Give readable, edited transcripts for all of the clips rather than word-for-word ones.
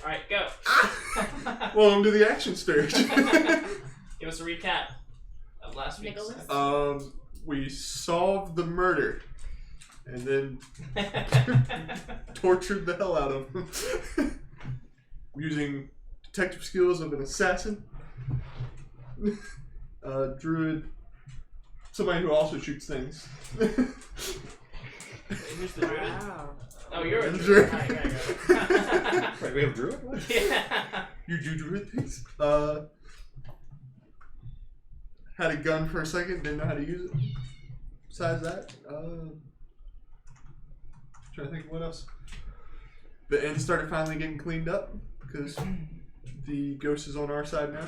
Alright, go. Welcome to the action stage. Give us a recap of last week's we solved the murder. And then tortured the hell out of him. Using detective skills of an assassin. Druid. Somebody who also shoots things. Who's the druid? Wow. Oh, you're a druid. Right. Wait, we have a druid? What? Yeah. You do druid things? Had a gun for a second, didn't know how to use it. Besides that, trying to think of what else. The inn started finally getting cleaned up because the ghost is on our side now.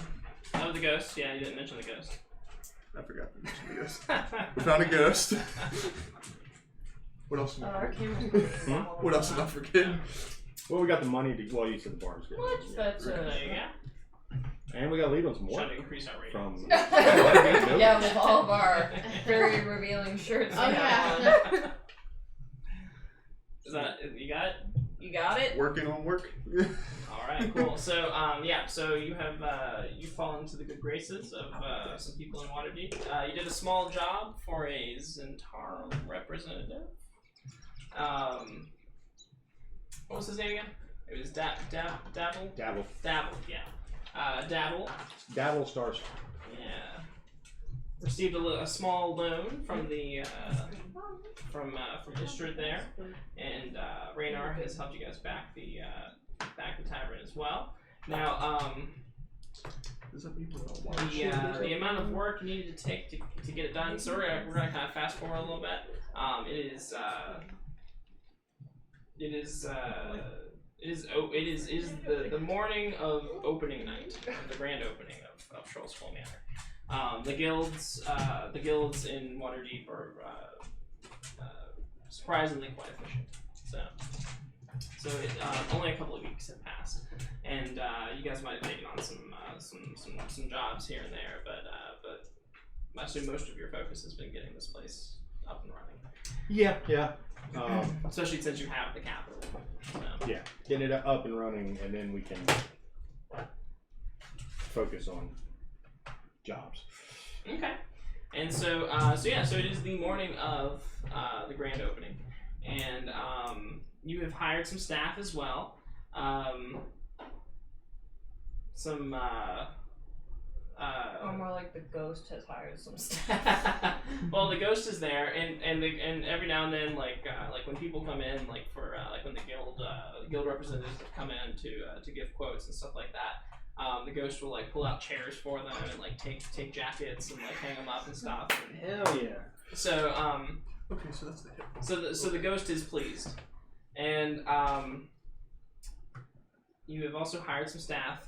Oh, the ghost? Yeah, you didn't mention the ghost. I forgot to mention the ghost. We found a ghost. What else am I forgetting? What else am I forgetting? Well, we got the money to. Well, you said the bar's good. What? That's There you go. And we got a lead on some more. Trying to increase our rating. From. Yeah, with all of our very revealing shirts. Oh, yeah. Is that, you got it? You got it? Working on work. Alright, cool. So, so you have, you fall into the good graces of some people in Waterdeep. You did a small job for a Zentarum representative. What was his name again? It was Dabble? Dabble. Dabble, yeah. Dabble. Dabble stars. Yeah. Received a small loan from the from Istrid there, and Raynar has helped you guys back the tavern as well. Now, the amount of work needed to take to get it done. So we're gonna kind of fast forward a little bit. It is the morning of opening night, the grand opening of Trollskull Manor. The guilds in Waterdeep are surprisingly quite efficient. So only a couple of weeks have passed, and you guys might have taken on some jobs here and there, but I assume most of your focus has been getting this place up and running. Yeah. Especially since you have the capital. So. Yeah, getting it up and running, and then we can focus on jobs. Okay. And so it is the morning of the grand opening, and you have hired some staff as well. Or more like the ghost has hired some staff. Well, the ghost is there, and every now and then, like when people come in, like for like when the guild representatives come in to give quotes and stuff like that. The ghost will like pull out chairs for them and like take jackets and like hang them up and stuff. And, hell yeah! So Okay, so that's the hip. So the ghost is pleased, and you have also hired some staff,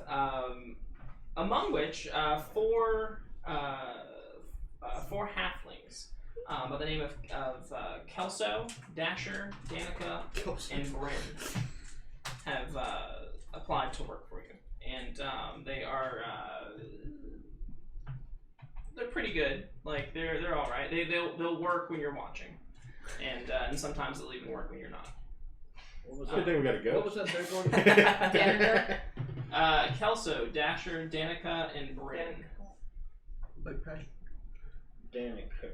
among which four halflings by the name of Kelso, Dasher, Danica, and Bryn have applied to work for you. And they are they're pretty good. Like they're all right. They'll work when you're watching, and sometimes they'll even work when you're not. What was that? We gotta go. What was that third one? Danica? Kelso, Dasher, Danica, and Bryn. Like Patty. Danica.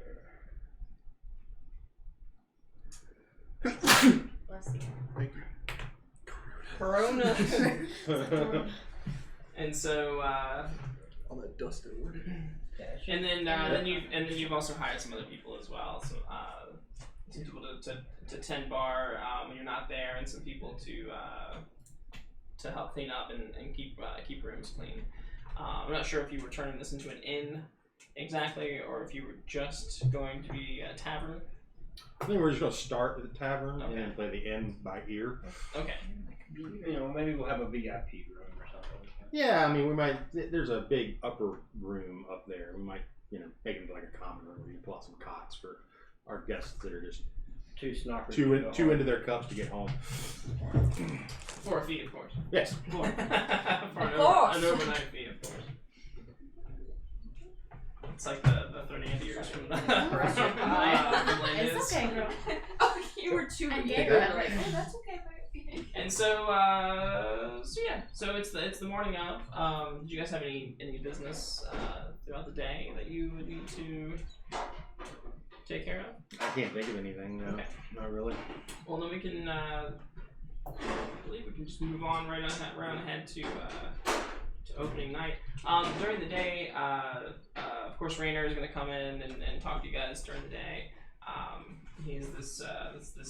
Bless you. Thank you. Corona. And so All that dust everywhere. and then you've also hired some other people as well. So some people to tend bar when you're not there, and some people to help clean up and keep rooms clean. I'm not sure if you were turning this into an inn exactly, or if you were just going to be a tavern. I think we're just gonna start at the tavern Okay. and play the inn by ear. Okay. You know, maybe we'll have a VIP room or something. Yeah, I mean, we might. There's a big upper room up there. We might, make it into like a common room where you pull out some cots for our guests that are just Two snockers. too into their cups to get home. 4 feet, of course. Yes. 4. For an course. overnight fee, of course. It's like the Fernandiers from It's Landis. okay, girl. Oh, you were too I eager. gave her like, oh, that's okay. And so yeah, so it's the morning of. Do you guys have any business throughout the day that you would need to take care of? I can't think of anything. No, Okay. not really. Well, then we can. I believe we can just move on right ahead to opening night. During the day, of course, Rainer is going to come in and talk to you guys during the day. He's this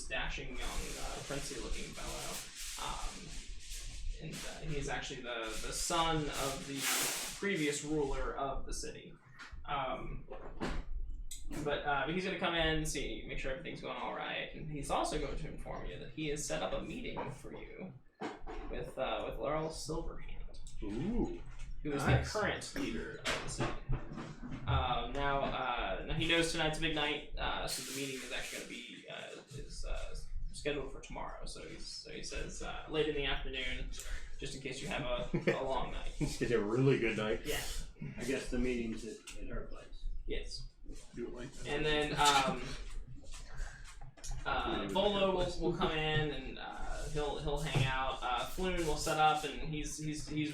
dashing young, princely-looking fellow, and he's actually the son of the previous ruler of the city. But he's going to come in and make sure everything's going all right, and he's also going to inform you that he has set up a meeting for you with Laurel Silverhand, Ooh. who is Nice. the current leader of the city. Now he knows tonight's a big night, so the meeting is actually going to be scheduled for tomorrow. So he says late in the afternoon, just in case you have a long night. It's a really good night. Yeah. I guess the meeting's at her place. Yes. Do it like that. And then Volo will come in and he'll hang out. Floon will set up, and he's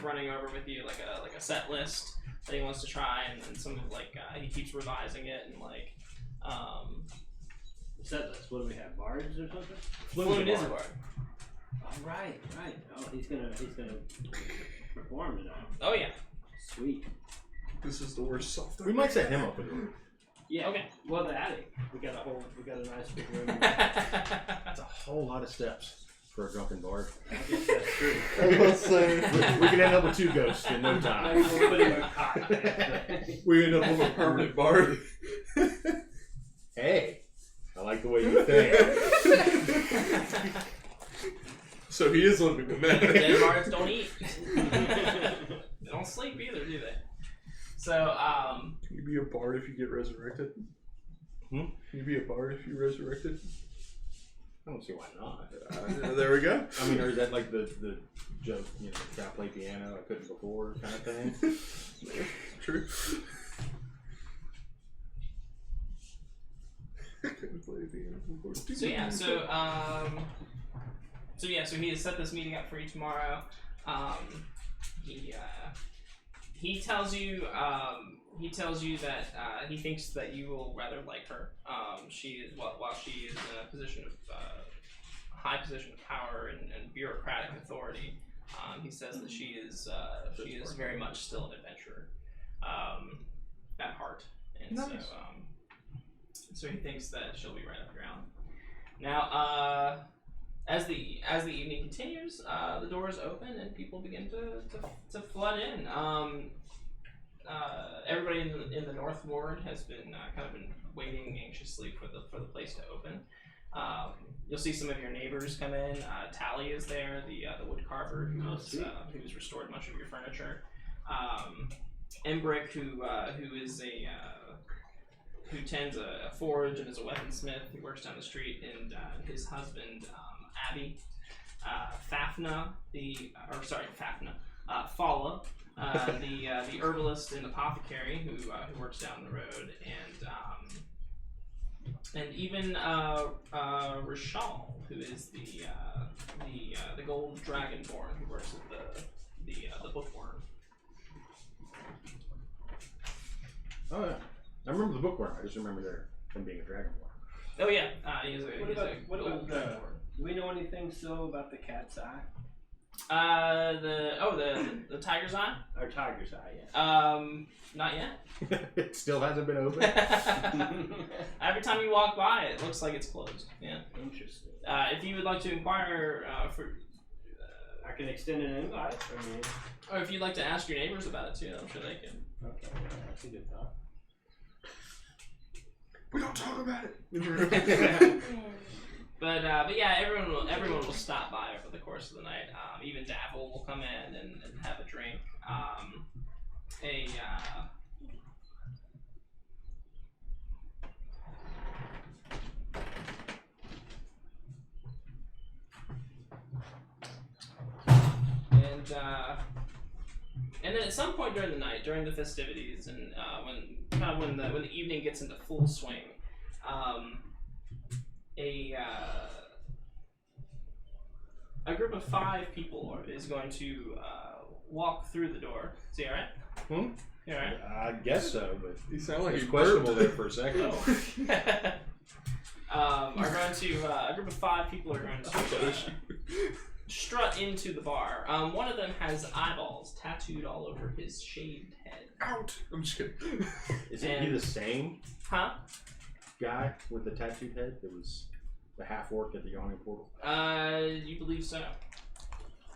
running over with you like a set list that he wants to try, and some of he keeps revising it and Set list. What do we have? Bards or something? Floon is a bard. Oh, right. Oh, he's gonna perform tonight. Oh yeah. Sweet. This is the worst soft. We might set him up with it. Yeah. Okay. Well, the attic. We got a nice big room. That's a whole lot of steps for a drunken bard. I guess that's true. I will say. We can end up with 2 ghosts in no time. Maybe we'll put him in a cot. We end up with a permanent bard. Hey, I like the way you think. So he is living in that. Dead bards don't eat. They don't sleep either, do they? So Can you be a bard if you get resurrected? Hmm? Can you be a bard if you're resurrected? I don't see why not. There we go. I mean, or is that like the joke, gotta play piano, I couldn't before kind of thing? True. I couldn't play the piano before. So he has set this meeting up for you tomorrow. He tells you that he thinks that you will rather like her. She is while she is in a position of high position of power and bureaucratic authority. He says that she is very much still an adventurer at heart, and nice. so he thinks that she'll be right up your alley. Now, as the evening continues, the doors open and people begin to flood in. Everybody in the North Ward has been kind of been waiting anxiously for the place to open. You'll see some of your neighbors come in. Tally is there, the wood carver who's restored much of your furniture. Embrick, who tends a forge and is a weaponsmith, who works down the street, and his husband Abby. Fafna, Fala, the herbalist and apothecary who works down the road, and even Rishal, who is the gold dragonborn who works at the bookworm. Oh yeah, I remember the bookworm. I just remember him being a dragonborn. Oh yeah, he's a What gold about dragonborn. do we know anything still about the cat's eye? The tiger's eye? Or tiger's eye, yeah. Not yet. It still hasn't been open. Every time you walk by, it looks like it's closed. Yeah. Interesting. If you would like to inquire I can extend an invite. or if you'd like to ask your neighbors about it too, I'm sure they can. Okay, that's a good thought. We don't talk about it. But yeah, everyone will stop by over the course of the night. Even Dabble will come in and have a drink. And then at some point during the night, during the festivities, and when the evening gets into full swing, A group of 5 people is going to walk through the door. Is he alright? You alright? I guess so, but You sound like it's you questionable there burped. for a second. Are going to a group of 5 people are going to strut into the bar. One of them has eyeballs tattooed all over his shaved head. Out! I'm just kidding. Isn't he the same Huh? guy with the tattooed head that was the half-orc at the yawning portal? You believe so.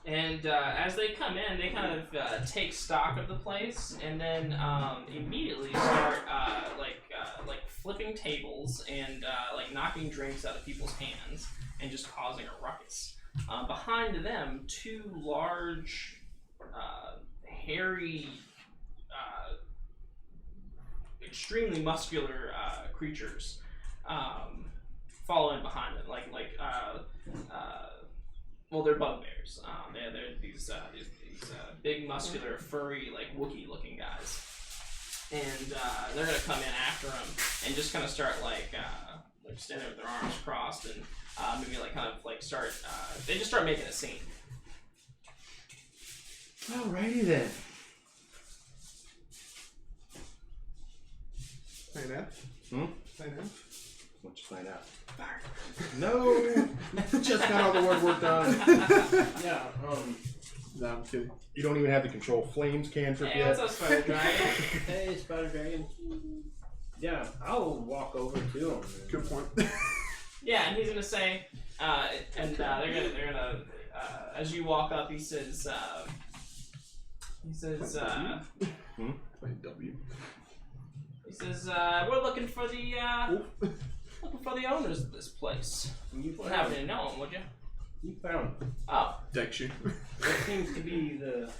And as they come in, they kind of take stock of the place, and then immediately start like flipping tables and like knocking drinks out of people's hands and just causing a ruckus. Behind them, 2 large, hairy, extremely muscular creatures follow in behind them, well, they're bugbears. They're these big, muscular, furry, like Wookiee-looking guys, and they're gonna come in after them and just kind of start like standing with their arms crossed and maybe like kind of like start. They just start making a scene. Alrighty then. Find out. Find out. Let's find out. No! Just got all the work worked on. Yeah, No, I'm kidding. You don't even have the control flames cantrip Hey, yet. what's up, Spider Dragon? hey, Spider Dragon. Yeah, I'll walk over to him. Good point. Yeah, and he's gonna say, they're gonna, as you walk up, he says, Playing W. he says, we're looking for the owners of this place. You wouldn't happen to know them, would you? You found him. Oh, Dex you. What seems to be the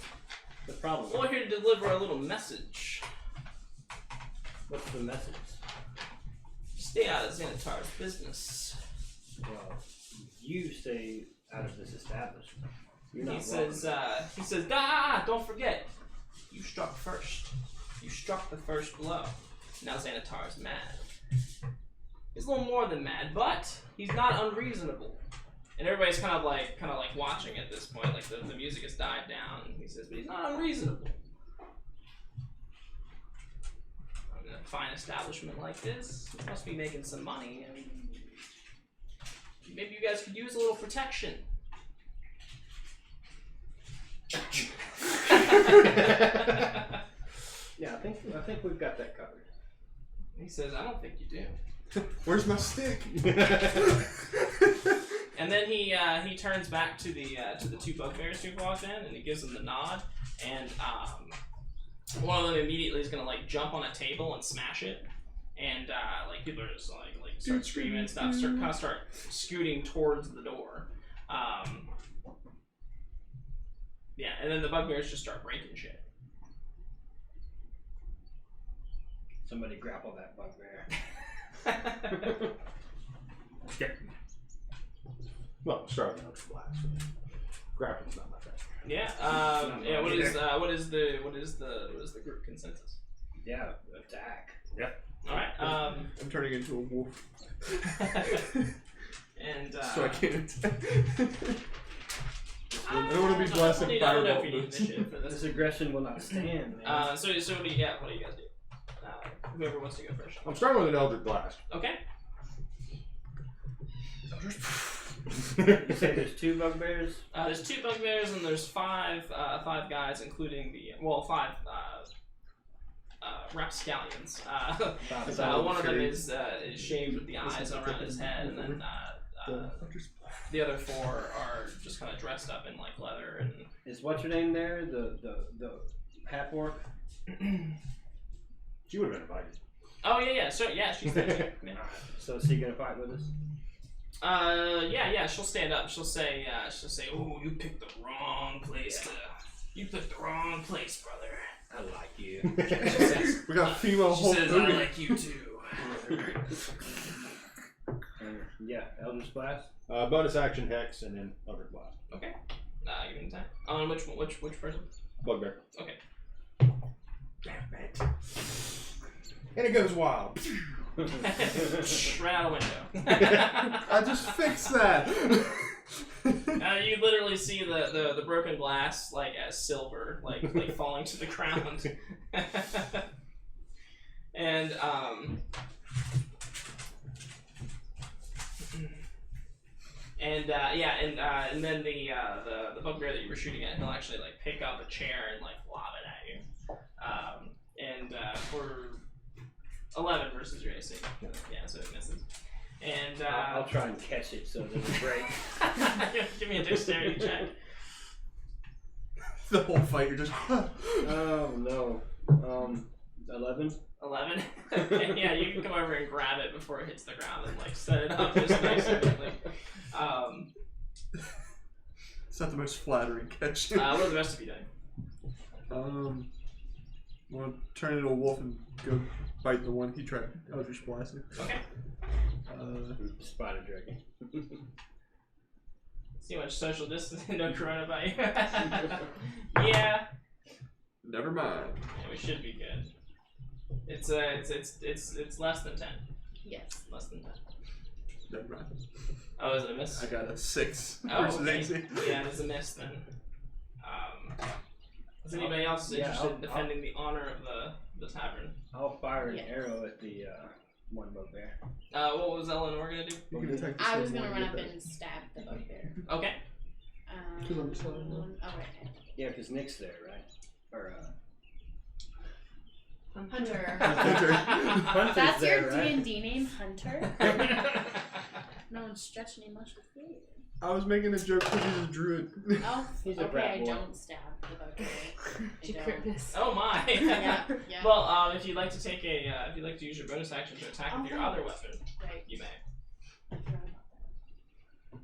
problem? we're here to deliver a little message. What's the message? Stay out of Xanatar's business. Well, you stay out of this establishment. You're He not says, don't forget, you struck first. You struck the first blow. Now Xanatar's mad. He's a little more than mad, but he's not unreasonable. And everybody's kind of like watching at this point. Like the music has died down. He says, but he's not unreasonable. In a fine establishment like this, he must be making some money, and maybe you guys could use a little protection. Yeah, I think we've got that covered. He says, I don't think you do. Where's my stick? And then he turns back to the 2 bugbears who walked in, and he gives them the nod. And one of them immediately is gonna like jump on a table and smash it, and like people are just like start screaming and stuff. Start scooting towards the door. Yeah, and then the bugbears just start breaking shit. Somebody grapple that bugbear. Okay. Well, start with another blast. Grappling's not my thing. Yeah. Yeah. What is the group consensus? Yeah, attack. Yep. All right. I'm turning into a wolf. And So I can't attack. I don't want to be blasting I don't know fireball. if you need initiative for This this. aggression will not stand, man. So what do you guys do? Whoever wants to go first. I'm starting with an Eldritch Blast. Okay. You say there's 2 bugbears? There's 2 bugbears and there's 5 guys, including the 5 rapscallions. One of them is shaved with the eyes around his head, and then the other 4 are just kind of dressed up in like leather and. Is what's her name there? The half orc? She would have been invited. Oh yeah, so yeah, she's there. Yeah. So is he gonna fight with us? Yeah, she'll stand up. She'll say, "Oh, you picked the wrong place you picked the wrong place, brother." I like you. She says, We got female she Hulk says, Hogan. "I like you too." Yeah, Eldritch Blast. Bonus action Hex and then Eldritch Blast. Okay. Give me time. On which person? Bugbear. Okay. Damn it. And it goes wild. Right out a window. I just fixed that. You literally see the broken glass like as silver, like falling to the ground. And and then the bugbear that you were shooting at, he'll actually like pick up a chair and like lob it at you. For 11 versus your AC. Yeah, so it misses. And I'll try and catch it so it doesn't break. give me a dexterity check. The whole fight, you're just. Oh no. 11. 11. Yeah, you can come over and grab it before it hits the ground and like set it up just nice and neatly. It's not the most flattering catch. What are the rest of you doing? Want to turn into a wolf and go bite the one he tried Eldritch Blasting. Okay. Spider dragon. See much social distance, no coronavirus. Yeah. Never mind. Yeah, we should be good. It's less than 10. Yes. Less than 10. Never mind. Oh, is it a miss? I got a 6 Oh, versus okay. AC. Yeah, it's a miss then. Is anybody else interested in defending the honor of the tavern? I'll fire an Yes. arrow at the one bugbear. What was Eleanor gonna do? You can attack the I same was gonna one run you up did and stab the bugbear. Okay. 'Cause I'm sorry, no. Oh, right. Yeah, because Nick's there, right? Or Hunter. Hunter. Hunter's That's there, your right? D&D name, Hunter? No one's stretching me much with you. I was making a joke because he's a druid. Oh, He's a okay, brat I boy. don't stab the bugbear. I don't. Goodness. Oh my. Yeah, yeah. Well, if you'd like to take if you'd like to use your bonus action to attack with your Oh, other weapon, Right. you may. I forgot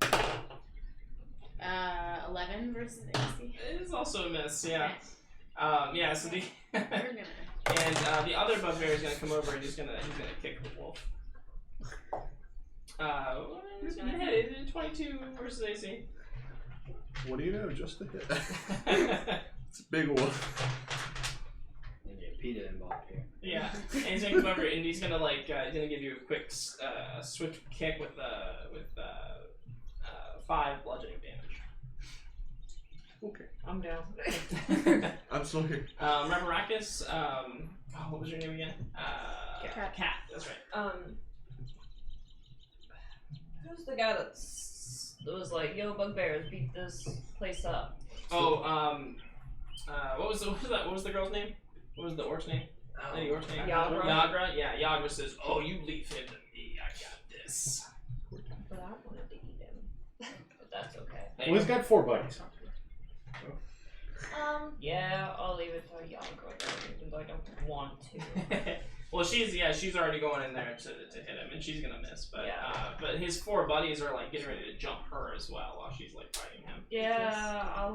about that. 11 versus AC. It is also a miss, yeah. Okay. So the We're gonna. and the other bugbear is gonna come over and he's gonna kick the wolf. He's gonna hit it. 22 versus AC. What do you know? Just a hit. It's a big wolf. And get PETA involved here. Yeah, and he's gonna come over and he's gonna he's gonna give you a quick swift kick with 5 bludgeoning damage. Okay. I'm down. I'm still here. Remaracus, what was your name again? Cat. That's right. Who's the guy that was like, "Yo, bugbears, beat this place up"? Oh, what was the girl's name? What was the orc's name? Lady orc's name? Yagra. Yagra. Yeah, Yagra says, "Oh, you leave him to me. I got this." But I wanted to eat him. But that's okay. Well, he's got 4 buddies. Yeah, I'll leave it to Yagra, even though I don't want to. Well, she's already going in there to hit him, and she's gonna miss. But but his 4 buddies are like getting ready to jump her as well while she's like fighting him. Yeah, I'll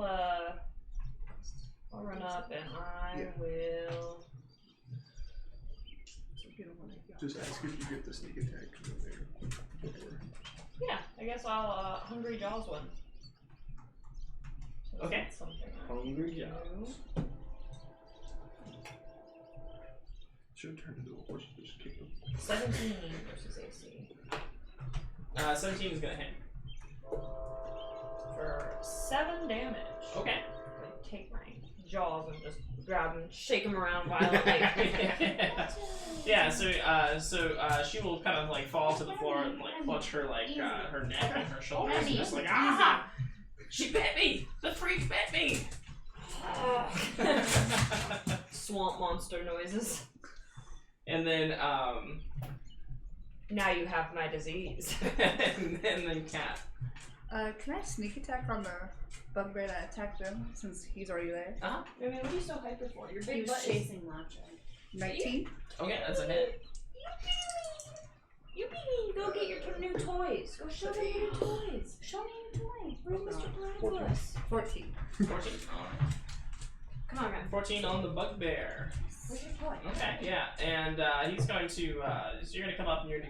run up and I will. Just ask if you get the sneak attack. Yeah, I guess I'll Hungry Jaws one. So Okay. that's something I Hungry do. Jaws. Should have turned into a horse and just kick him. 17 versus AC 17 is gonna hit. for 7 damage. Okay. I take my jaws and just grab and shake them around violently. Yeah. So she will kind of like fall to the floor and like clutch her her neck and her shoulders and just like she bit me. The freak bit me. Swamp monster noises. And then Now you have my disease. and then Cat. Can I sneak attack on the bugbear that attacked him since he's already there? I mean, what are you so hyper for? Your He big was butt is... chasing Lacho. 19? Okay, that's a hit. You go get your new toys. Go show me your new toys. Show me your toy. Where's Mr. Platypus? 14. 14. Alright. Come on, man. 14 on the bugbear. Where's your toy? Okay, yeah, and he's going to. So you're gonna come up and you're.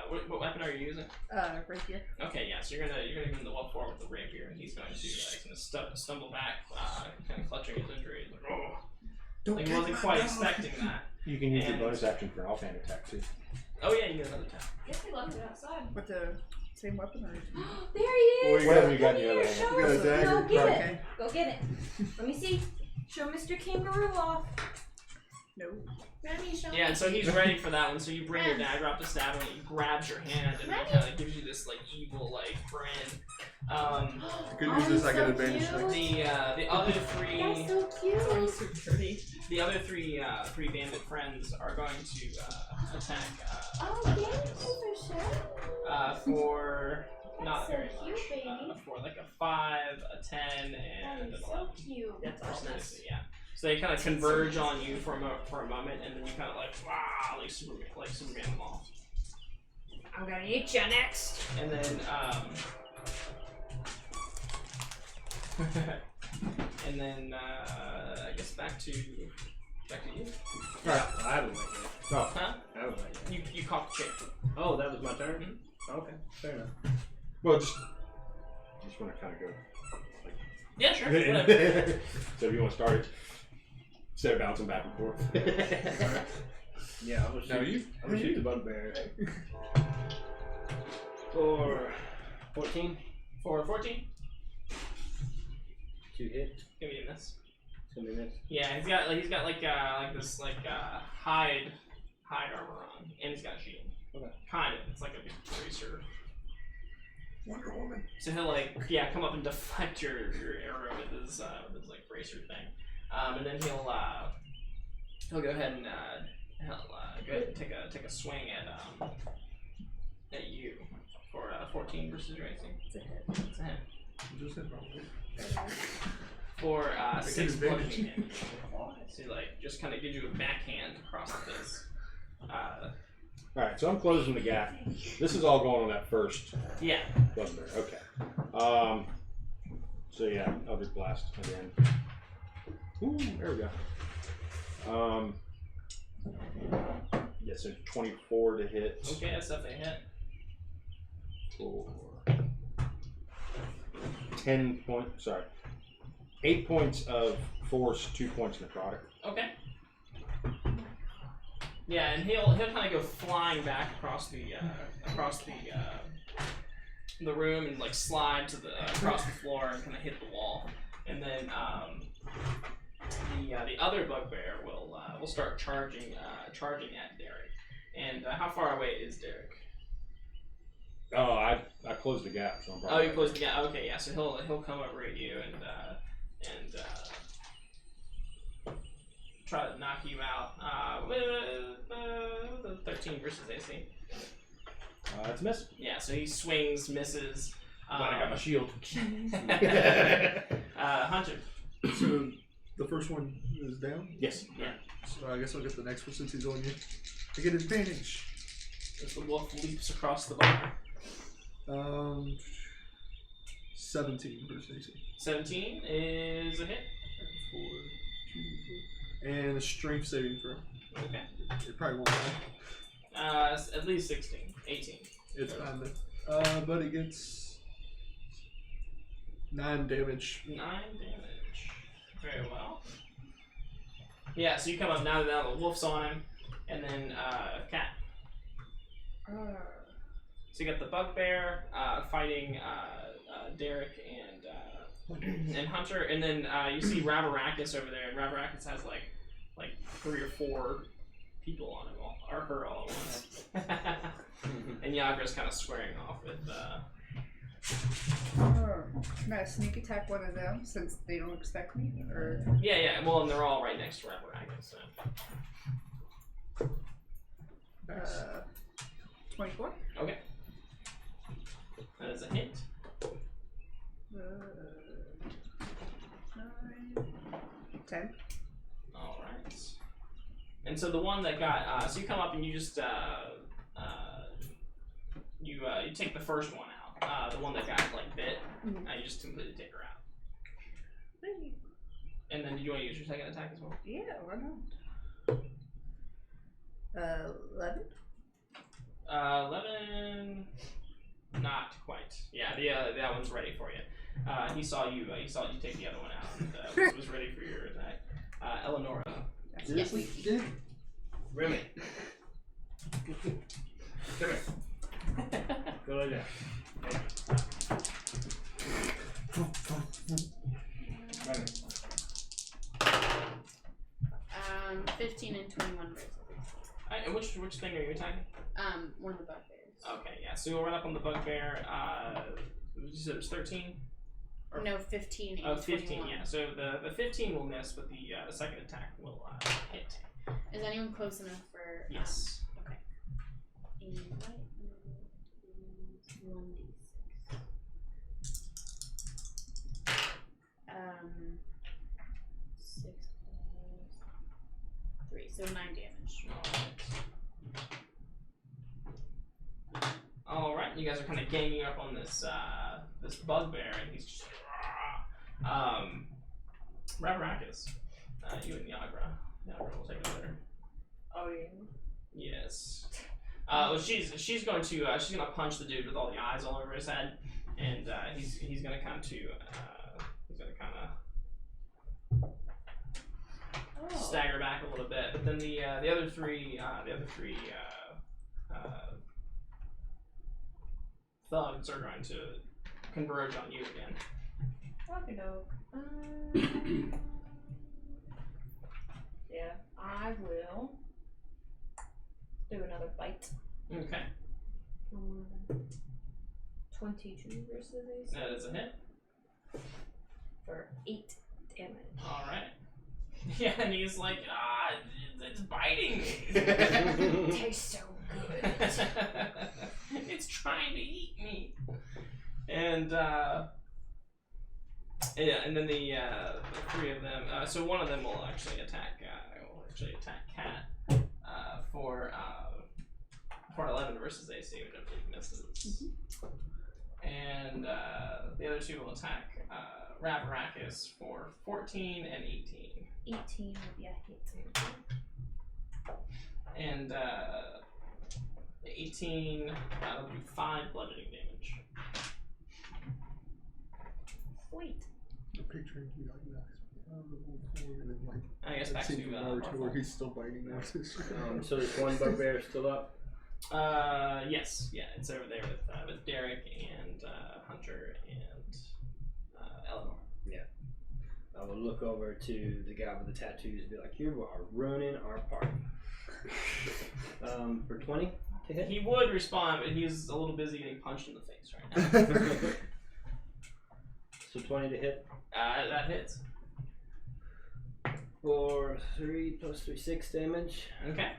What weapon are you using? Rapier. Okay, yeah. So you're gonna give him the well forward with the rapier, and he's going to stumble back, kind of clutching his injury. Like, oh, Don't like he kick wasn't my quite dog. expecting that. You can use your And- bonus action for an offhand attack too. Oh yeah, you get another tap. Guess we left it outside. With the Same weapon or? There he is. What have you got Come in the here, other hand? show You got a us. dagger. Go get Okay. it. Go get it. Let me see. Show Mr. Kangaroo off. No. Remy, show Yeah, and so he's ready for that one. So you bring your dagger up to stab him, and he grabs your hand, and he kind of gives you this like evil like grin. The good news is I get advantage next. The other three. That's so cute. Security. The other three bandit friends are going to attack. Oh, thank you for showing. For not so very cute, much. baby. For like a 5, a 10, and That an is 11. so cute. That's Personality, yeah. So they kind of converge on you for a moment, and then you kind of like Superman them off. I'm gonna eat you next. And then I guess back to you. Yeah, I haven't went yet. Oh. Huh? I haven't went yet. You caught the chick. Oh, that was my turn? Okay, fair enough. Well, just want to kind of go. Yeah, sure. Whatever. So if you want to start it, instead of bouncing back and forth. Yeah, I'm gonna shoot. I'm gonna shoot the bugbear. For 14. For 14, 2 hits. give me a miss. It's gonna be missed. Yeah, he's got like this hide armor on, and he's got a shield. Okay. Kind of. It's like a big bracer. Wonder Woman. So he'll come up and deflect your arrow with his like bracer thing, and then he'll go ahead and take a swing at you for 14 versus your AC. It's a hit. It's a hit. Just hit probably. For I 6 get advantage. bludgeoning damage. So he just kind of gives you a backhand across the face. Alright, so I'm closing the gap. This is all going on that first Yeah. bugbear. Okay. So yeah, Eldritch Blast again. Ooh, there we go. Yeah, so 24 to hit. Okay, that's definitely a hit. For 10 points. Sorry, 8 points of force, 2 points necrotic. Okay. Yeah, and he'll kind of go flying back across the room and like slide to the across the floor and kind of hit the wall, and then the other bugbear will start charging at Derek. And how far away is Derek? Oh, I closed the gap, so I'm probably. Oh, you closed the gap. Okay, yeah. So he'll come over at you and try to knock you out with a 13 versus AC. It's a miss. Yeah. So he swings, misses. Glad I got my shield. Hunter. So the first one is down. Yes. Yeah. So I guess I'll get the next one since he's on you. I get advantage. As the wolf leaps across the bar. 17 versus AC. 17 is a hit. And a strength saving throw. Okay. It probably won't matter. At least 16. 18. It's fine then. But it gets 9 damage. 9 damage. Very well. Yeah, so you come up now that the wolf's on him, and then Cat. So you got the bugbear fighting Derek and Hunter, and then you see Rabarakis over there, and Rabarakis has like 3 or 4 people on him, or her all at once. And Yagra's kind of squaring off with. Can I sneak attack one of them since they don't expect me? Or Yeah. Well, and they're all right next to Rabarakis. So. 24? Okay. That is a hit. 9, 10. All right. And so the one that got so you come up and you just you take the first one out. The one that got like bit. You just completely take her out. And then do you want to use your second attack as well? Yeah, why not? 11? 11. Not quite. Yeah, that one's ready for you. He saw you take the other one out, and was ready for your attack. Eleonora. Yes. Remy. Come here. Go like that. 15 and 21 versus And which thing are you attacking? one of the bugbears. Okay, yeah. So you'll run up on the bugbear. You said it was 13. Or, No, 15 and 15. 21. Yeah. So the 15 will miss, but the second attack will hit. Is anyone close enough for? Yes. Okay. And right now is 1d6. 6 plus 3, so 9 damage. All right. You guys are kind of ganging up on this this bugbear, and he's just Rabarakis. You and Yagra. Yagra will take it later. Oh yeah. Yes. Well, she's gonna punch the dude with all the eyes all over his head, and he's gonna come to stagger back a little bit. But then the other three thugs are going to converge on you again. Okay, doke. Yeah, I will do another bite. Okay. 22 versus AC That is a hit. for 8 damage. All right. Yeah, and he's like, it's biting me. Tastes so good. It's trying to eat me. And yeah, and then the three of them. So one of them will actually attack. Cat for 11 versus AC, which I believe misses. And the other two will attack Rabarakis for 14 and 18. 18 would be a hit. And 18, that'll do 5 bludgeoning damage. Sweet. I'm picturing you like that. And then like I guess back to Naruto where he's still biting now. So there's one bugbear still up. Yes, yeah, it's over there with Derek and Hunter and Eleanor. I will look over to the guy with the tattoos and be like, "You are ruining our party." For 20 to hit. He would respond, but he's a little busy getting punched in the face right now. So 20 to hit. That hits. For 3 plus 3, 6 damage. Okay.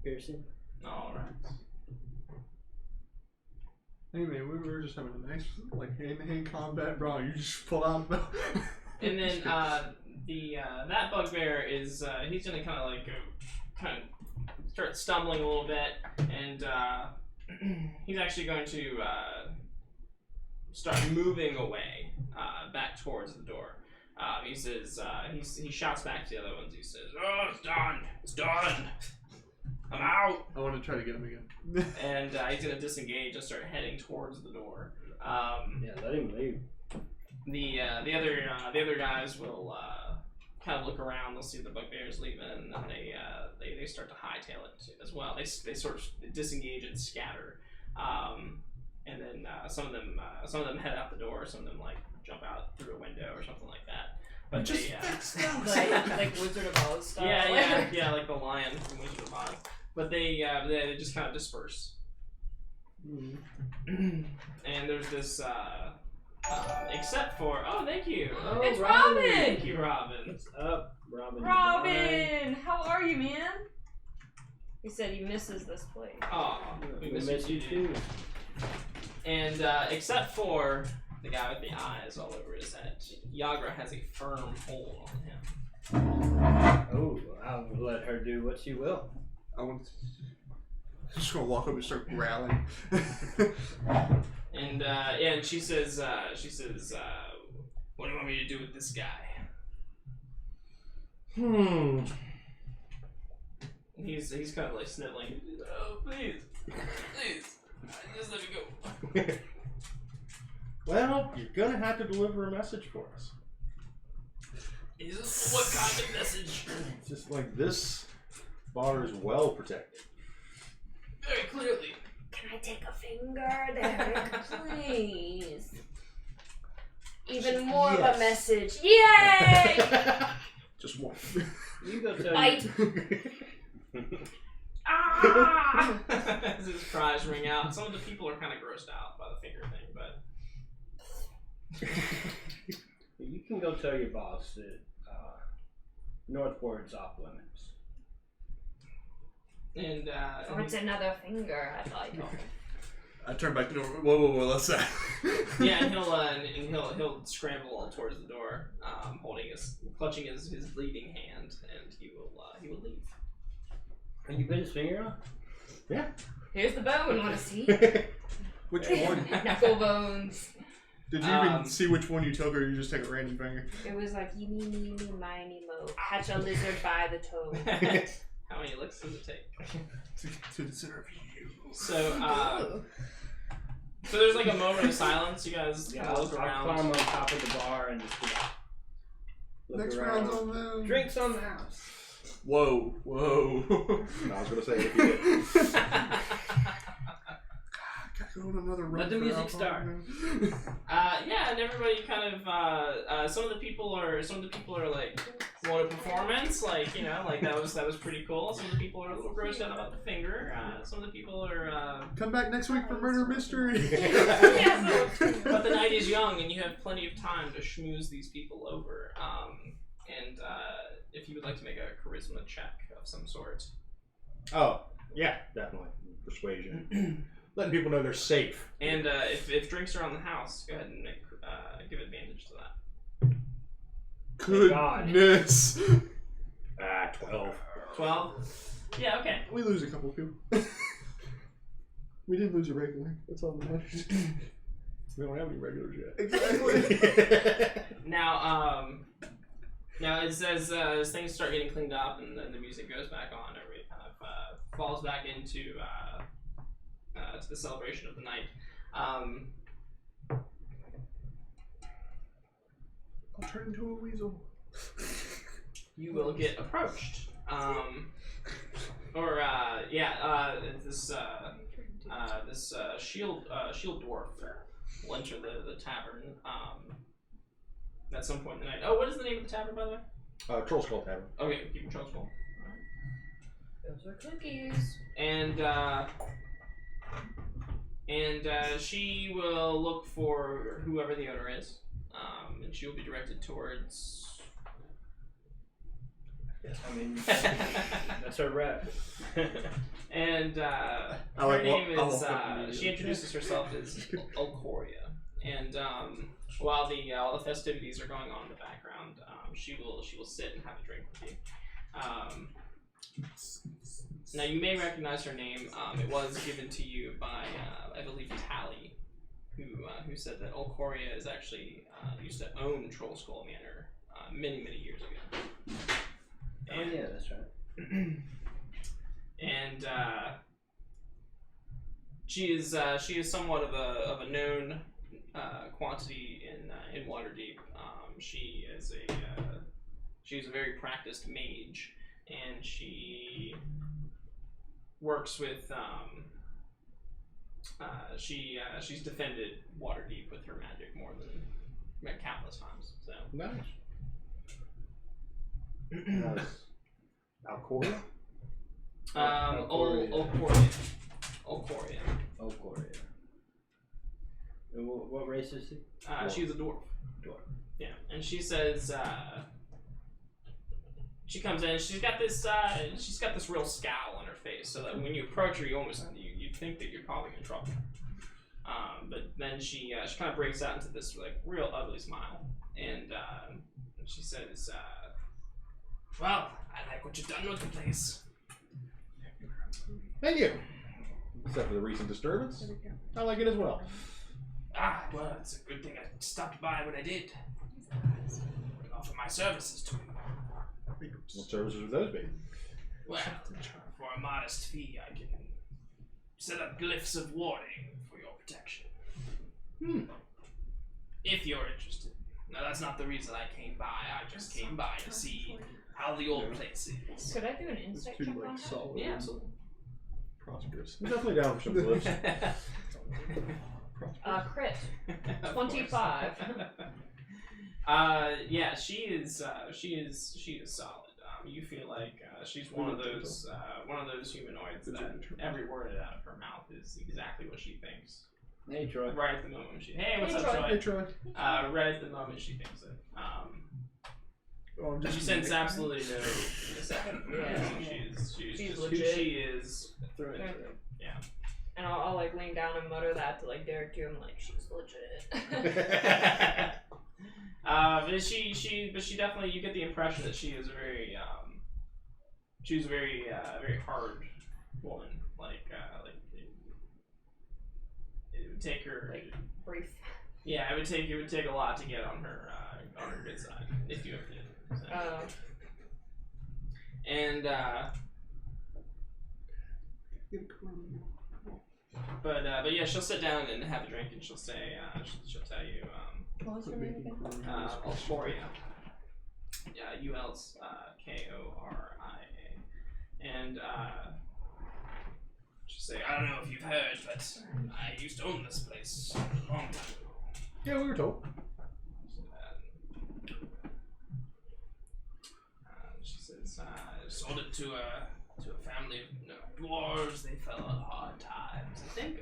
Piercing. All right. Hey man, we were just having a nice like hand-to-hand combat, bro. You just pull out the And then that bugbear is he's gonna kind of start stumbling a little bit, and he's actually going to start moving away back towards the door. He says he shouts back to the other ones. He says, "Oh, it's done. I'm out." I want to try to get him again. And he's gonna disengage and start heading towards the door. Yeah, let him leave. The other guys will kind of look around. They'll see the bugbears leaving, and then they start to hightail it as well. They sort of disengage and scatter, and then some of them head out the door. Some of them like jump out through a window or something like that. But just like Wizard of Oz style. yeah, like the lion from Wizard of Oz. But they just kind of disperse. And there's this. Except for thank you. Oh, It's Robin! Thank you, Robin. What's up, Robin? Robin! How are you, man? He said he misses this place. Oh, We miss you too. And except for the guy with the eyes all over his head, Yagra has a firm hold on him. Oh, I'll let her do what she will. I'm just gonna walk up and start growling. And and she says, what do you want me to do with this guy? He's kind of like sniveling. Oh, please, just let me go. Well, you're gonna have to deliver a message for us. What kind of message? Just like this bar is well protected. Very clearly. Can I take a finger, Derek, please? Even more of a message. Yay! Just one. You go tell Bite. Ah! As his cries ring out. Some of the people are kind of grossed out by the finger thing, but You can go tell your boss that Northport's off limits. and Oh, it's another finger. I thought you told me. I turn back to the door. Whoa, what's that? yeah, and he'll scramble towards the door, clutching his bleeding hand, and he will leave. Have you bit his finger off? Yeah. Here's the bone. Want to see? Which one? Knuckle bones. Did you even see which one you took, or you just take a random finger? It was like eeny, meeny, miny, mo. Catch a lizard by the toe. How many licks does it take? To the center of you. So there's like a moment of silence. You guys Yeah, kind I'll of look around. climb on top of the bar and just look Next around. round's on them. Drinks on the house. Whoa. No, I was gonna say if you did. Gotta go on another run. Let the for music alcohol, start. man. Yeah, and everybody kind of some of the people are like want a performance, like like that was pretty cool. Some of the people are a little grossed out about the finger. Some of the people are. Come back next week for murder mystery. But the night is young, and you have plenty of time to schmooze these people over. And if you would like to make a charisma check of some sort. Oh, yeah, definitely. Persuasion. Letting people know they're safe. And if drinks are on the house, go ahead and give advantage to that. Goodness. 12. 12? Yeah, okay. We lose a couple people. We didn't lose a regular. That's all that matters. We don't have any regulars yet. Exactly. Now as things start getting cleaned up and then the music goes back on, everybody kind of falls back into to the celebration of the night. I'll turn into a weasel. You will get approached. This shield dwarf will enter the tavern at some point in the night. Oh, what is the name of the tavern, by the way? Troll Skull Tavern. Okay, keep your Troll Skull. Those are cookies. And she will look for whoever the owner is, and she will be directed towards. I mean, that's her rep. And her name is. She introduces herself as Olcoria, and while the festivities are going on in the background, she will sit and have a drink with you. Now you may recognize her name. It was given to you by I believe Tally, who said that Olcoria is actually used to own Troll Skull Manor many years ago. And, yeah, that's right. And she is somewhat of a known quantity in Waterdeep. She is a very practiced mage, and she works with she's defended Waterdeep with her magic more than countless times. So Nice. Alcoria? Olcoria. And what race is she? She's a dwarf. Dwarf. Yeah, and she says she comes in. She's got this real scowl on her face, so that when you approach her, you think that you're probably in trouble. But then she kind of breaks out into this like real ugly smile, and she says, "Well, I like what you've done with the place." Thank you. Except for the recent disturbance. I like it as well. Ah, well, it's a good thing I stopped by when I did. Offer my services to you. What services would those be? Well, for a modest fee, I can set up glyphs of warding for your protection. If you're interested. Now, that's not the reason I came by. I just came by to see how the old place is. Could I do an insight check on her? solid. Yeah, absolutely. Prosperous. I'm definitely down for some glyphs. Crit. 25. Yeah, she is solid. You feel like she's one of those humanoids that every word out of her mouth is exactly what she thinks. Hey, Troy. Right at the moment she. Hey, what's up, Troy. Troy? Hey, Troy. Right at the moment she thinks it. Oh, I'm But just she sends absolutely no deception. Yeah. She's She's just who legit. she is through and through. Yeah. And I'll like lean down and mutter that to like Derek too. I'm like, she's legit. But she definitely, you get the impression that she is a very very hard woman. Like it would take her. Like brief. Yeah, it would take a lot to get on her good side if you ever did. So. And but yeah, she'll sit down and have a drink, and she'll say she'll tell you What was her name again? Ulforia. Yeah, Ulkoria. And she'll say, I don't know if you've heard, but I used to own this place a long time ago. Yeah, we were told. She says, I sold it to a family of dwarves. They fell on hard times, I think.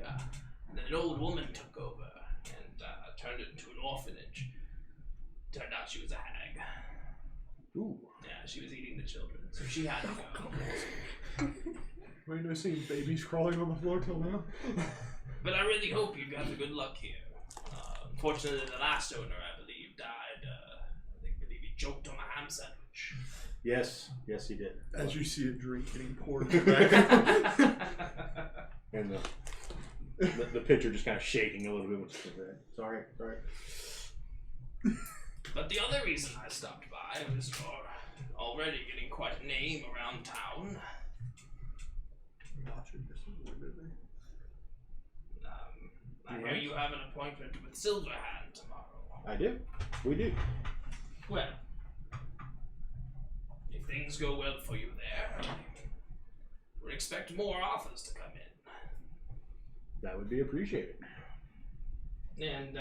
And then an old woman took over and turned it into an orphanage. Turned out she was a hag. Ooh. Yeah, she was eating the children, so she had to go. Ain't no seeing babies crawling on the floor till now. But I really hope you got the good luck here. Unfortunately, the last owner, I believe, died. I believe he choked on a ham sandwich. Yes, he did. As you see a drink getting poured back. And the pitcher just kind of shaking a little bit. Sorry. But the other reason I stopped by was you're already getting quite a name around town. I hear you have an appointment with Silverhand tomorrow. I do. We do. Well, if things go well for you there, we'd expect more offers to come in. That would be appreciated. And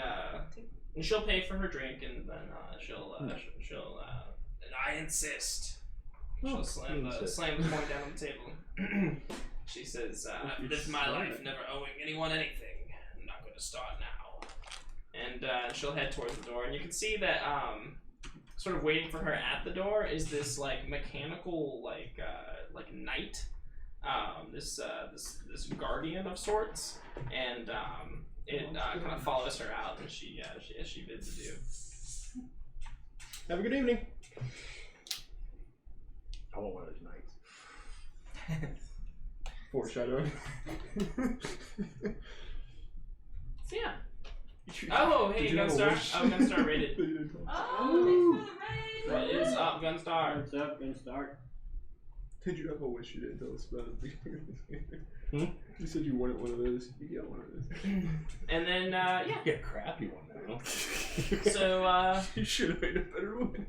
she'll pay for her drink, and then she'll and I insist. She'll slam the coin down on the table. She says, I've lived my life never owing anyone anything. I'm not going to start now. And she'll head towards the door, and you can see that sort of waiting for her at the door is this like mechanical like knight, this guardian of sorts, and it kind of follows her out, and she bids adieu. Have a good evening. I want one of those nights. Foreshadowing. So yeah. Oh, hey, Gunstar. Oh, Gunstar rated. Oh, What is up, Gunstar? What's up, Gunstar? Did you have a wish you didn't tell us about at the beginning of this game? You said you wanted one of those. You got one of those. And then, yeah. You get a crappy one now. So, You should have made a better one.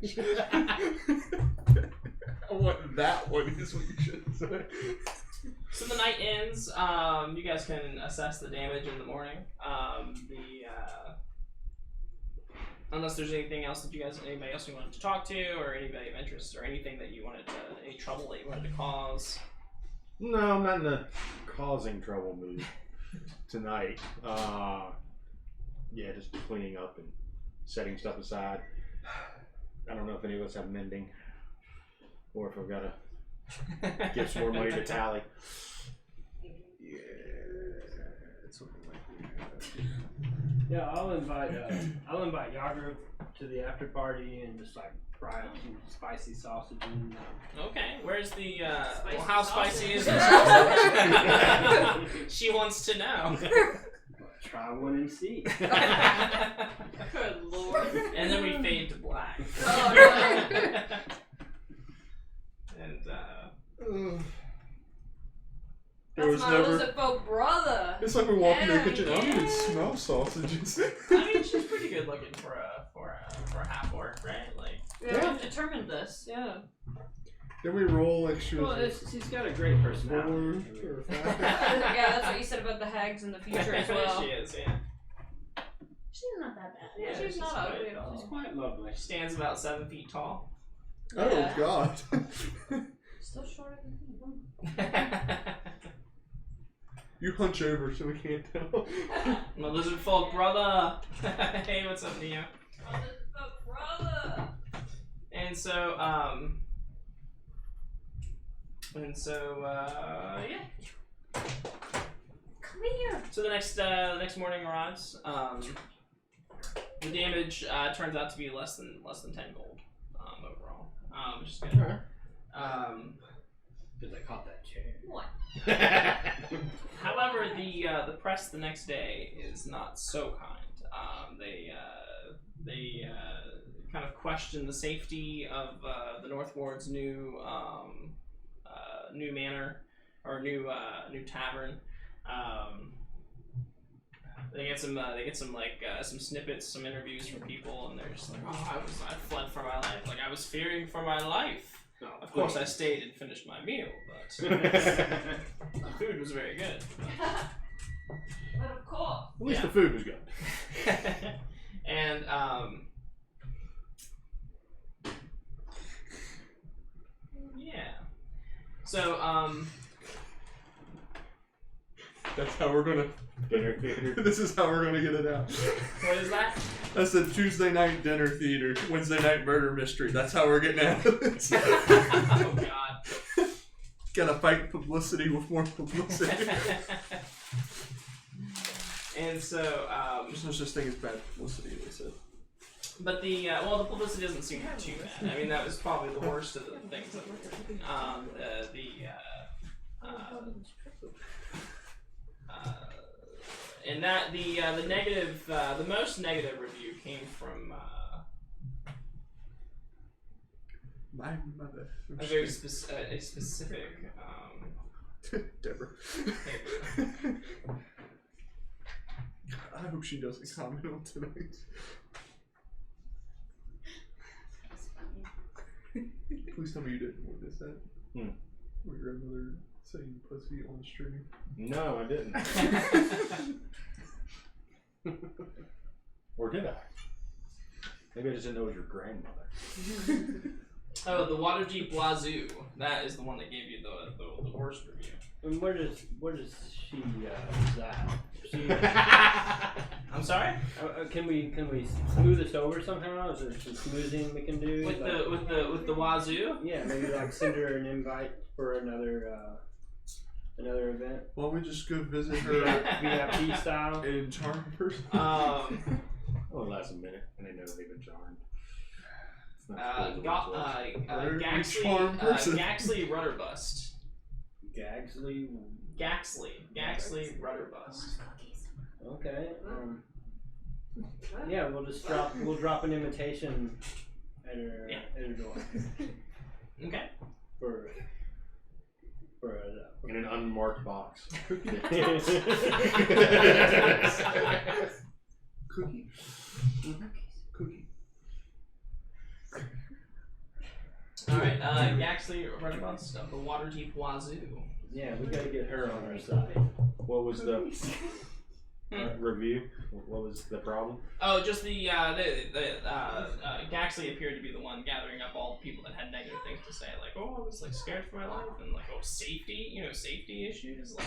I want that one, is what you should say. So the night ends. You guys can assess the damage in the morning. Unless there's anything else that anybody else you wanted to talk to, or anybody of interest, or anything that you wanted to, any trouble that you wanted to cause. No, I'm not in the causing trouble mood tonight. Yeah, just cleaning up and setting stuff aside. I don't know if any of us have mending, or if we've got to give some more money to Tally. Yeah, it's something like that. Yeah, I'll invite Yager to the after party and just like fry up some spicy sausage and Okay, where's the, Spicy how sausage. spicy is the sausage? She wants to know. try one and see. good lord. And then we fade to black. Oh, And, There That's was my never. Elizabeth brother. It's like we walk in the Yeah, kitchen. I don't yeah. even smell sausages. I mean, she's pretty good looking for a half orc, right? Like, Yeah, I've determined this. Yeah. Then we roll extra. Well, she's got a great personality. Yeah, that's what you said about the hags in the future as well. she is, yeah. She's not that bad. Yeah, she's not quite- ugly at all. It's quite lovely. She stands about 7 feet tall. Oh Yeah. God. Still shorter than me. You hunch over so we can't tell. My lizard folk brother. Hey, what's up, Neo? Brother. And so, yeah. Come here. So the next morning arrives. The damage turns out to be less than 10 gold overall, which is good. Because I caught that chair. What? However, the press the next day is not so kind. They kind of question the safety of the North Ward's new manor or new tavern. They get some some snippets, some interviews from people, and they're just like, "Oh, I fled for my life. Like I was fearing for my life. No, Of course, I stayed and finished my meal, but the food was very good." But of course. At least Yeah. the food was good. And yeah. So That's how we're gonna. Dinner theater. This is how we're gonna get it out. what is that? That's a Tuesday night dinner theater, Wednesday night murder mystery. That's how we're getting out of this. Oh God. Gotta fight publicity with more publicity. And so There's no such thing as bad publicity, they said. but the publicity doesn't seem too bad. I mean, that was probably the worst of the things that were and that the negative, the most negative review came from My mother. a very specific Deborah. paper. I hope she doesn't comment on tonight. Please tell me you didn't witness that. Hmm. Your grandmother saying pussy on stream. No, I didn't. Or did I? Maybe I just didn't know it was your grandmother. Oh, the Waterdeep Wazoo. That is the one that gave you the worst review. And where does she reside? She, I'm sorry? can we smooth this over somehow? Is there some smoothing we can do? With Like- the Wazoo? yeah, maybe like send her an invite for another event, Why don't we just go visit her VIP style. in charm person? Only lasts a minute, and they know they've been charmed. It's not charm person. Gaxley Rudderbust. Gaxley. Rudderbust. Okay. Yeah, we'll drop an invitation at her door Okay. for in an unmarked box. Cookie? Cookie. Alright, Gaxley Rudderbust of the Waterdeep Wazoo. Yeah, we gotta get her on our side. What was the review? What was the problem? Oh, just the Gaxley appeared to be the one gathering up all the people that had negative things to say, like, oh, I was like scared for my life, and like, oh, safety issues, like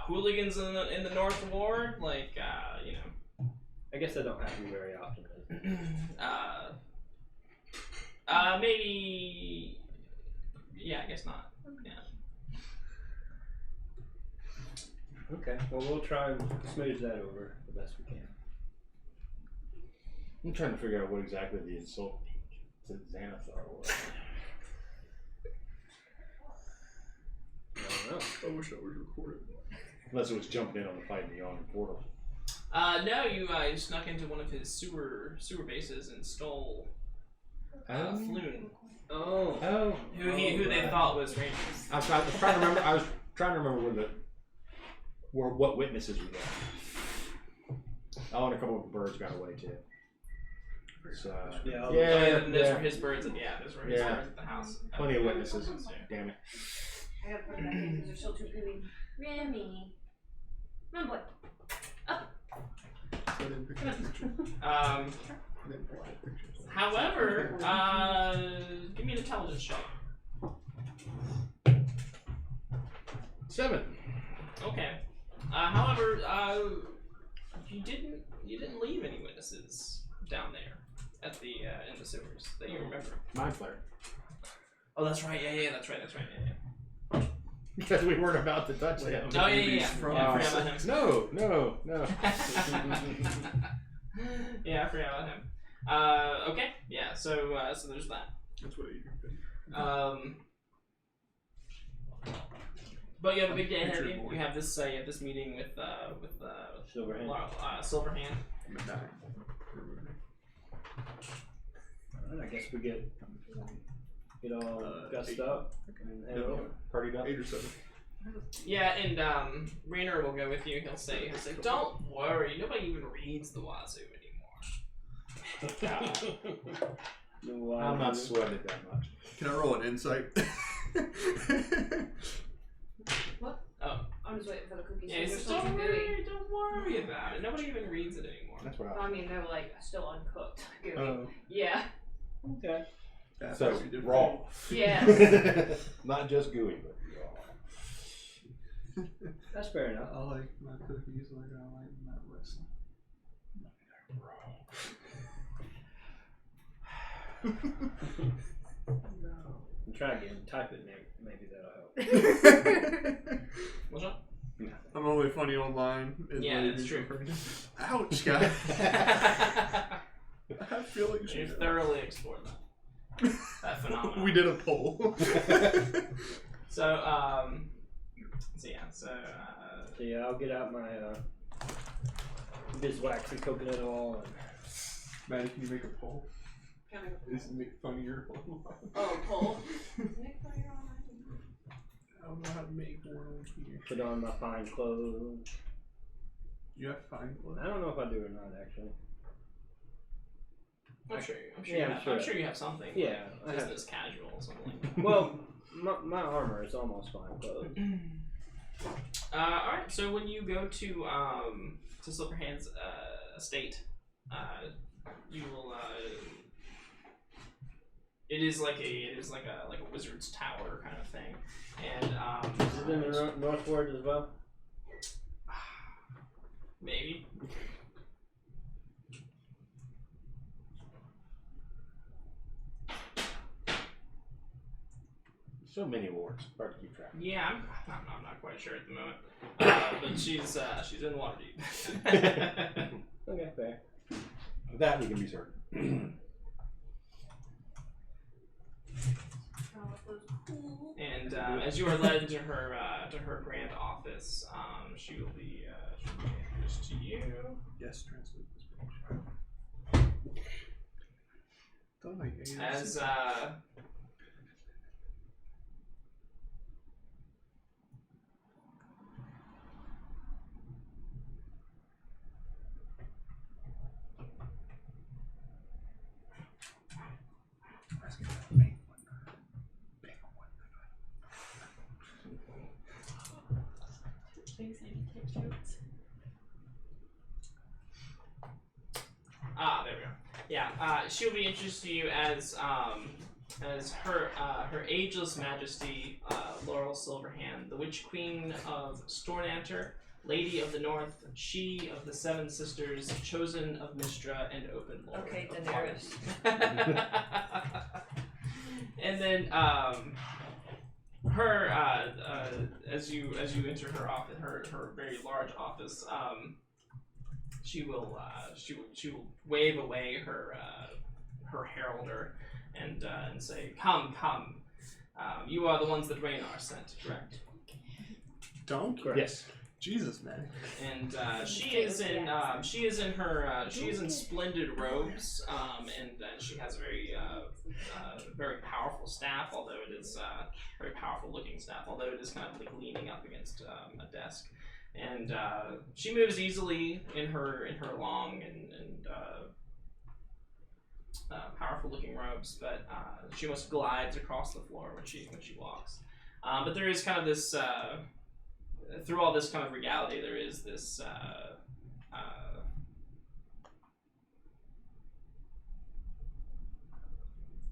hooligans in the North Ward, like, I guess that don't happen very often. maybe, yeah, I guess not. Yeah. Okay, well we'll try and smooth that over the best we can. I'm trying to figure out what exactly the insult to Xanathar was. I don't know. I wish I was recording. Unless it was jumping in on the fight in the yawning portal. No, you snuck into one of his sewer bases and stole Floon, Oh. who they thought was Rangers. I was trying to remember. I was trying to remember what witnesses we got. Oh, and a couple of birds got away too. So Yeah. Those were his birds. Those were his birds at the house. Plenty of witnesses. Damn it. I gotta put it back in because they're still too gooey. Remy. Come on, boy. Up. I didn't pick that picture. I didn't pick that picture. However, give me an intelligence check. 7. Okay. However, you didn't leave any witnesses down there at the in the sewers that you remember. Mind flare. Oh, that's right. Yeah, that's right. Because we weren't about to touch him. Oh, yeah. From I forgot about him. No. Yeah, I forgot about him. Okay. Yeah. So there's that. That's what you think. But you have a big day ahead of you. You have this meeting with Silverhand. Silverhand. I'm gonna die. Alright, I guess we get all gussed up and head over. Partied up. 8 or 7. Yeah, and Rainer will go with you. He'll say, "Don't worry, nobody even reads the Wazoo anymore." I'm not sweating it that much. Can I roll an insight? What? Oh, I'm just waiting for the cookies. yeah. He They're says, still "Don't gooey. worry about it. Nobody even reads it anymore." That's what I I mean, they're like still uncooked. Gooey. Oh. Yeah. Okay. That's So, actually different. raw. Yes. Not just gooey, but raw. That's fair enough. I like my cookies like I like my wrestling. I'm trying to get him to type it, maybe that'll help. What's up? I'm only funny online. Yeah, that's true. Ouch, guy. I have feelings. You've thoroughly explored that phenomenon. We did a poll. So So yeah, I'll get out my beeswax and coconut oil and Maddie, can you make a poll? Can I go? Is it make fun of your poll? Oh, pull. I don't know how to make one on here. put on my fine clothes. You have fine clothes? I don't know if I do or not actually. I'm sure you have something. Yeah, I have. Business casual or something like that. Well, my armor is almost fine clothes. Alright, so when you go to Silverhand's estate, you will it is like a wizard's tower kind of thing. And Is it in the northward as well? maybe. So many awards. Hard to keep track. Yeah, I'm not quite sure at the moment. But she's in Waterdeep. Okay, fair. That we can be certain. And as you are led into her grand office, she will be introduced to you. Yes, translate this page. Don't like As there we go. Yeah, she'll be introduced to you as her ageless majesty, Laurel Silverhand, the Witch Queen of Stornanter, Lady of the North, she of the Seven Sisters, chosen of Mystra, and open Lord. Okay, of Daenerys. Waterdeep. And then her as you enter her office, her very large office, she will wave away her heralder and say, "Come, you are the ones that Raynar sent, correct?" Don't? Yes. Jesus, man. And she is in splendid robes, and she has a very powerful staff, although it is very powerful looking staff, although it is kind of like leaning up against a desk. And she moves easily in her long and powerful looking robes, but she almost glides across the floor when she walks. But there is kind of this through all this kind of regality, there is this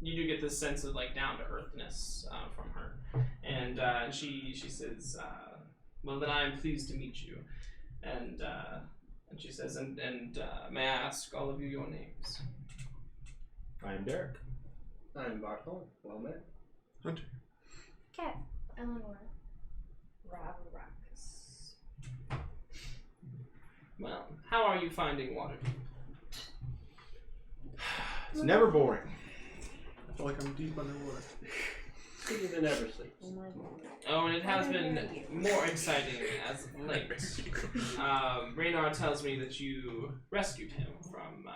you do get this sense of like down to earthness from her, and she says, "Well, then I am pleased to meet you," and she says, "And may I ask all of you your names?" I am Derek. I'm Barthol. Well met. Hunter. Cat. Eleanor. Ravaracus. Well, how are you finding Waterdeep? It's never boring. I feel like I'm deep underwater. Sweeter than ever sleeps. Oh my lord. Oh, and it has been more exciting as of late. Raynar tells me that you rescued him from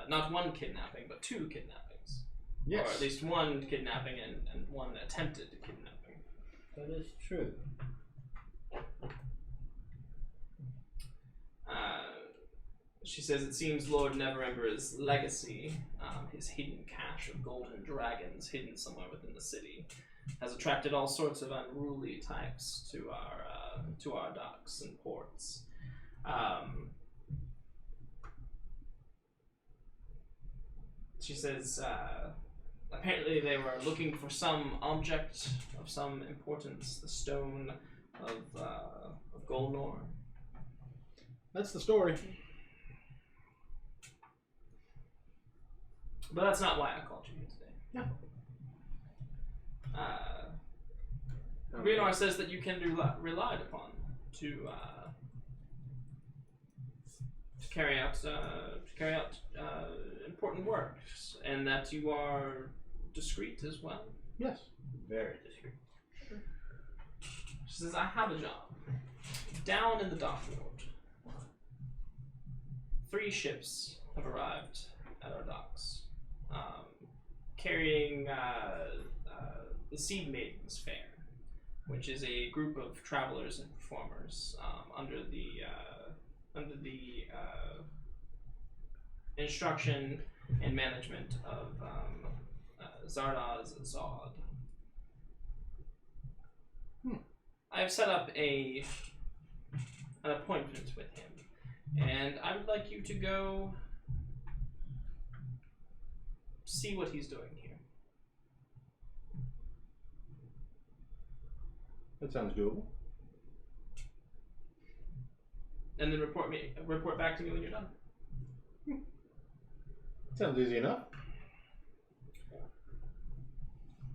not one kidnapping, but 2 kidnappings. Yes. Or at least 1 kidnapping and 1 attempted kidnapping. That is true. She says it seems Lord Neverember's legacy, his hidden cache of golden dragons hidden somewhere within the city, has attracted all sorts of unruly types to our docks and ports. She says apparently they were looking for some object of some importance, the stone of Golnor. That's the story. But that's not why I called you here today. No. Raynar says that you can be relied upon to carry out important works, and that you are discreet as well. Yes. Very discreet. She says, I have a job down in the dock world. 3 ships have arrived at our docks. Carrying the Seed Maidens Fair, which is a group of travelers and performers under the instruction and management of Zardaz Zod. I have set up an appointment with him, and I would like you to go see what he's doing here. That sounds doable. And then report back to me when you're done. Sounds easy enough.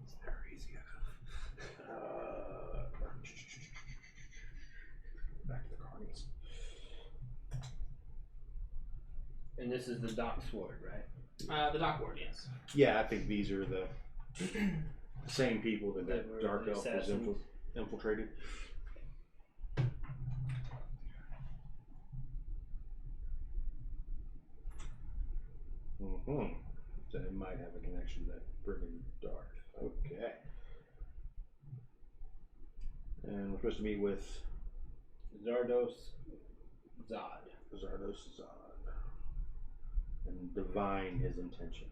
It's never easy enough. Back to the carnies. And this is the dock sword, right? The dock ward, yes. Yeah, I think these are the same people that That were dark the elf was assassins. infiltrated. So they might have a connection to that Brigand Dark. Okay. And we're supposed to meet with Zardos Zod. Zardos Zod and divine his intentions.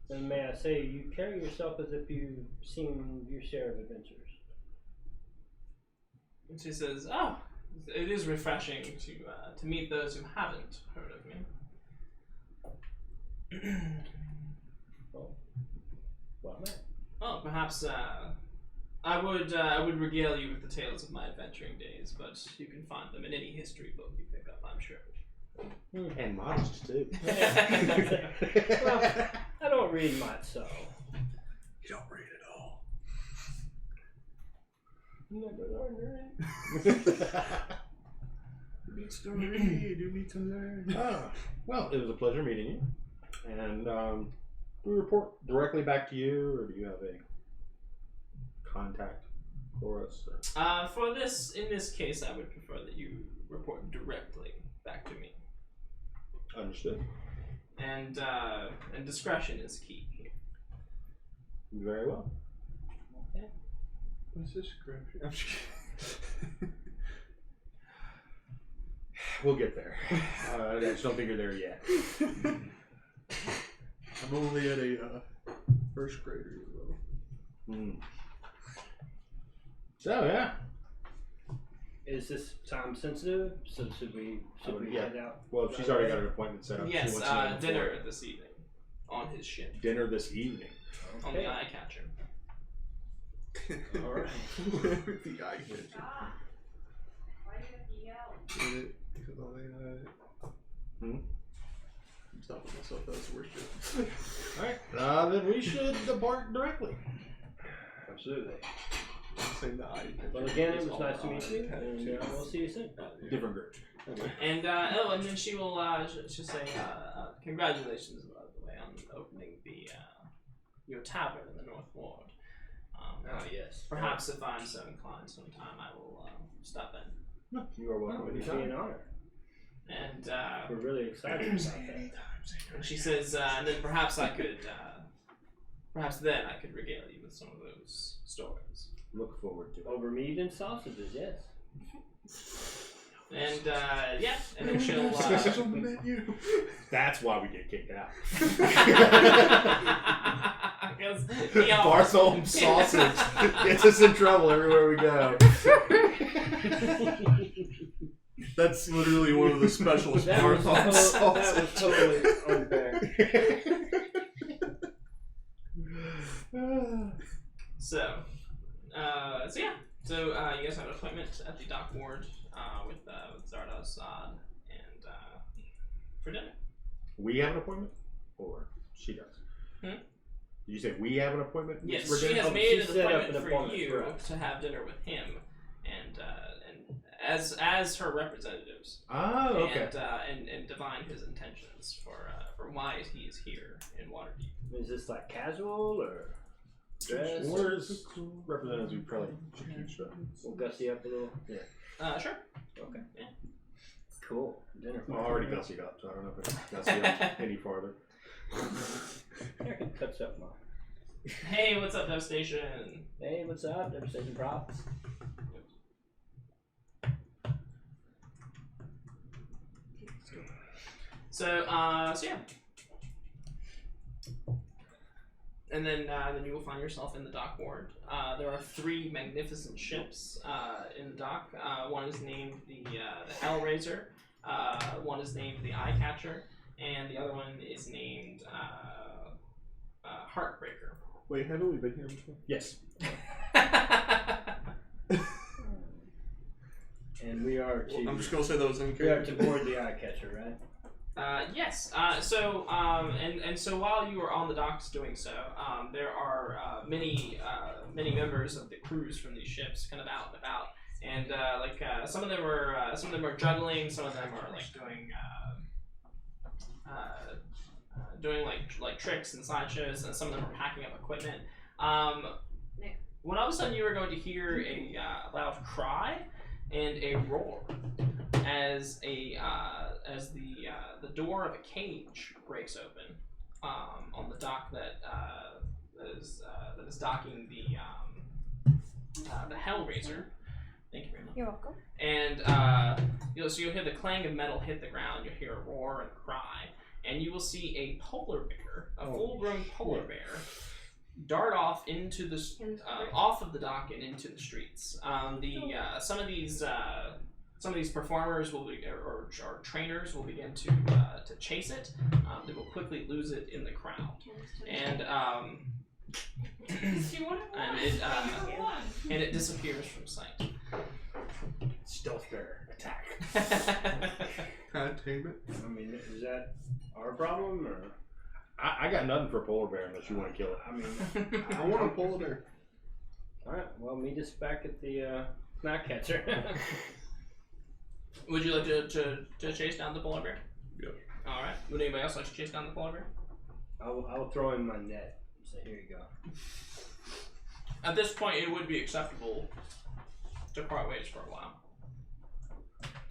And may I say, you carry yourself as if you've seen your share of adventures. And she says, "Oh, it is refreshing to meet those who haven't heard of me." Well, man. Well, perhaps I would regale you with the tales of my adventuring days, but you can find them in any history book you pick up, I'm sure. And modest too. Well, I don't read much, so. You don't read at all. You need to read, you need to learn. Well, it was a pleasure meeting you. And do we report directly back to you, or do you have a contact for us? Or? In this case, I would prefer that you report directly back to me. Understood. And discretion is key here. Very well. Okay. What's this script? I'm just kidding. We'll get there. I just don't think you're there yet. I'm only at a first grader level. So yeah. Is this time sensitive? So should we Yeah. head out? Well, she's already got an appointment set up. Yes, She wants to know dinner before. this evening. on his ship. Dinner this evening. On the eye catcher. Alright. The eye catcher. Why do you have to yell? Because all they Hmm? I'm stopping myself. That was the worst joke. Alright. Then we should depart directly. Absolutely. I'm saying the eye catcher. Well, again, it is was all nice to the meet eye you, catcher. and we'll see you soon. Different group. And and then she will she'll say congratulations, by the way, on opening the your tavern in the North Ward. Yes. Perhaps if I'm so inclined, sometime I will stop in. You are welcome. It would be an honor. And We're really excited about that. she says, and then perhaps I could, perhaps then I could regale you with some of those stories. Look forward to it. Over meat and sausages, yes. And yeah, and then she'll. Sausages on the menu. That's why we get kicked out. Bartholomew sausage gets us in trouble everywhere we go. That's literally one of the specials. That was Bartholomew totally sausage. unfair. So yeah. So you guys have an appointment at the dock ward with Zardoz and for dinner. We have an appointment? Or she does? Hmm? Did you say we have an appointment? Yes, for she dinner? has Oh, made she an set up appointment an for appointment you for us. to have dinner with him, and as her representatives, Oh, okay. and divine his intentions for why he is here in Waterdeep. Is this like casual or dress? Where's representatives? We probably should keep stuff. We'll gussy up a little. Yeah. Sure. Okay. Yeah. Cool. Dinner. I'm already gussied up, so I don't know if I can gussy up any farther. I can touch up my. Hey, what's up, Devstation? Hey, what's up? Devstation props. So yeah. And then you will find yourself in the dock ward. There are 3 magnificent ships in the dock. One is named the Hellraiser. One is named the Eye Catcher, and the other one is named Heartbreaker. Wait, haven't we been here before? Yes. And we are to. I'm just gonna say that was We are incorrect. to board the eye catcher, right? Yes. So while you are on the docks doing so, there are many members of the crews from these ships kind of out and about, and some of them are juggling, some of them are like doing like tricks and sideshows, and some of them are packing up equipment. When all of a sudden you are going to hear a loud cry and a roar as the door of a cage breaks open on the dock that is docking the Hellraiser. Thank you very much. You're welcome. And you'll hear the clang of metal hit the ground. You'll hear a roar and a cry, and you will see a polar bear, a full-grown polar bear, dart off into the off of the dock and into the streets. Some of these performers will be, or trainers will begin to chase it. They will quickly lose it in the crowd, and it disappears from sight. Stealth bear attack. God damn it. I mean, is that our problem or? I got nothing for polar bear unless you want to kill it. I mean, I want to pull it there. all right. Well, meet us back at the snack catcher. Would you like to chase down the polar bear? Yeah. All right. Would anybody else like to chase down the polar bear? I'll throw in my net. So here you go. At this point, it would be acceptable to part ways for a while.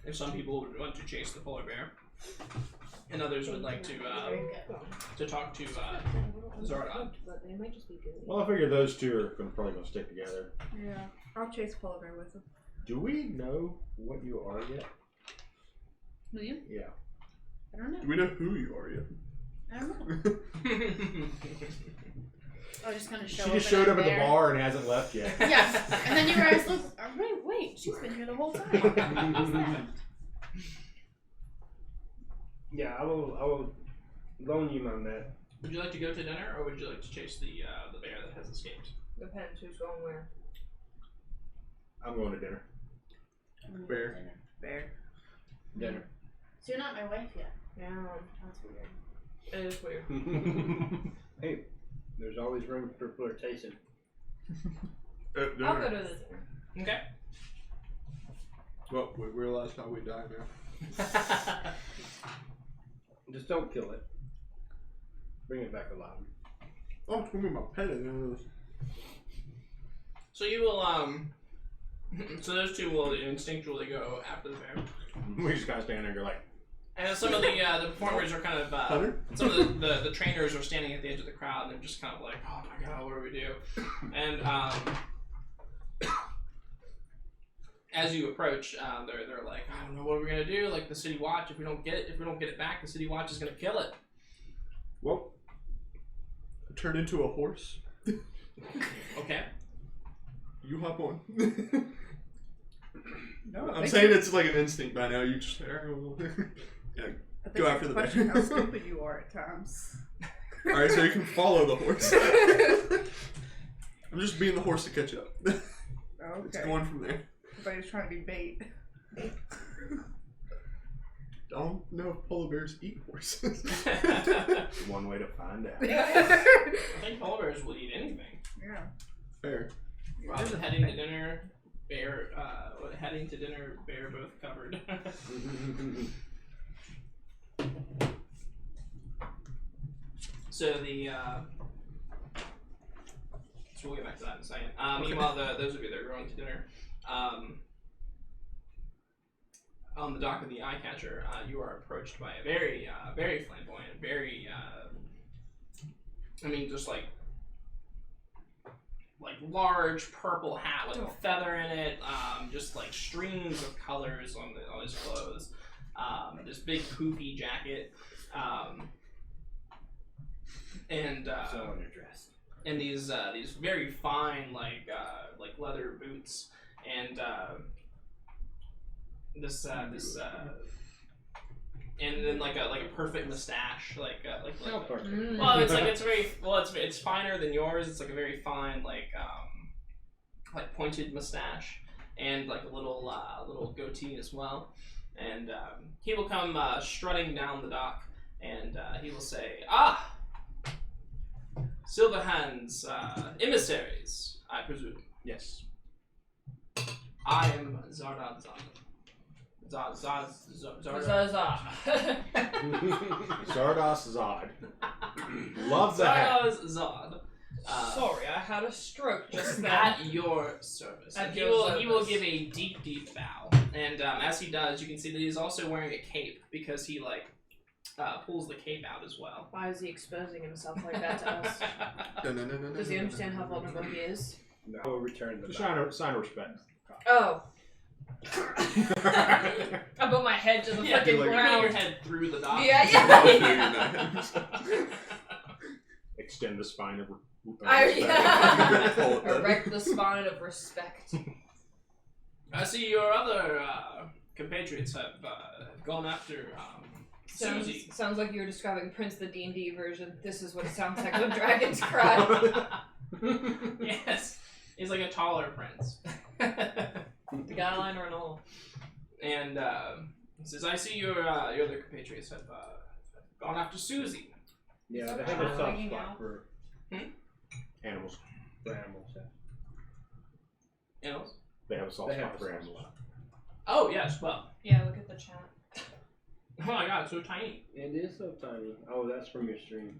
If some people would want to chase the polar bear, and others would like to talk to Zardon. But they might just be good. Well, I figure those two are probably going to stick together. Yeah, I'll chase polar bear with him. Do we know what you are yet? Will you? Yeah. I don't know. Do we know who you are yet? I don't know. I was just gonna show She up. just showed up at the there. bar and hasn't left yet. Yeah, and then you guys look. Wait, she's been here the whole time. Who's that? Yeah, I will loan you my net. Would you like to go to dinner, or would you like to chase the bear that has escaped? Depends who's going where. I'm going to dinner. Bear. Bear. Dinner. So you're not my wife yet. Yeah, That's weird. it is weird. Hey, there's always room for flirtation. I'll go to the dinner. Okay. Well, we realize how we die now. Just don't kill it. Bring it back alive. Oh, it's gonna be my pet. So you will so those two will instinctually go after the bear. We just kind of stand there and go like, And some of the performers are kind of Hunter? some of the trainers are standing at the edge of the crowd and they're just kind of like, oh my god, what do we do? And as you approach, they're like, I don't know what we're gonna do. Like the city watch, if we don't get it back, the city watch is gonna kill it. Well, turn into a horse. Okay. You hop on. No, I'm saying it's like an instinct by now. You just yeah, go after the bear. Question how stupid you are at times. All right, so you can follow the horse. I'm just being the horse to catch up. It's Okay. going from there. Everybody's trying to be bait. I don't know if polar bears eat horses. one way to find out. I think polar bears will eat anything. Yeah. Fair. Robin heading to dinner, bear bear both covered. So so we'll get back to that in a second. Meanwhile, those of you that are going to dinner, on the dock of the Eye Catcher, you are approached by a very, very flamboyant, very, just like large purple hat with a feather in it, just like streams of colors on his clothes, this big poofy jacket, and So underdressed. and these very fine like leather boots, and and then like a perfect mustache, well, it's finer than yours. It's like a very fine like pointed mustache, and like a little goatee as well. And he will come strutting down the dock, and he will say, "Ah, Silverhand's emissaries, I presume." Yes. I am Zardan Zod. Zaza. Zardos Zod. Love the hat. Zardan Zod. Sorry, I had a stroke just then. At your service. At And your he will service. give a deep, deep bow. And as he does, you can see that he's also wearing a cape because he pulls the cape out as well. Why is he exposing himself like that to us? Does he understand how vulnerable he is? No, we'll return the Just back. sign of respect. Oh. I put my head to the Yeah, fucking you put your ground. head through the dock. Yeah. Extend the spine of Erect the spine of respect. I see your other compatriots have gone after Susie. Sounds like you're describing Prince the D&D version. This is what it sounds like when dragons cry. Yes. He's like a taller prince. The guy line or an all. And he says, I see your other compatriots have gone after Susie. Yeah, they have a soft Hanging spot out. for animals. animals. Yeah. Animals? They have a soft They have spot a for soft animals. spot. Oh, yes, well. Yeah, look at the chat. Oh my god, it's so tiny. It is so tiny. Oh, that's from your stream.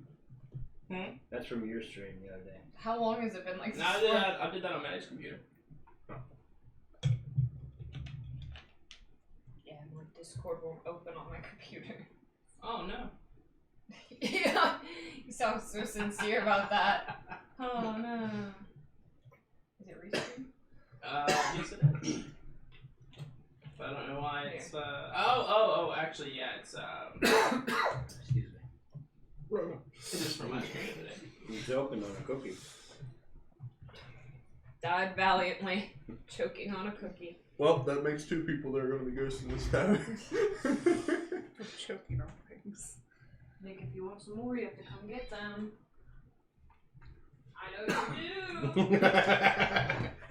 That's from your stream the other day. How long has it been like this? No, I did that on Maddie's computer. Yeah, my Discord won't open on my computer. Oh, no. Yeah, you sound so sincere about that. Oh no. Is it restream? Yes it is. But I don't know why it's, actually, yeah, it's, Excuse me. it is from my screen today. You joking on a cookie. Died valiantly, choking on a cookie. Well, that makes two people that are going to be ghosting this town. Choking on things. Nick, if you want some more, you have to come get them. I know you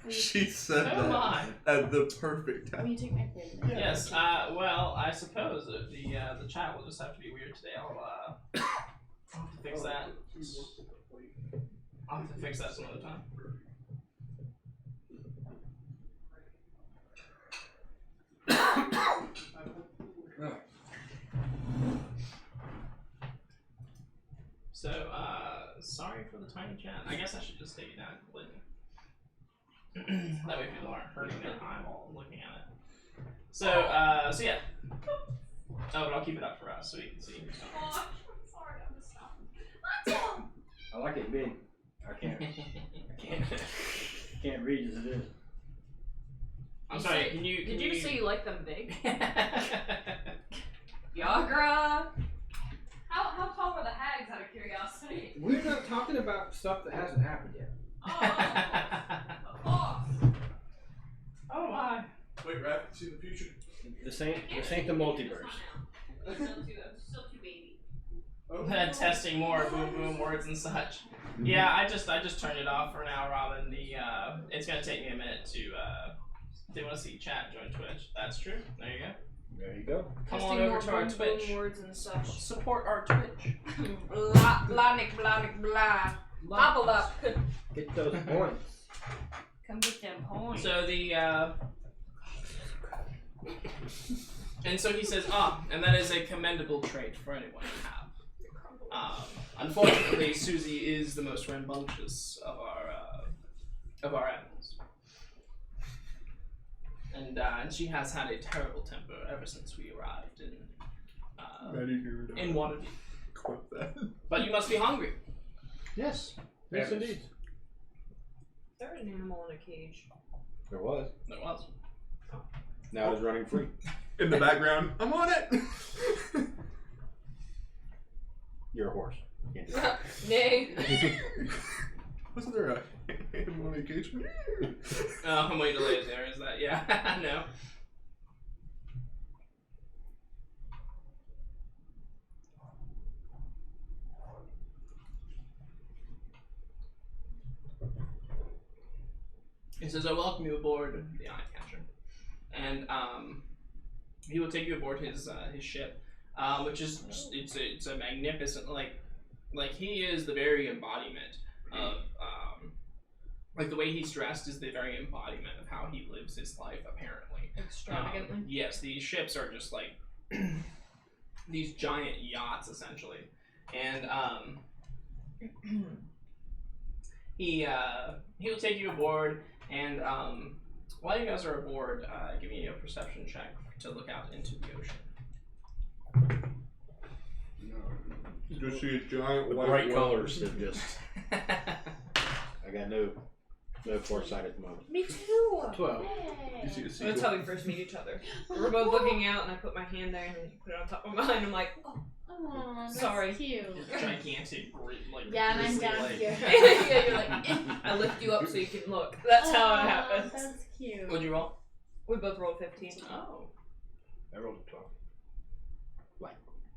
do. She said Oh that my. at the perfect Will time. you take my plate? Yes. Well, I suppose that the chat will just have to be weird today. I'll have to fix that. I'll have to fix that some other time. So, sorry for the tiny chat. I guess I should just take it down completely. That way people aren't hurting their eyeball looking at it. So yeah. Oh, but I'll keep it up for us so we can see. Oh, I'm sorry, I'm just stopping. I like it big. I can't read as it is. I'm sorry, can you... Did you just say you like them big? Yagra! How tall were the hags, out of curiosity? We're not talking about stuff that hasn't happened yet. Of course. Oh my. Wait, Raph, see the future. This ain't the multiverse. I'm still too baby. Testing more boom boom words and such. Yeah, I just turned it off for now, Robin. It's gonna take me a minute to they want to see chat join Twitch. That's true. There you go. There you go. Come on over to our boom, Twitch. boom words and such. Support our Twitch. Blah, blah, nick, blah, nick, blah. Hobble up. Get those points. Come get them points. So and so he says, and that is a commendable trait for anyone to have. Unfortunately, Susie is the most rambunctious of our animals, and she has had a terrible temper ever since we arrived in Waterdeep. Quote that. But you must be hungry. Yes. Yes, indeed. There's an animal in a cage. There was. There was. Now it is running free. In the background, I'm on it. You're a horse. Can't do Nay. Wasn't there a animal on occasion? Oh, I'm way delayed there. Is that? Yeah. No. He says, "I welcome you aboard the Eye Catcher," and he will take you aboard his ship, which is just, it's a magnificent like he is the very embodiment of like the way he's dressed is the very embodiment of how he lives his life apparently. Extravagantly. Yes, these ships are just like these giant yachts essentially, and he'll take you aboard. And while you guys are aboard, give me a perception check to look out into the ocean. You just see a giant The white bright whale. colors have just. I got no foresight at the moment. Me too. 12. You see a That's seagull. how we first meet each other. We're both looking out, and I put my hand there, and you put it on top of mine. I'm like, oh, Aw, that's Sorry. cute. Gigantic, like Yeah, and I'm grizzly down leg. here. yeah, you're like, I lift you up so you can look. That's how it Aw, happens. That's cute. What'd you roll? We both rolled 15. Oh. I rolled a 12.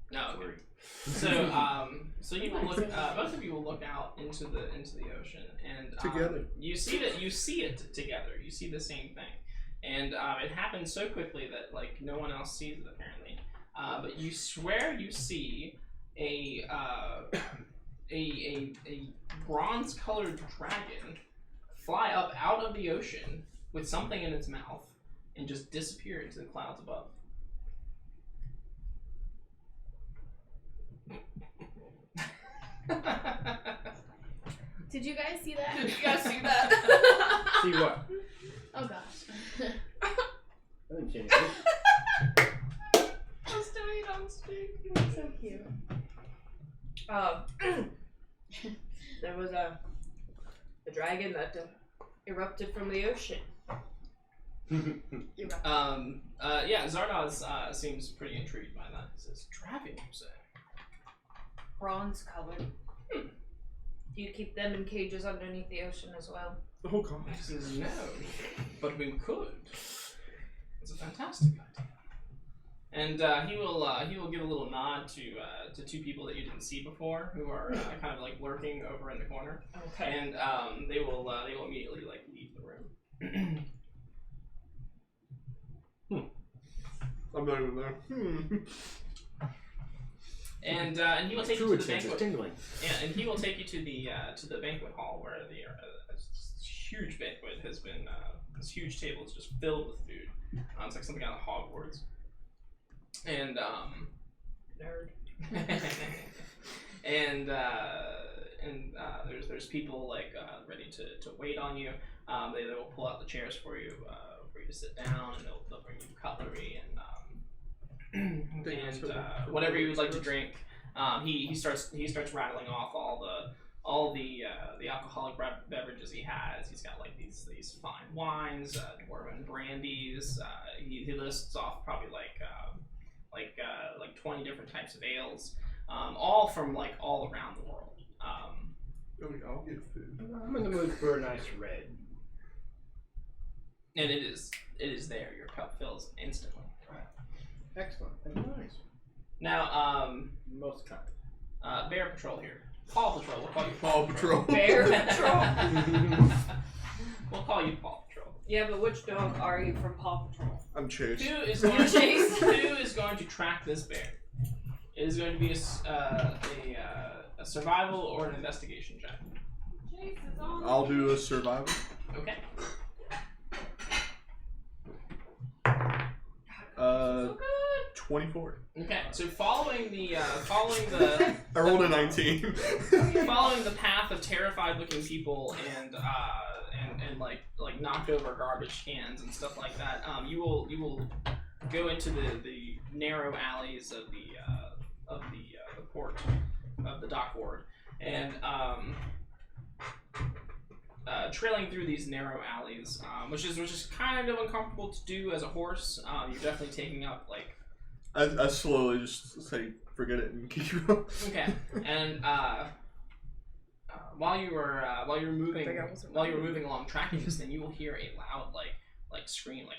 No. Okay. So you will look. Both of you will look out into the ocean, and Together. You see it together. You see the same thing, and it happens so quickly that like no one else sees it apparently. But you swear you see a bronze-colored dragon fly up out of the ocean with something in its mouth and just disappear into the clouds above. Did you guys see that? Did you guys see that? See what? Oh gosh. I didn't see anything. I was doing it on stream. So cute. There was a dragon that erupted from the ocean. Yeah, Zardoz seems pretty intrigued by that. He says, "Dragon, you say?" Bronze colored. Do you keep them in cages underneath the ocean as well? Oh god. He says, "No, but we could. It's a fantastic idea." And he will give a little nod to two people that you didn't see before, who are kind of like lurking over in the corner. Okay. And they will immediately like leave the room. I'm not even there. And he will take you Druid to the sense is banquet. tingling. Yeah, and he will take you to the banquet hall where the huge banquet has been. This huge table is just filled with food. It's like something out of Hogwarts. And Nerd. and there's people like ready to wait on you. They will pull out the chairs for you to sit down, and they'll bring you cutlery and whatever you would like to drink. He starts rattling off all the alcoholic beverages he has. He's got like these fine wines, dwarven brandies. He lists off probably like 20 different types of ales, all from like all around the world. I'll get food. I'm in the mood for a nice red. And it is there. Your cup fills instantly. Excellent. Nice. Now, Most kind. Bear Patrol here. Paw Patrol. We'll call you Paw Patrol. Bear Patrol. We'll call you Paw Patrol. Yeah, but which dog are you from Paw Patrol? I'm Chase. Who is going to track this bear? It is going to be a survival or an investigation check. Chase is on. I'll do a survival. Okay. 24. Okay. So following the I rolled a 19. following the path of terrified-looking people and like knocked over garbage cans and stuff like that, you will go into the narrow alleys of the port of the dock ward, and trailing through these narrow alleys, which is kind of uncomfortable to do as a horse. You're definitely taking up like. I slowly just say forget it and keep going. Okay, and while you're moving along tracking this thing, you will hear a loud like scream like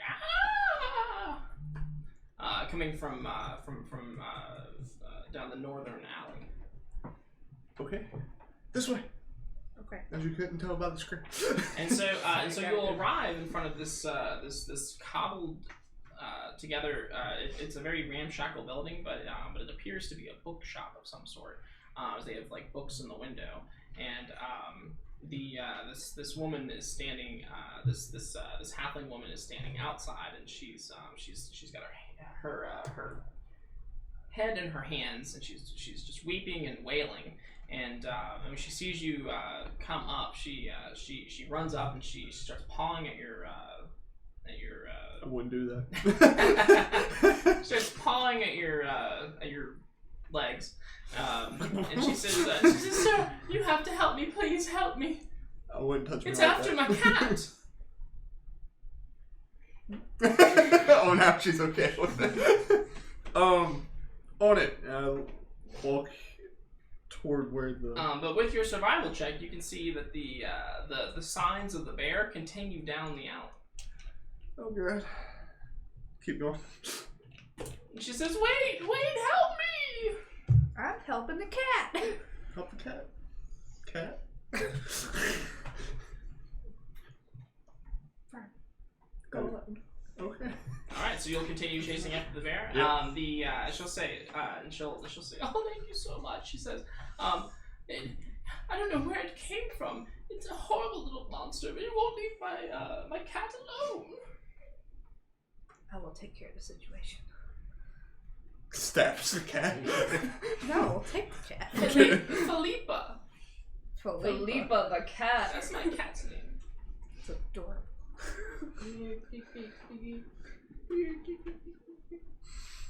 coming from down the northern alley. Okay, this way. Okay. As you couldn't tell about the screen. And so you'll arrive in front of this cobbled together. It's a very ramshackle building, but it appears to be a bookshop of some sort. As they have like books in the window, and this woman is standing. This halfling woman is standing outside, and she's got her head in her hands, and she's just weeping and wailing. And when she sees you come up, she runs up and she starts pawing at your I wouldn't do that. starts pawing at your legs, and she says, "Sir, you have to help me. Please help me. I wouldn't touch me. It's like after that. my cat." Oh, now she's okay with it. On it. Walk toward where the. But with your survival check, you can see that the signs of the bear continue down the alley. Oh, good. Keep going. And she says, "Wait, help me!" I'm helping the cat. Help the cat. Cat. Go ahead. Okay. All right, so you'll continue chasing after the bear. Yep. She'll say, she'll say, "Oh, thank you so much." She says, I don't know where it came from. It's a horrible little monster, but it won't leave my cat alone." I will take care of the situation. Stabs the cat. No, take the cat. Philippa. Philippa the cat. That's my cat's name. It's adorable.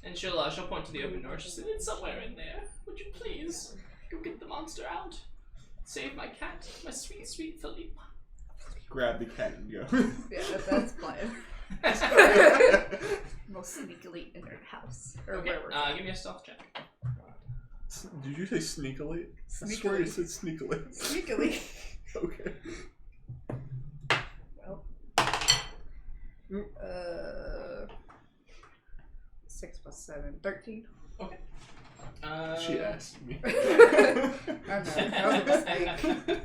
And she'll point to the open door. She said, "It's somewhere in there. Would you please go get the monster out? Save my cat, my sweet, sweet Philippa." Grab the cat and go. Yeah, that's plan. We'll sneakily enter the house. Or Okay, where we're give me a stealth check. Did you say sneakily? I swear you said sneakily. Sneakily. Okay. Well. 6 + 7 13. She asked me. I know, that was a mistake.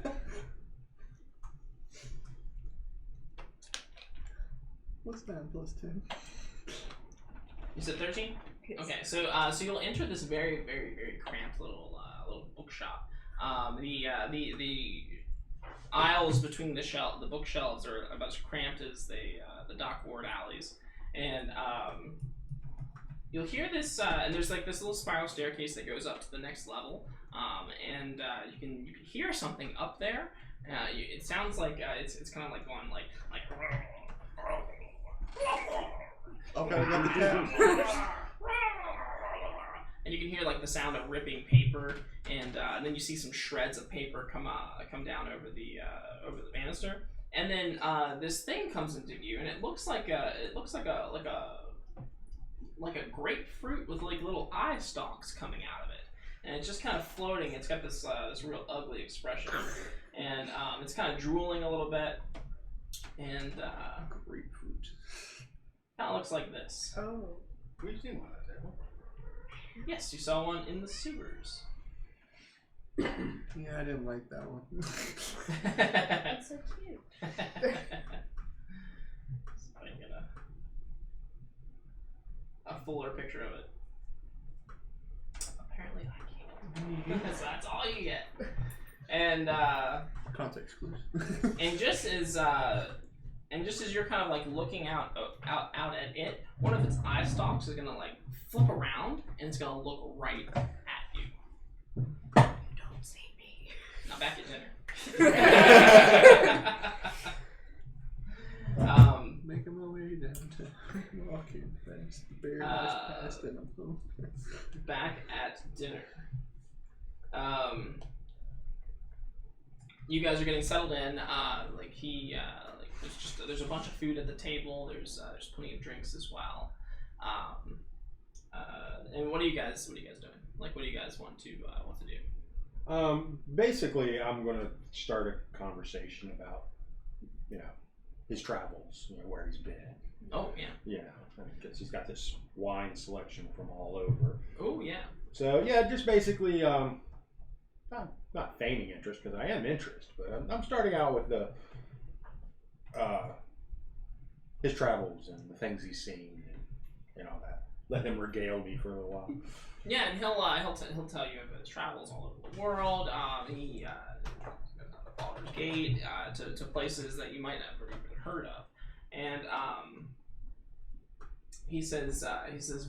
What's 9 plus 10? You said 13? Yes. Okay, so you'll enter this very, very, very cramped little bookshop. The aisles between the bookshelves are about as cramped as the Dock Ward alleys, and you'll hear this. And there's like this little spiral staircase that goes up to the next level, and you can hear something up there. It sounds like it's kind of like going like. Okay, I got the cat. And you can hear like the sound of ripping paper, and then you see some shreds of paper come down over the banister, and then this thing comes into view, and it looks like a grapefruit with like little eye stalks coming out of it, and it's just kind of floating. It's got this real ugly expression, and it's kind of drooling a little bit, and Grapefruit. kind of looks like this. Oh. We've seen one out there. Yes, you saw one in the sewers. Yeah, I didn't like that one. That's so cute. So I can get a fuller picture of it. Apparently I can't. So that's all you get. And Context clues. and just as you're kind of like looking out at it, one of its eye stalks is gonna like flip around and it's gonna look right at you. Don't see me. Now back at dinner. Making my way down to walking fast. The bear has passed and I'm home. Back at dinner. You guys are getting settled in. There's a bunch of food at the table. There's plenty of drinks as well. And what are you guys doing? Like, what do you guys want to do? Basically, I'm going to start a conversation about, his travels, where he's been. Oh yeah. Because he's got this wine selection from all over. Oh yeah. So yeah, just basically, not feigning interest because I am interested, but I'm starting out with his travels and the things he's seen and all that. Let him regale me for a little while. Yeah, and he'll tell you about his travels all over the world. He Baldur's Gate to places that you might never even heard of, and he says,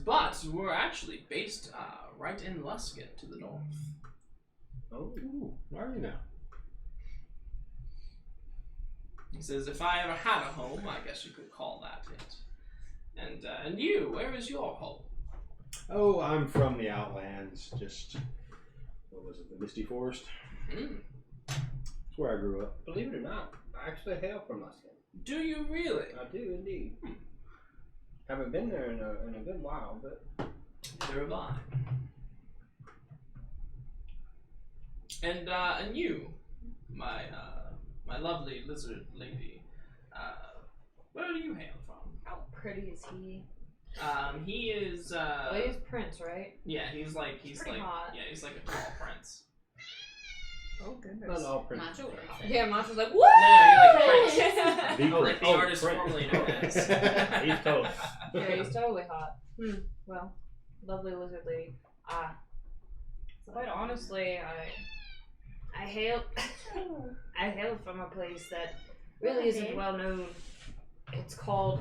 but we're actually based right in Luskin to the north. Oh, where are you now? He says, if I ever had a home, I guess you could call that it. And you, where is your home? Oh, I'm from the Outlands, just, what was it, the Misty Forest? That's where I grew up. Believe it or not, I actually hail from Luskin. Do you really? I do indeed. Haven't been there in a good while, but Neither have I. And you, my lovely lizard lady, where do you hail from? How pretty is he? He is. Well, he's Prince, right? Yeah, he's pretty hot. Yeah, he's like a tall prince. Oh, goodness. not all princes. Macho are hot. Yeah, Macho's like, No, you're like woo! Prince. The Like the artist Prince. formerly known as. He's totally Yeah, he's totally hot. Well, lovely lizard lady. Quite honestly, I hail from a place that really isn't well known. It's called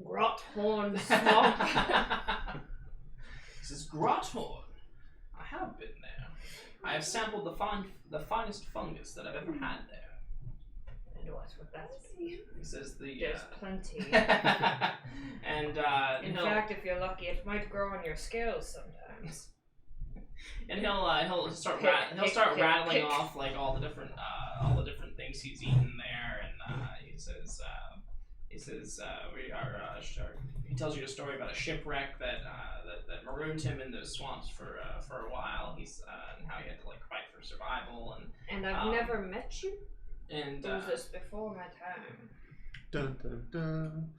Grothorn Swamp. This is Grothorn. I have been there. I have sampled the finest fungus that I've ever had there. And what's with that? He says There's plenty. and In fact, if you're lucky, it might grow on your scales sometimes. And he'll start rattling off like all the different things he's eaten there, and he says we are. He tells you a story about a shipwreck that marooned him in those swamps for a while. He's and how he had to like fight for survival, And I've never met you. and Or was this before my time? Dun dun dun.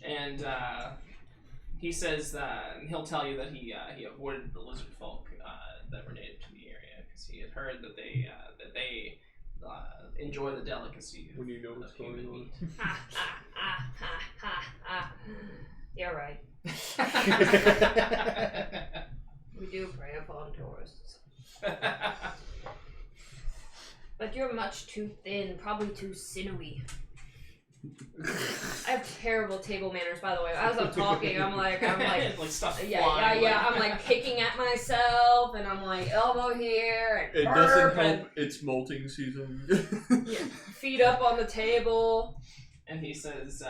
And he says that he'll tell you that he avoided the lizard folk that were native to the area because he had heard that they enjoy the delicacy When you know what's going human on. meat. Ha ha ha ha ha ha. You're right. We do prey upon tourists. But you're much too thin, probably too sinewy. I have terrible table manners, by the way. As I'm talking, I'm like stuff yeah. flying, I'm like kicking at myself, and I'm like elbow here, and It burp, doesn't and help. It's molting season. feet up on the table. And he says,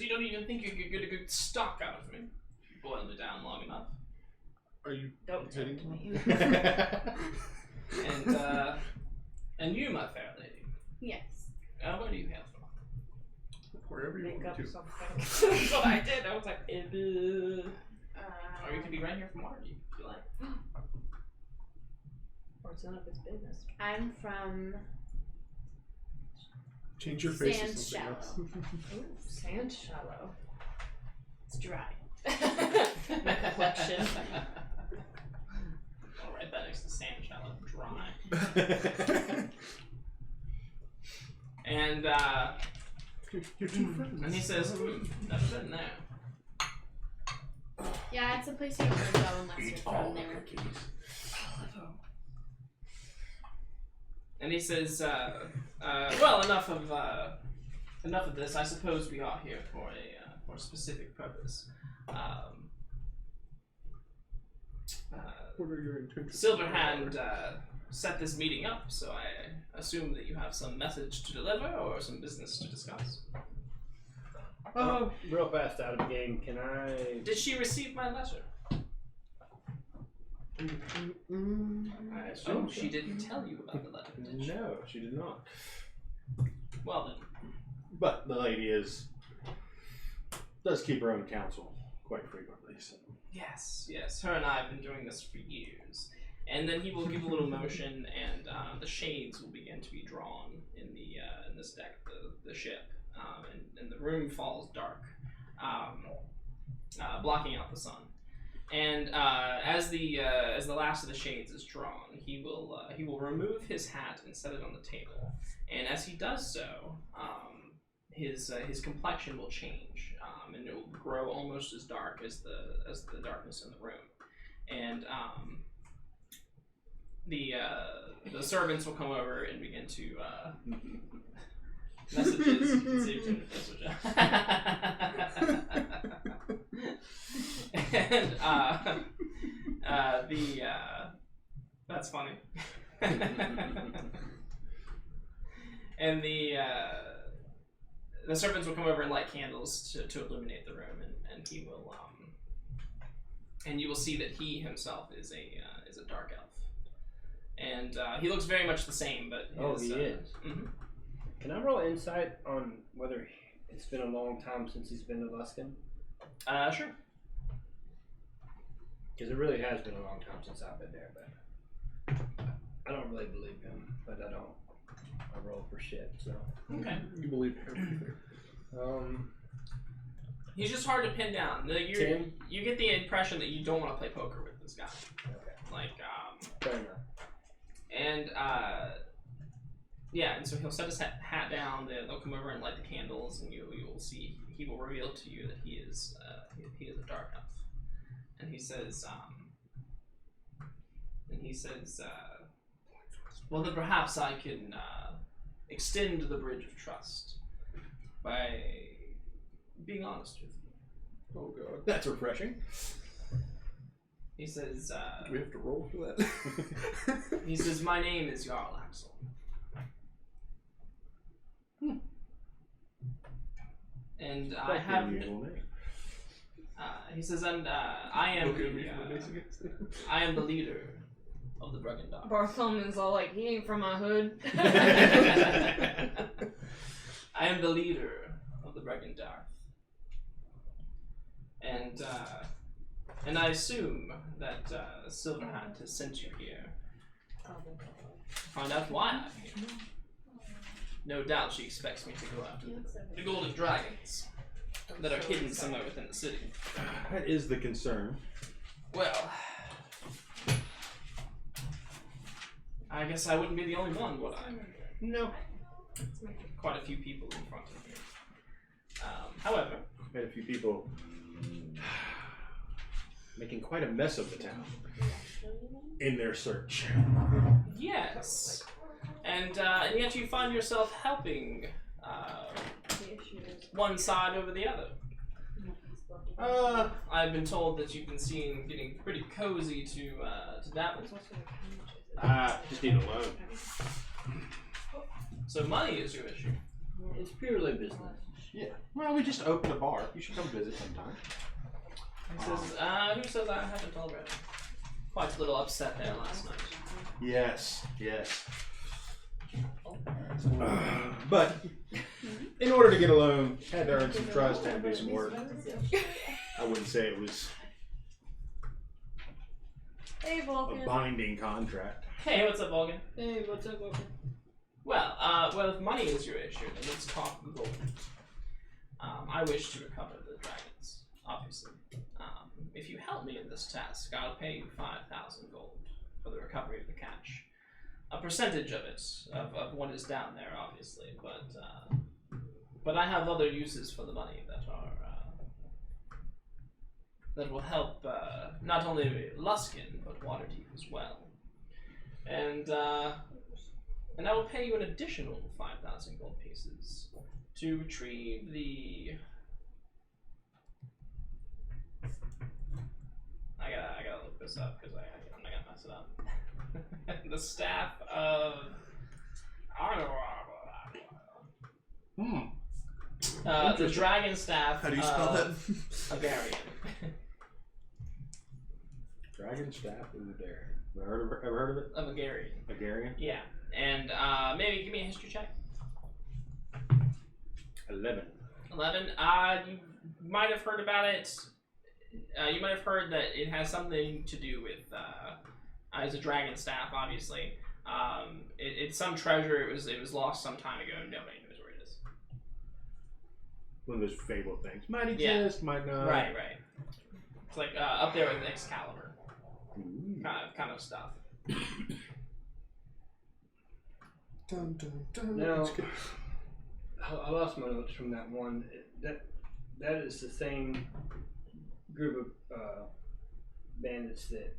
you don't even think you could get a good stock out of me. You boiled it down long enough. Are you Don't hitting tempt me. And you, my fair lady, Yes. where do you hail from? wherever you Make want up to? something. That's what I did. I was like, Or you could be right here from Waterdeep, if you like. or it's none of his business. I'm from Change your face to Sand something else. Ooh, sand shallow. it's dry. My complexion. I'll write that next to sand shallow, dry. And You're too friendly. and he says, never been there. Yeah, it's a place you don't want to go unless you're from there. And he says, well, enough of this. I suppose we are here for a specific purpose. What are your intentions? Silverhand set this meeting up, so I assume that you have some message to deliver or some business to discuss. Oh, real fast out of the game. Can I? Did she receive my letter? I assume she didn't tell you about the letter, did she? No, she did not. Well then. But the lady does keep her own counsel quite frequently. So. Yes. Her and I have been doing this for years. And then he will give a little motion, and the shades will begin to be drawn in this deck, the ship, and the room falls dark, blocking out the sun. And as the last of the shades is drawn, he will remove his hat and set it on the table. And as he does so, his complexion will change, and it will grow almost as dark as the darkness in the room. And the servants will come over and begin to messages. You can save to and that's funny. And the servants will come over and light candles to illuminate the room, and he will and you will see that he himself is a dark elf. And he looks very much the same, but He is. Mm-hmm. Can I roll insight on whether it's been a long time since he's been to Luskin? Sure. Because it really has been a long time since I've been there, but I don't really believe him. But I roll for shit, so. Okay. You believe everything. He's just hard to pin down. You get the impression that you don't want to play poker with this guy. Okay. Like, fair enough. and yeah, and so he'll set his hat down. They'll come over and light the candles, and you will see. He will reveal to you that he is a dark elf, and he says, well, then perhaps I can extend the bridge of trust by being honest with you. Oh god. That's refreshing. He says, Do we have to roll for that? he says, my name is Jarl Axel. And I have. He says, and I am I am the leader of the Bregendarth. Bartholomew's all like, he ain't from my hood. I am the leader of the Bregendarth. And I assume that Silverhand has sent you here to find out why I'm here. No doubt she expects me to go after the Golden Dragons. that are hidden somewhere within the city. That is the concern. Well, I guess I wouldn't be the only one, would I? No. Quite a few people in front of me. However, Quite a few people making quite a mess of the town in their search. yes, and yet you find yourself helping one side over the other. I've been told that you've been seen getting pretty cozy to dabble. Just need a loan. So money is your issue. It's purely business. Yeah. Well, we just opened a bar. You should come visit sometime. He says, who says I haven't already? Quite a little upset there last night. Yes. But in order to get a loan, had to earn some trust, had to do some work. I wouldn't say it was Hey, a Vulcan. binding contract. Hey, what's up, Vulcan? Hey, what's up, Vulcan? Well, if money is your issue, then let's talk gold. I wish to recover the dragons, obviously. If you help me in this task, I'll pay you 5,000 gold for the recovery of the catch. A percentage of it, of what is down there, obviously, but I have other uses for the money that are that will help not only Luskin but Waterdeep as well. And I will pay you an additional 5,000 gold pieces to retrieve the. I gotta look this up because I'm not gonna mess it up. The staff of. The dragon staff. How do you spell that? Agarian. Dragon staff Udarian. Ever heard of it? Of Agarian. Agarian? Yeah. And maybe give me a history check. 11. 11. You might have heard about it. You might have heard that it has something to do with. It's a dragon staff, obviously. It's some treasure. It was lost some time ago. Nobody knows where it is. One of those fable things. Might exist, might not. Right. It's like up there with Excalibur. Kind of stuff. Dun, dun, dun. Now, I lost my notes from that one. That is the same group of bandits that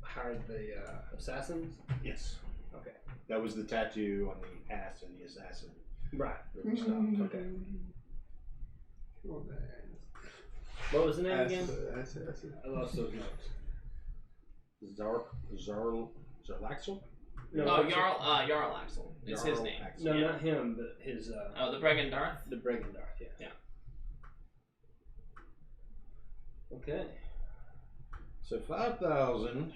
hired the assassins? Yes. Okay. That was the tattoo on the ass of the assassin. Right. That we stopped. Okay. Oh, man. What was the name again? Acid. I lost those notes. Zarlaxle? No, Jarl Axel is his name. No, not him, but his. The Bregendarth? The Bregendarth, yeah. Okay. So 5,000.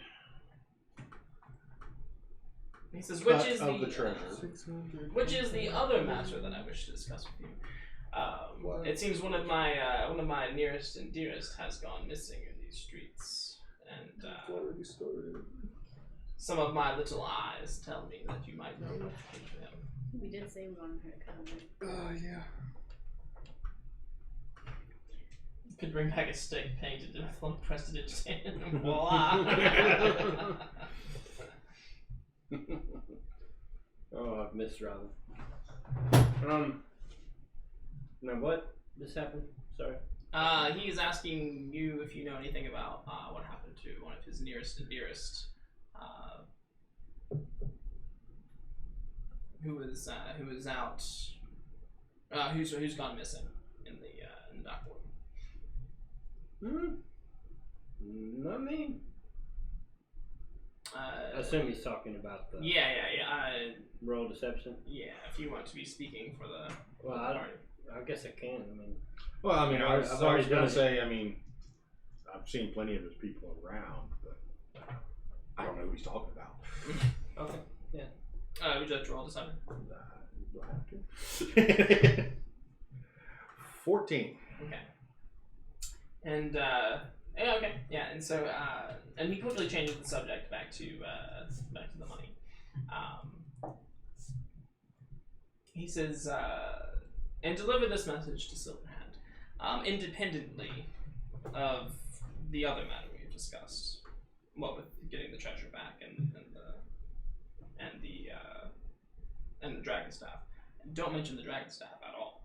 He says, which is of the treasure. 600. Which is the other matter that I wish to discuss with you. It seems one of my nearest and dearest has gone missing in these streets, and Already started. some of my little eyes tell me that you might know what to do to him. We did say we wanted her to come. Yeah. You could bring back a stick painted with one prestidigitation and voila! Oh, I've missed Robin. Now what just happened? Sorry. He is asking you if you know anything about what happened to one of his nearest and dearest, who was out, who's gone missing in the dock ward. Not me. I assume he's talking about the Yeah. roll deception. Yeah, if you want to be speaking for the Well, party. I guess I can. I mean, Well, I mean, I was I've already going done to it. say, I mean, I've seen plenty of those people around, but I don't know who he's talking about. Okay. Yeah. Would you like to roll this up? Do I have to? 14. Okay. And yeah, okay, yeah, and so and he quickly changes the subject back to the money. He says, and deliver this message to Silverhand, independently of the other matter we've discussed. What with getting the treasure back and the dragon staff. Don't mention the dragon staff at all.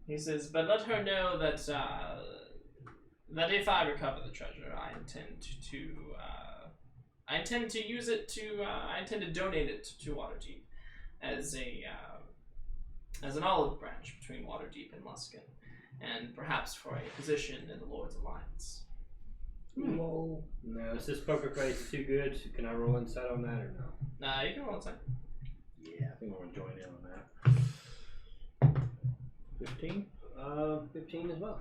He says, but let her know that that if I recover the treasure, I intend to use it to. I intend to donate it to Waterdeep as an olive branch between Waterdeep and Luskan, and perhaps for a position in the Lord's Alliance. Whoa. No, is this poker face too good? Can I roll insight on that or no? You can roll inside. Yeah, I think I'm going to join in on that. 15? 15 as well.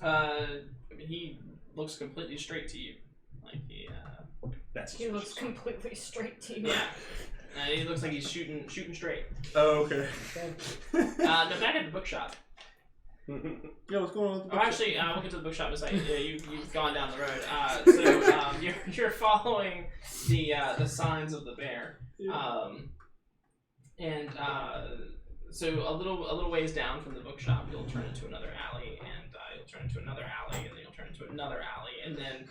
I mean, he looks completely straight to you. Like he looks completely straight to you. Yeah. He looks like he's shooting straight. Oh, okay. No, back at the bookshop. Yeah, what's going on with the bookshop? Actually, we'll get to the bookshop in a second. You've gone down the road. You're following the signs of the bear. Yeah. So a little ways down from the bookshop, you'll turn into another alley, and you'll turn into another alley, and then you'll turn into another alley, and then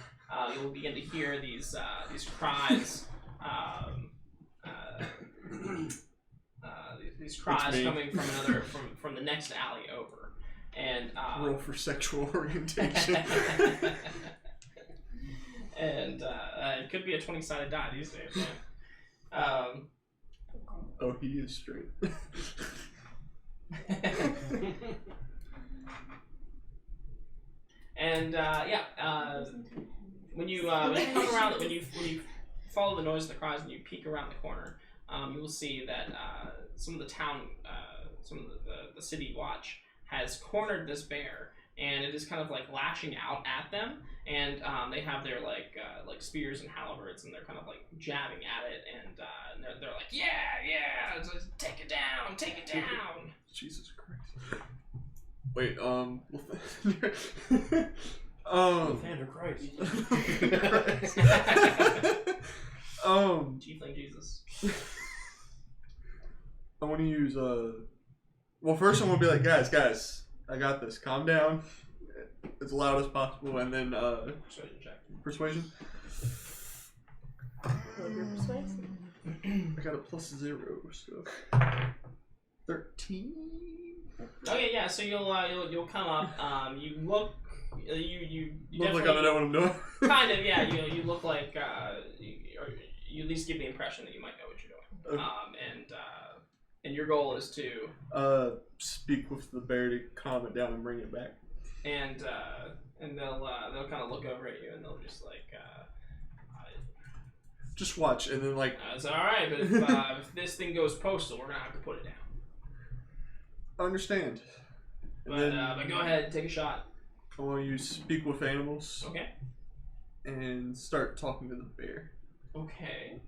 you'll begin to hear these cries. These cries coming from the next alley over, and roll for sexual orientation. And it could be a 20-sided die these days. Yeah. Oh, he is straight. And when you come around, when you follow the noise of the cries and you peek around the corner, you will see that some of the town, some of the city watch has cornered this bear, and it is kind of like lashing out at them, and they have their like spears and halberds, and they're kind of like jabbing at it, and they're like, yeah, take it down. Jesus Christ. Wait, Nathaniel Christ. Tiefling Jesus. I want to use well, first I'm gonna be like, guys, I got this. Calm down, as loud as possible, and then Persuasion check. persuasion. Persuasive. I got a +0, so 13. Okay, yeah. So you'll come up. You look. You Look like I don't know what I'm doing. Kind of, yeah. You look like you at least give the impression that you might know what you're doing. Okay. And your goal is to speak with the bear to calm it down and bring it back. and they'll kind of look over at you, and they'll just like just watch, and then like it's all right, but if this thing goes postal, we're gonna have to put it down. I understand. But go ahead, take a shot. I want you to speak with animals. Okay. And start talking to the bear. Okay.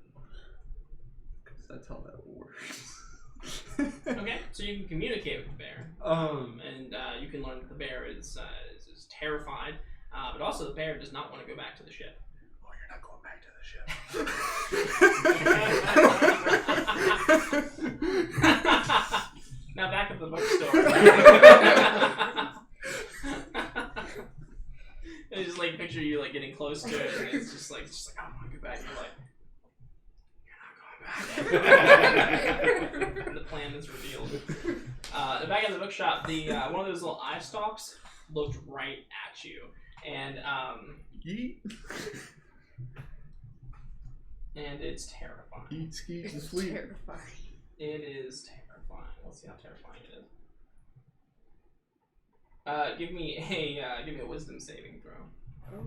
Because that's how that works. Okay, so you can communicate with the bear, and you can learn that the bear is terrified, but also the bear does not want to go back to the ship. Oh, you're not going back to the ship. Now back at the bookstore. I just like picture you like getting close to it, and it's just like I don't want to go back. You're like, you're not going back. And the plan is revealed. Back at the bookshop, the one of those little eye stalks looked right at you, and Yeet. and it's terrifying. Eat, skeet, and It's sleep. terrifying. It is terrifying. Let's see how terrifying it is. Give me a wisdom saving throw. Oh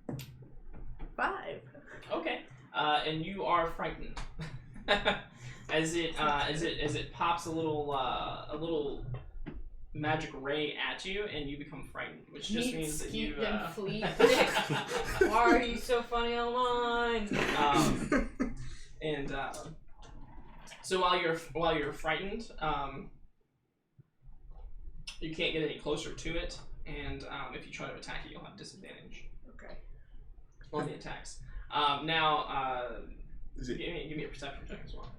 no. 5. Okay. And you are frightened. as it pops a little magic ray at you, and you become frightened, which just means that you fleet. Why are you so funny online? So while you're frightened, you can't get any closer to it, and if you try to attack it, you'll have disadvantage Okay. on the attacks. Now, Is it? Give me a perception check as well.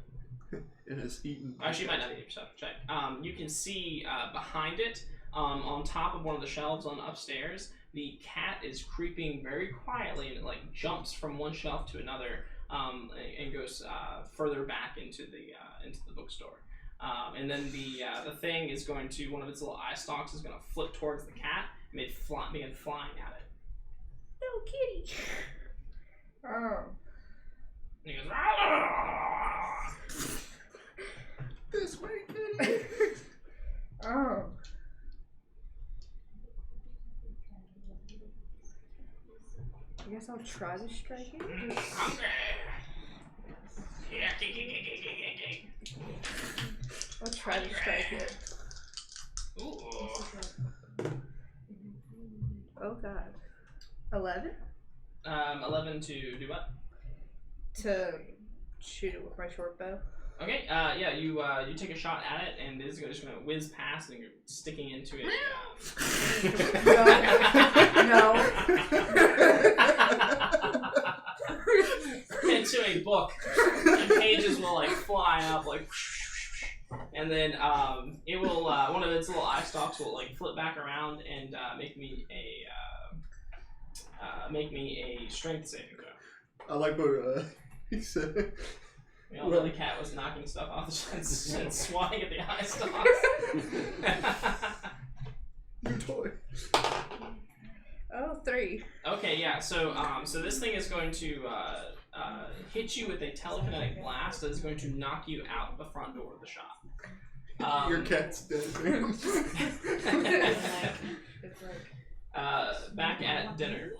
It has eaten. Actually, you might not need a perception check. You can see behind it, on top of one of the shelves on upstairs, the cat is creeping very quietly, and it like jumps from one shelf to another, and goes further back into the bookstore. And then the thing is going to, one of its little eye stalks is going to flip towards the cat and begin flying at it. Little kitty. Oh. And he goes, "Ah!" This way, kitty. Oh. I guess I'll try to strike it. Hungry. Yeah, I'll try to strike it. Ooh. Oh god. 11? 11 to do what? To shoot it with my short bow. Okay, yeah, you take a shot at it, and it's just gonna whiz past, and you're sticking into it. Into a book, and pages will like fly up, like, and then it will one of its little eye stalks will like flip back around and make me a strength saving throw. I like what he said. You know, the cat was knocking stuff off the shelves and swatting at the eye stalks. New toy. Oh, 3. Okay, yeah. So this thing is going to hit you with a telekinetic blast that is going to knock you out the front door of the shop. Your cat's dead. Back at dinner.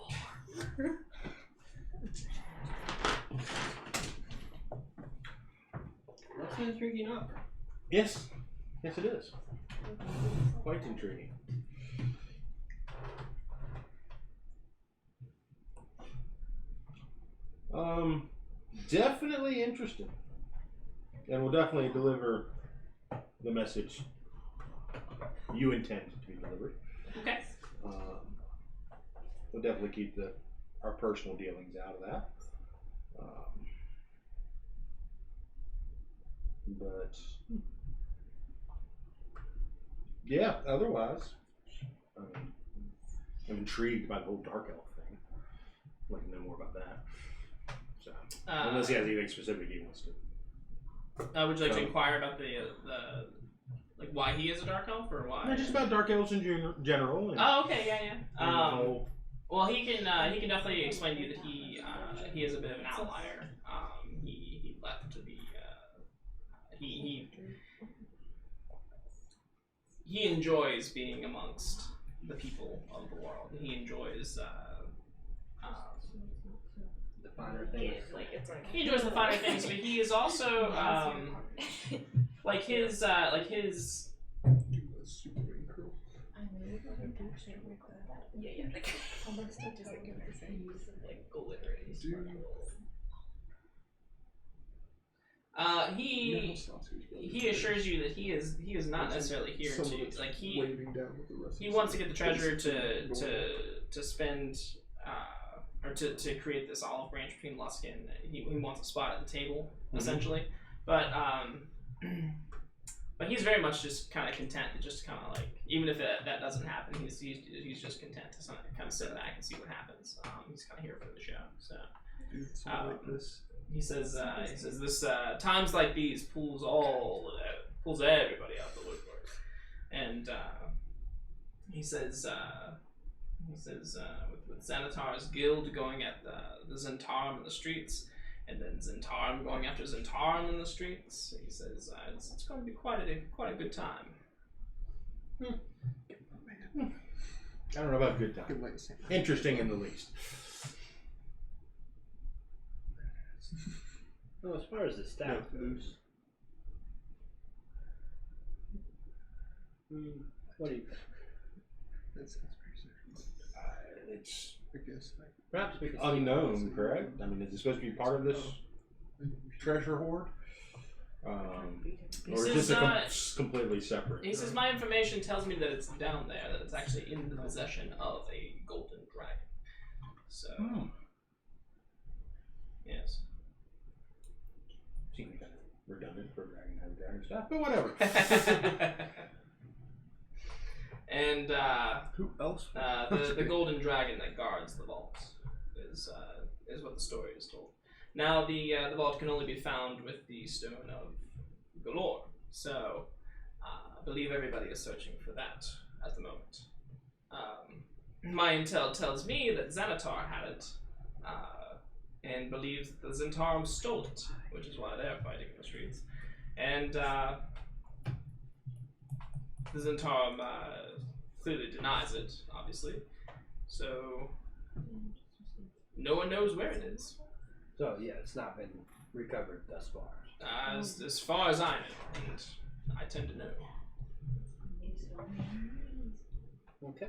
That's an intriguing offer. Yes. Yes, it is. Quite intriguing. Definitely interesting. And will definitely deliver the message you intend to be delivered. Okay. We'll definitely keep our personal dealings out of that. But yeah, otherwise, I'm intrigued by the whole Dark Elf thing. I'd like to know more about that. So, unless he has anything specific he wants to. Would you like to inquire about the like why he is a dark elf or why? No, just about Dark Elves in general. And, Oh, okay, yeah. and Well, he can definitely explain to you that he is a bit of an outlier. He left to be he enjoys being amongst the people of the world. He enjoys The finer things. he enjoys the finer things, but he is also like his Superman curl. he assures you that he is not necessarily here to like Waving down with the rest he wants to get the treasurer to spend or to create this olive branch between Lusk and he wants a spot at the table essentially, but he's very much just kind of content to just kind of like, even if that doesn't happen, he's just content to kind of sit back and see what happens. He's kind of here for the show, so. like this. He says this times like these pulls everybody out the woodwork, and he says with Xanatar's guild going at the Zentarum in the streets, and then Zentarum going after Zentarum in the streets, he says it's going to be quite a good time. I don't know about good time. Interesting in the least. Well, as far as the staff goes, what do you think? That's pretty It's I guess. Perhaps we could unknown, correct? I mean, is it supposed to be part of this treasure hoard? Or is this completely separate? He says, my information tells me that it's down there, that it's actually in the possession of a golden dragon. So, yes. redundant for dragon stuff, but whatever. And Who else? the golden dragon that guards the vault is what the story is told. Now the vault can only be found with the stone of galore, so I believe everybody is searching for that at the moment. My intel tells me that Xanatar had it, and believes that the Zentarum stole it, which is why they're fighting in the streets. And the Zentarum clearly denies it, obviously. So no one knows where it is. So yeah, it's not been recovered thus far. As far as I know, and I tend to know. Okay.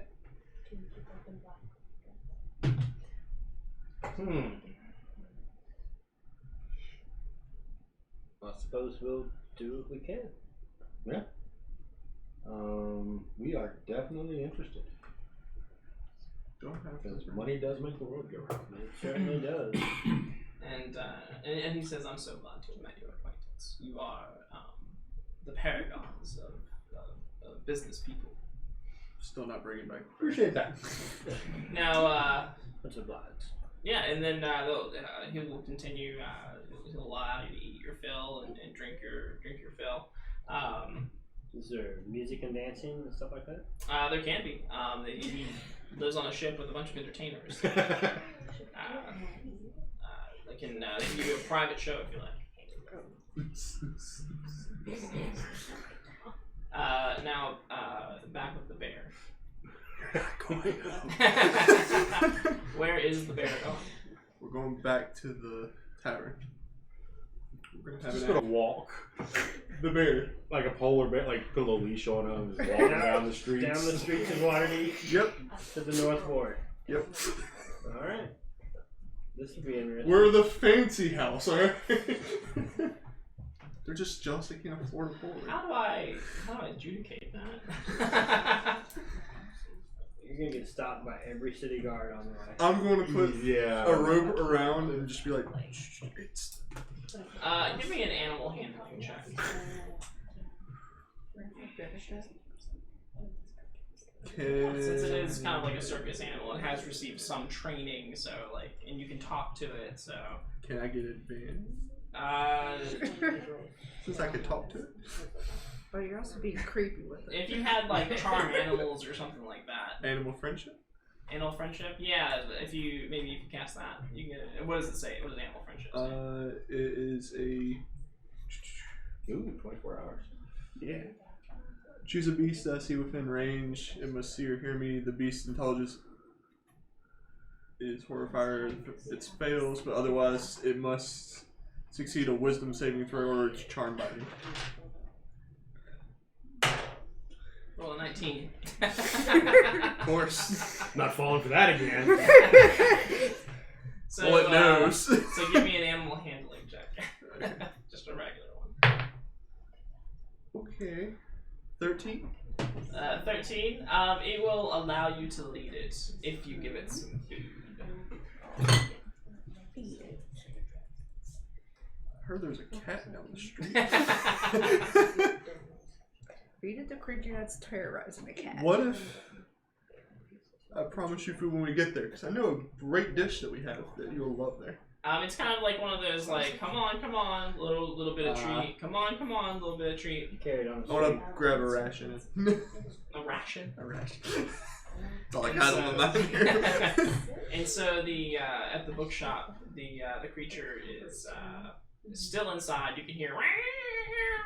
I suppose we'll do what we can. Yeah. We are definitely interested. Don't have Because money does make the world go round. It certainly does. And he says, I'm so glad to have met your acquaintance. You are the paragons of business people. Still not bringing back. Appreciate that. Now, What's obliged? yeah, and then he will continue. He'll allow you to eat your fill and drink your fill. Is there music and dancing and stuff like that? There can be. He lives on a ship with a bunch of entertainers. They can give you a private show if you like. Now, back with the bear. Where is the bear going? We're going back to the tavern. We're gonna have Just an gonna walk. the bear. Like a polar bear, like put a little leash on him, just walking down the streets. Down the streets of Waterdeep Yep. to the North Fork. Yep. Alright. This will be interesting. We're the fancy house, alright? They're just jealous they can't afford a polar. How do I adjudicate that? You're gonna get stopped by every city guard on the way. I'm going to put Yeah. a rope around and just be like, shh, it's. Give me an animal handling check. Since it is kind of like a circus animal, it has received some training, so like, and you can talk to it, so. Can I get advantage? Since I could talk to it? But you're also being creepy with it. If you had like charm animals or something like that. Animal friendship? Animal friendship? Yeah, if you cast that, you can. What does it say? What does animal friendship say? It is a. Ooh, 24 hours. Yeah. Choose a beast that I see within range. It must see or hear me. The beast's intelligence is horrified if it fails, but otherwise it must succeed a wisdom saving throw or it's charmed by me. Roll a 19. Of course. Not falling for that again. So, Well, it knows. So give me an animal handling check. Just a regular one. Okay. 13? 13. It will allow you to lead it if you give it some food. I heard there's a cat down the street. Feed it the creature that's terrorizing the cat. What if I promise you food when we get there? Because I know a great dish that we have that you'll love there. It's kind of like one of those, like, come on, little bit of treat. Come on, little bit of treat. Carried on the I want street. to grab a ration. A ration. A ration. That's all I got on the map here. And so the at the bookshop, the creature is still inside. You can hear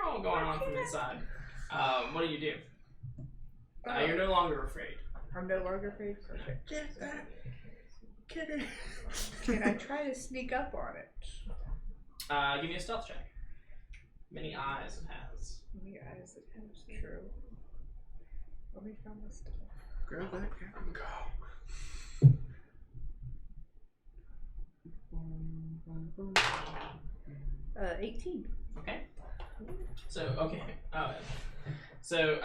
going on from inside. What do you do? You're no longer afraid. I'm no longer afraid. Perfect. Can I try to sneak up on it? Give me a stealth check. Many eyes it has. Many eyes it has. True. Let me find the stuff. Grab that cat and go. 18. Okay. So okay. So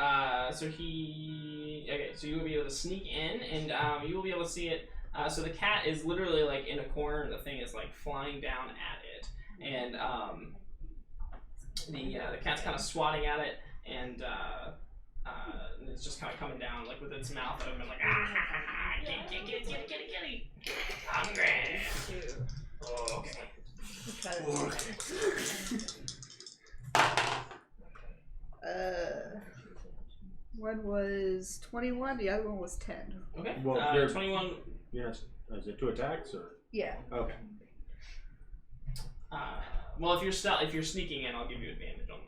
you will be able to sneak in, and you will be able to see it. So the cat is literally like in a corner, and the thing is like flying down at it, and the cat's kind of swatting at it, and it's just kind of coming down like with its mouth open, like get it, hungry. Oh, okay. One was 21, the other one was 10. Okay. Well, 21. Yes. Is it 2 attacks or? Yeah. Okay. Well, if you're sneaking in, I'll give you advantage on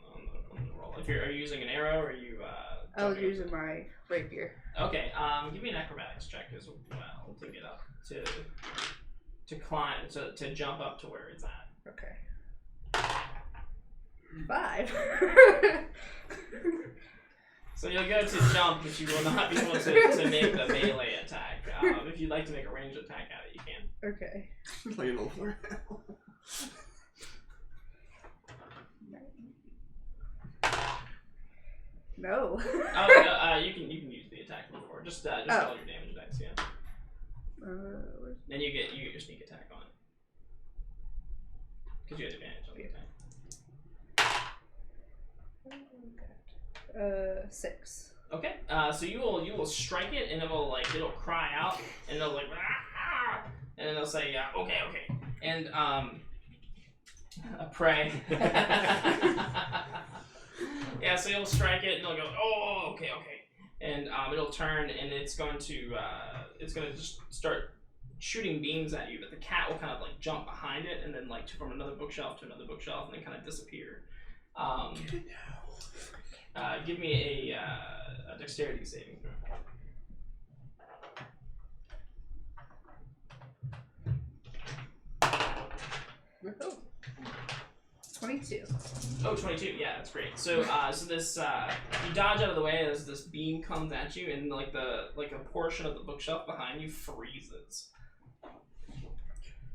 the roll. Are you using an arrow or are you? I was using my rapier. Okay. Give me an acrobatics check as well to get up to climb to jump up to where it's at. Okay. 5. So you'll go to jump, but you will not be able to make the melee attack. If you'd like to make a ranged attack at it, you can. Okay. Play it over. No. Oh, no, you can use the attack before. Just roll your damage dice, yeah. Then you get your sneak attack on it. Because you had advantage on the attack. 6. Okay. So you will strike it, and it'll cry out, and it'll like, ah! And then it'll say, okay, and pray. Yeah. So you'll strike it, and it'll go, oh, okay, and it'll turn, and it's going to just start shooting beams at you, but the cat will kind of like jump behind it, and then like from another bookshelf to another bookshelf, and then kind of disappear. Give me a dexterity saving throw. 22. Oh, 22. Yeah, that's great. So, so this you dodge out of the way as this beam comes a portion of the bookshelf behind you freezes.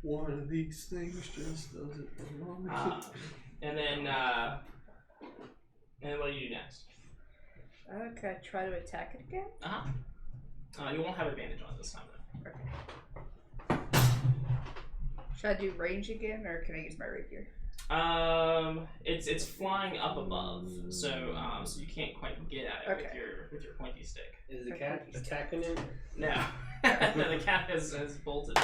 One of these things just doesn't belong. And then what do you do next? Can I try to attack it again? You won't have advantage on it this time though. Okay. Should I do range again, or can I use my rapier? It's flying up above, so you can't quite get at it with your pointy stick. Is the cat attacking it? No, no, the cat has bolted.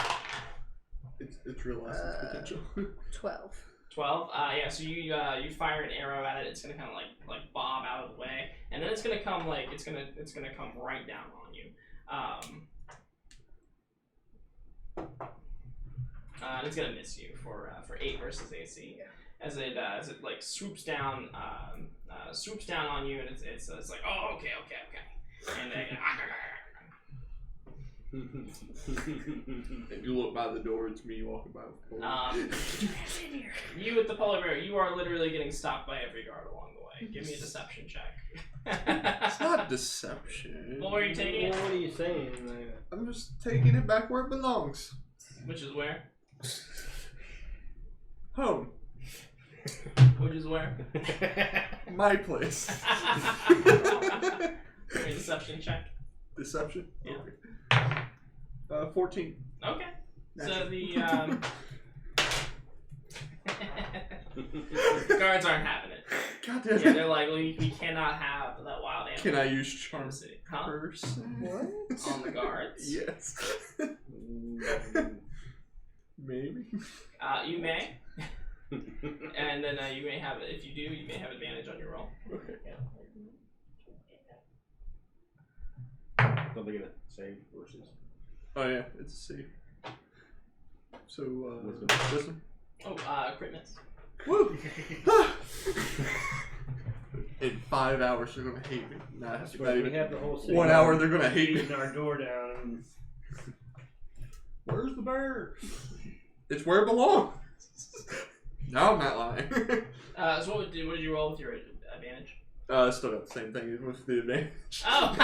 It's realized its potential. 12. 12. Yeah. So you fire an arrow at it. It's gonna kind of like bob out of the way, and then it's gonna come it's gonna come right down on you. And it's gonna miss you for 8 versus AC. Yeah. As it like swoops down on you, and it's like, oh, okay, and then If you look by the door, it's me walking by with the you with the polar bear, you are literally getting stopped by every guard along the way. Give me a deception check. It's not deception. Well, where are you taking it? What are you saying? I'm just taking it back where it belongs. Which is where? Home. Which is where? My place. Give me a deception check. Deception? Yeah. Okay. 14. Okay. Natural. So the guards aren't having it. God damn it. Yeah, they're like, we cannot have that wild animal. Can I use in charm the city? Huh? person? What? On the guards? Yes. Maybe. You may. And then you may have, if you do, you may have advantage on your roll. Okay. Don't they get a save versus? Oh yeah, it's a C. So wisdom. Oh, crit miss. Woo! In 5 hours they're gonna hate me. Not We have the whole city 1 hour they're gonna hate me. beating our door down. Where's the bear? It's where it belongs. No, I'm not lying. So what did you roll with your advantage? Still got the same thing with the advantage. Oh.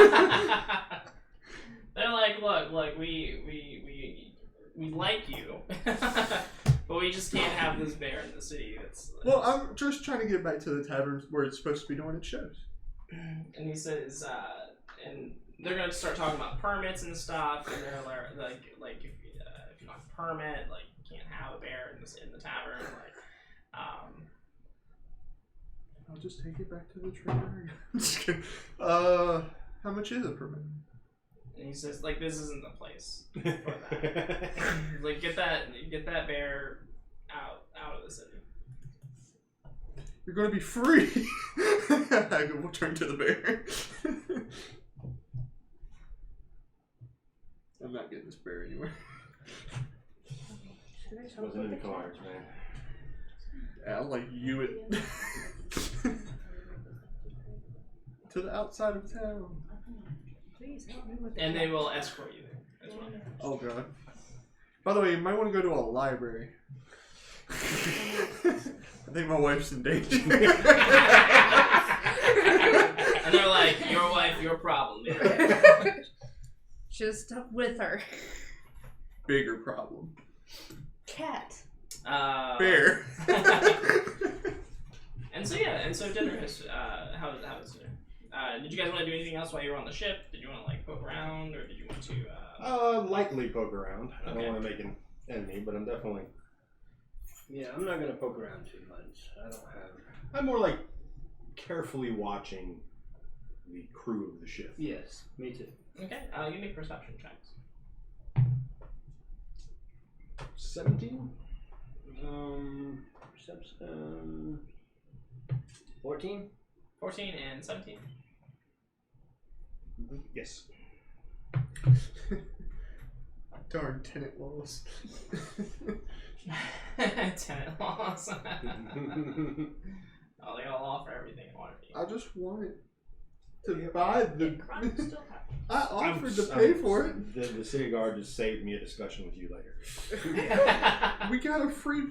They're like, look, we like you, but we just can't have this bear in the city. Well, I'm just trying to get back to the tavern where it's supposed to be doing its shows. And he says, and they're gonna start talking about permits and stuff, and they're like if you don't have a permit, like you can't have a bear in the tavern, like I'll just take it back to the trainer. Just kidding. How much is it per minute? And he says, like, this isn't the place for that. Like, get that bear out of the city. You're gonna be free. I will turn to the bear. I'm not getting this bear anywhere. Wasn't in the cards, man. I'll like you it to the outside of town. Please help me with And they will escort you there as well. Oh god. By the way, you might want to go to a library. I think my wife's in danger. And they're like, your wife, your problem, man. Just stuck with her. Bigger problem. Cat. Bear. And so dinner is how was dinner? Did you guys want to do anything else while you were on the ship? Did you want to like poke around, or did you want to? Lightly poke around. I Okay. don't want to make an enemy, but I'm definitely. Yeah, I'm not gonna poke around too much. I don't have. I'm more like carefully watching the crew of the ship. Yes, me too. Okay, you make perception checks. 17. Perception. 14. 14 and 17. Yes. Darn tenant laws. Tenant laws. Oh, they all offer everything in Waterdeep. I just wanted to buy the. Crime still happens. I offered to pay for it. The city guard just saved me a discussion with you later. We got a free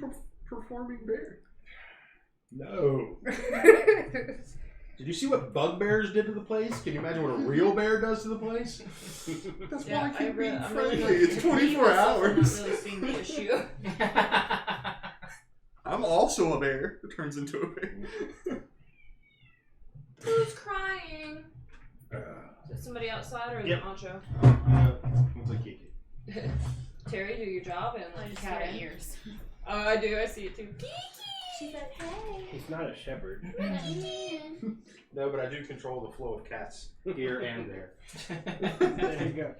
performing bear. No. Did you see what bugbears did to the place? Can you imagine what a real bear does to the place? That's Yeah, why I keep being I'm friendly. really It's 24 hours. I'm not really seeing the issue. I'm also a bear who turns into a bear. Who's crying? Is it somebody outside or is Yep. it Ancho? Looks like Kiki. Terry, do your job and I let the just cat got in. ears. Oh, I do. I see it too. She said, hey. He's not a shepherd. No, but I do control the flow of cats here and there. There you go.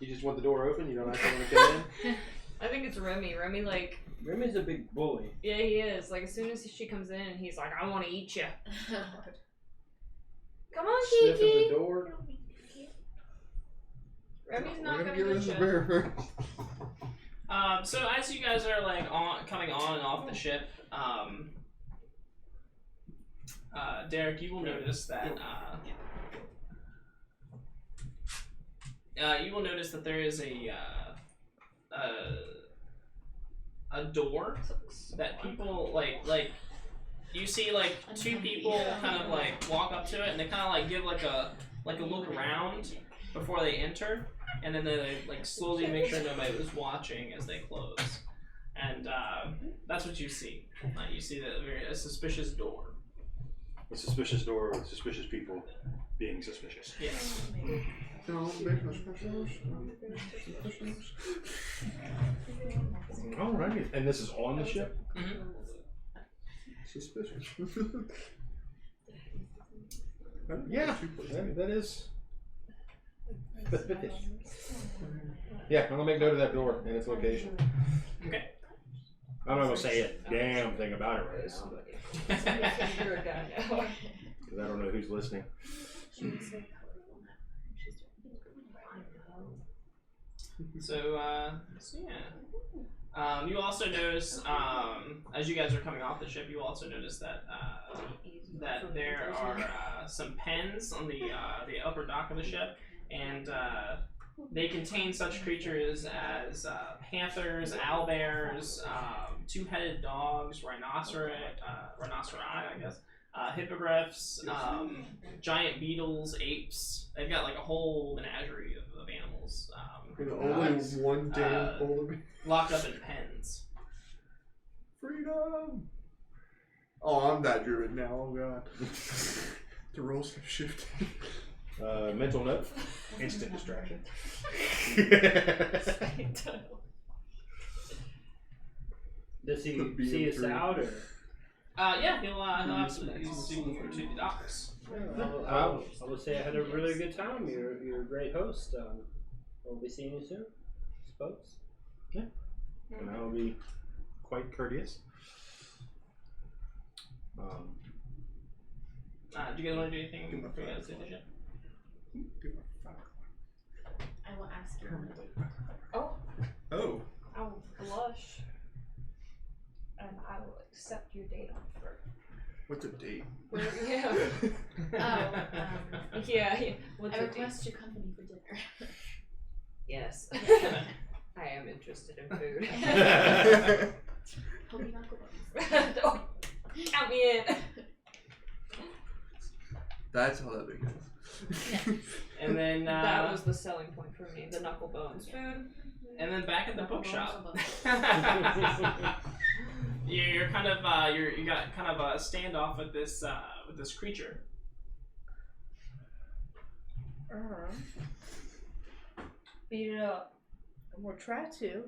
You just want the door open? You don't actually want to come in? I think it's Remy. Remy, like, Remy's a big bully. yeah, he is. Like, as soon as she comes in, he's like, I want to eat you. Come on, Sniffing Kiki. the door. Remy's not We're gonna get rid get of the you. bear. So as you guys are like coming on and off the ship, Derek, you will notice that there is a door that people like you see like two people kind of like walk up to it and they kind of like give like a look around before they enter, and then they like slowly make sure nobody was watching as they close, and that's what you see. You see a suspicious door. A suspicious door with suspicious people being suspicious. Yes. Alright. And this is on the ship? Mm-hmm. Suspicious. Yeah, that is. Yeah, I'm gonna make note of that door and its location. Okay. I'm not gonna say a damn thing about it right now, but You're a guy now. because I don't know who's listening. So yeah. You also notice, as you guys are coming off the ship, you also notice that there are some pens on the upper dock of the ship, and they contain such creatures as panthers, owlbears, two-headed dogs, rhinoceri, I guess, hippogriffs, giant beetles, apes. They've got like a whole menagerie of animals. Only one damn polar bear. Locked up in pens. Freedom! Oh, I'm that druid now. Oh god. The roles have shifted. Mental note, instant distraction. Does he Could be see in us three. out or? Yeah, he'll absolutely see you to the docks. I will say I had a really good time. You're a great host. We'll be seeing you soon, folks. Yeah. And I will be quite courteous. Do you guys want to do anything before you guys finish it? I will ask you on a date. Oh. I will blush. And I will accept your date offer. What's a date? Yeah. Yeah. What's I a request your company for dinner. Yes. I am interested in food. Hope you not go Don't count me in. That's how that begins. And then That was the selling point for me. The knuckle bones food. and then back at the bookshop. You're kind of you got kind of a standoff with this creature. Beat it up. We'll try to.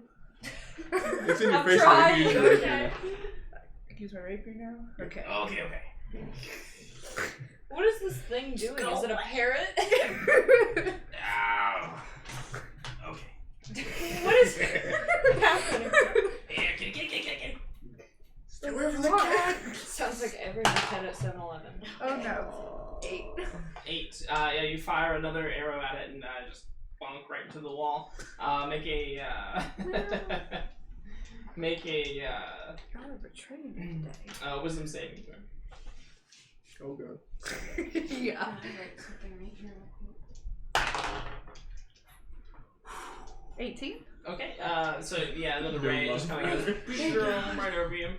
It's in your I'm face. trying, Like, okay. I use my rapier now? Okay. Okay. What is this thing doing? Is it a parrot? Ow. Okay. What is happening? Yeah, get. Stay away from the cat! Sounds like every method at 7-Eleven. Oh no. 8. 8. Yeah, you fire another arrow at it and just bonk right into the wall. Make a God, betrayed me today. wisdom saving throw. Oh god. Yeah. Can I write something right here real quick? 18? Okay. So yeah, another ray just kind of goes right over you.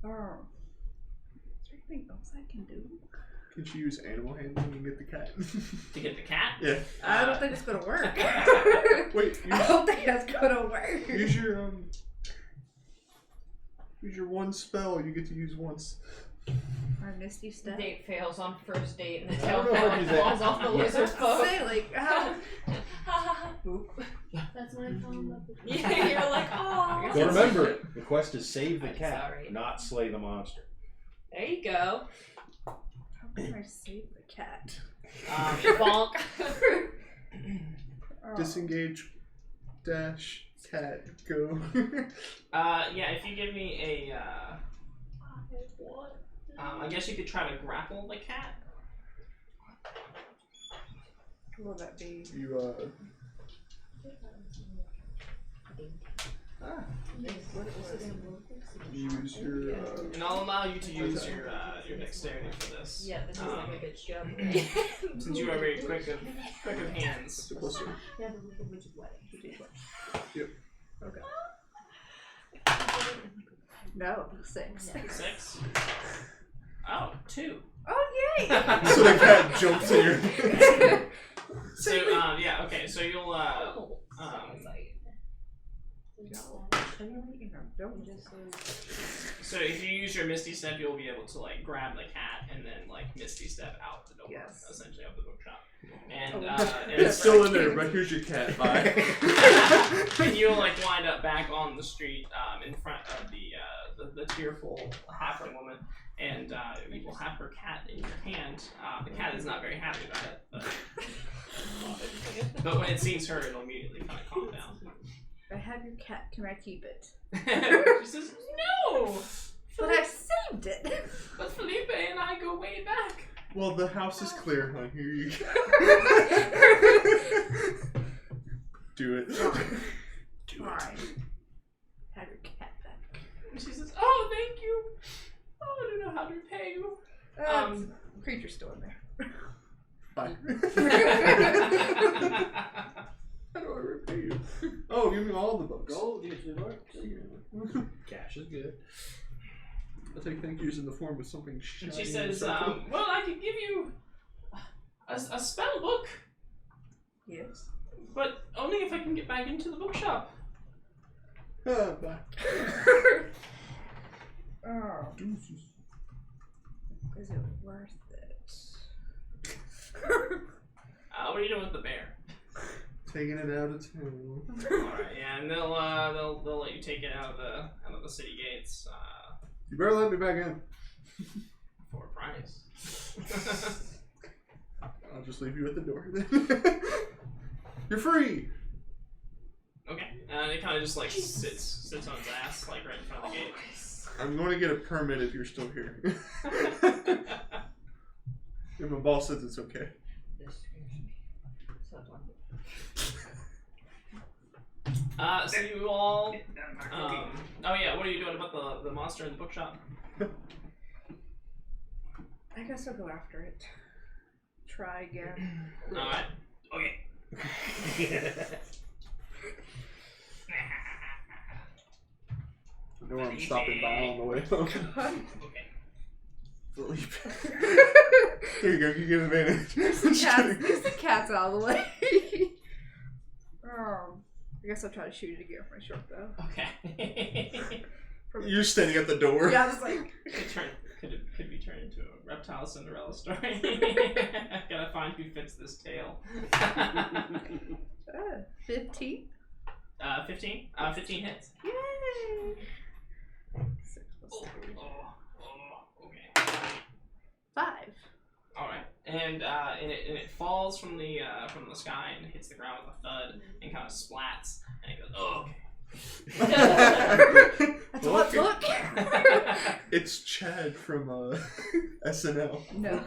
Oh. Is there anything else I can do? Can she use animal handling and get the cat? To get the cat. Yeah. I don't think it's gonna work. Wait. I don't think that's gonna work. Use your one spell you get to use once. My Misty Step. Date fails on first date and the I tail don't know if I'd use falls off the lizard's boat. Say, like, how? Boop. That's when I fell in love with you. Yeah, you're like, oh. So remember, the quest is save the I'm cat, sorry. not slay the monster. There you go. How can I save the cat? Bonk. Oh. Disengage. Dash. Cat. Go. Yeah. If you give me a What? I guess you could try to grapple the cat. What will that be? You use your And I'll allow you to use your dexterity for this. Yeah, this is like a bitch job. Since you are very quick of hands. plus two. Yeah, the Wicked Witch's Wedding. Yep. Okay. No, 6. 6. Oh, 2. Oh, yay! So the cat jumps in your. So yeah, okay. So you'll so if you use your Misty Step, you'll be able to like grab the cat and then like Misty Step out the door, Yes. essentially out the bookshop. And It's still in there, but here's your cat. Bye. and you'll like wind up back on the street in front of the tearful halfling woman, and you will have her cat in your hand. The cat is not very happy about it, but when it sees her, it'll immediately kind of calm down. I have your cat. Can I keep it? She says, "No, But I saved it. but Felipe and I go way back." Well, the house is clear, huh? Here you go. Do it. Do it. Fine. Have your cat back. And she says, "Oh, thank you. Oh, I don't know how to repay you." Creature's still in there. Bye. How do I repay you? Oh, give me all the books. Gold usually works. Cash is good. I'll take thank yous in the form of something shiny. And she says, and "Well, I could give you a spell book, Yes. but only if I can get back into the bookshop." Bye. Oh. Deuces. Is it worth it? What are you doing with the bear? Taking it out of town. All right, yeah, and they'll let you take it out of the city gates. You better let me back in. For a price. I'll just leave you at the door. You're free. Okay. And it kind of just like sits on his ass, like right in front of the gate. I'm going to get a permit if you're still here. If my boss says it's okay. So you all. Oh yeah, what are you doing about the monster in the bookshop? I guess I'll go after it. Try again. All right. Okay. I know I'm stopping by on the way home. Okay. Sleep. There you go. You get advantage. There's the cat's out of the way. I guess I'll try to shoot it again from my short bow. Okay. You're standing at the door. Yeah, I was like. Could be turned into a reptile Cinderella story. Gotta find who fits this tale. 15. 15. 15 hits. Yay! 6 plus 3. Okay. 5. All right, and it falls from the sky and hits the ground with a thud and kind of splats, and it goes, oh, okay. That's look. It's Chad from SNL. No.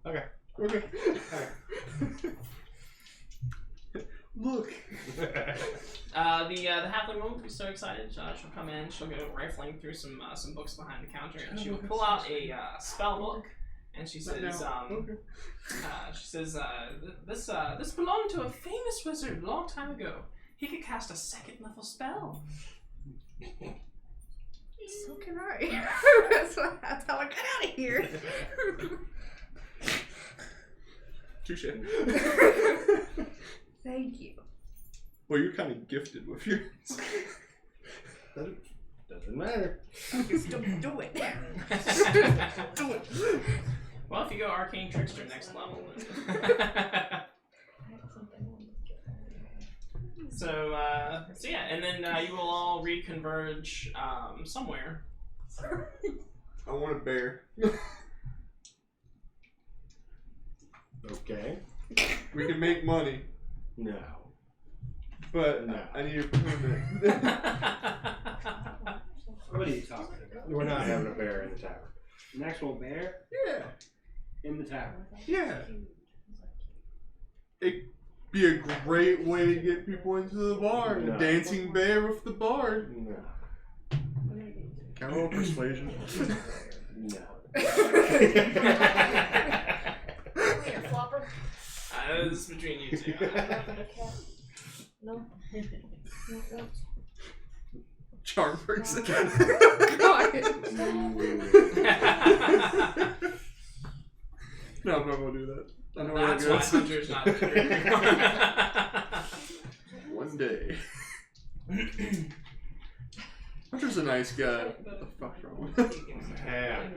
Okay. Okay. Look. The halfling woman will be so excited. She'll come in. She'll go rifling through some books behind the counter, and she will pull out a spell book. And she says, this belonged to a famous wizard a long time ago. He could cast a 2nd level spell. So can I. That's how I got out of here. Touche. Thank you. Well, you're kind of gifted with yours. Doesn't matter. Just don't do it. Do it. Well, if you go Arcane Trickster next level. So yeah, and then you will all reconverge somewhere. I want a bear. Okay. We can make money, No. but No. I need a permit. What are you talking about? We're not having a bear in the tavern. An actual bear Yeah. in the tavern. Yeah. It'd be a great way to get people into the bar. No. A dancing bear with the bard. No. Can I roll persuasion? No. Here, flopper. This is between you two. No. Charm person. God. No, I'm not gonna do that. I know That's where why that Hunter's not there. goes. One day. Hunter's a nice guy. What the fuck's wrong with him?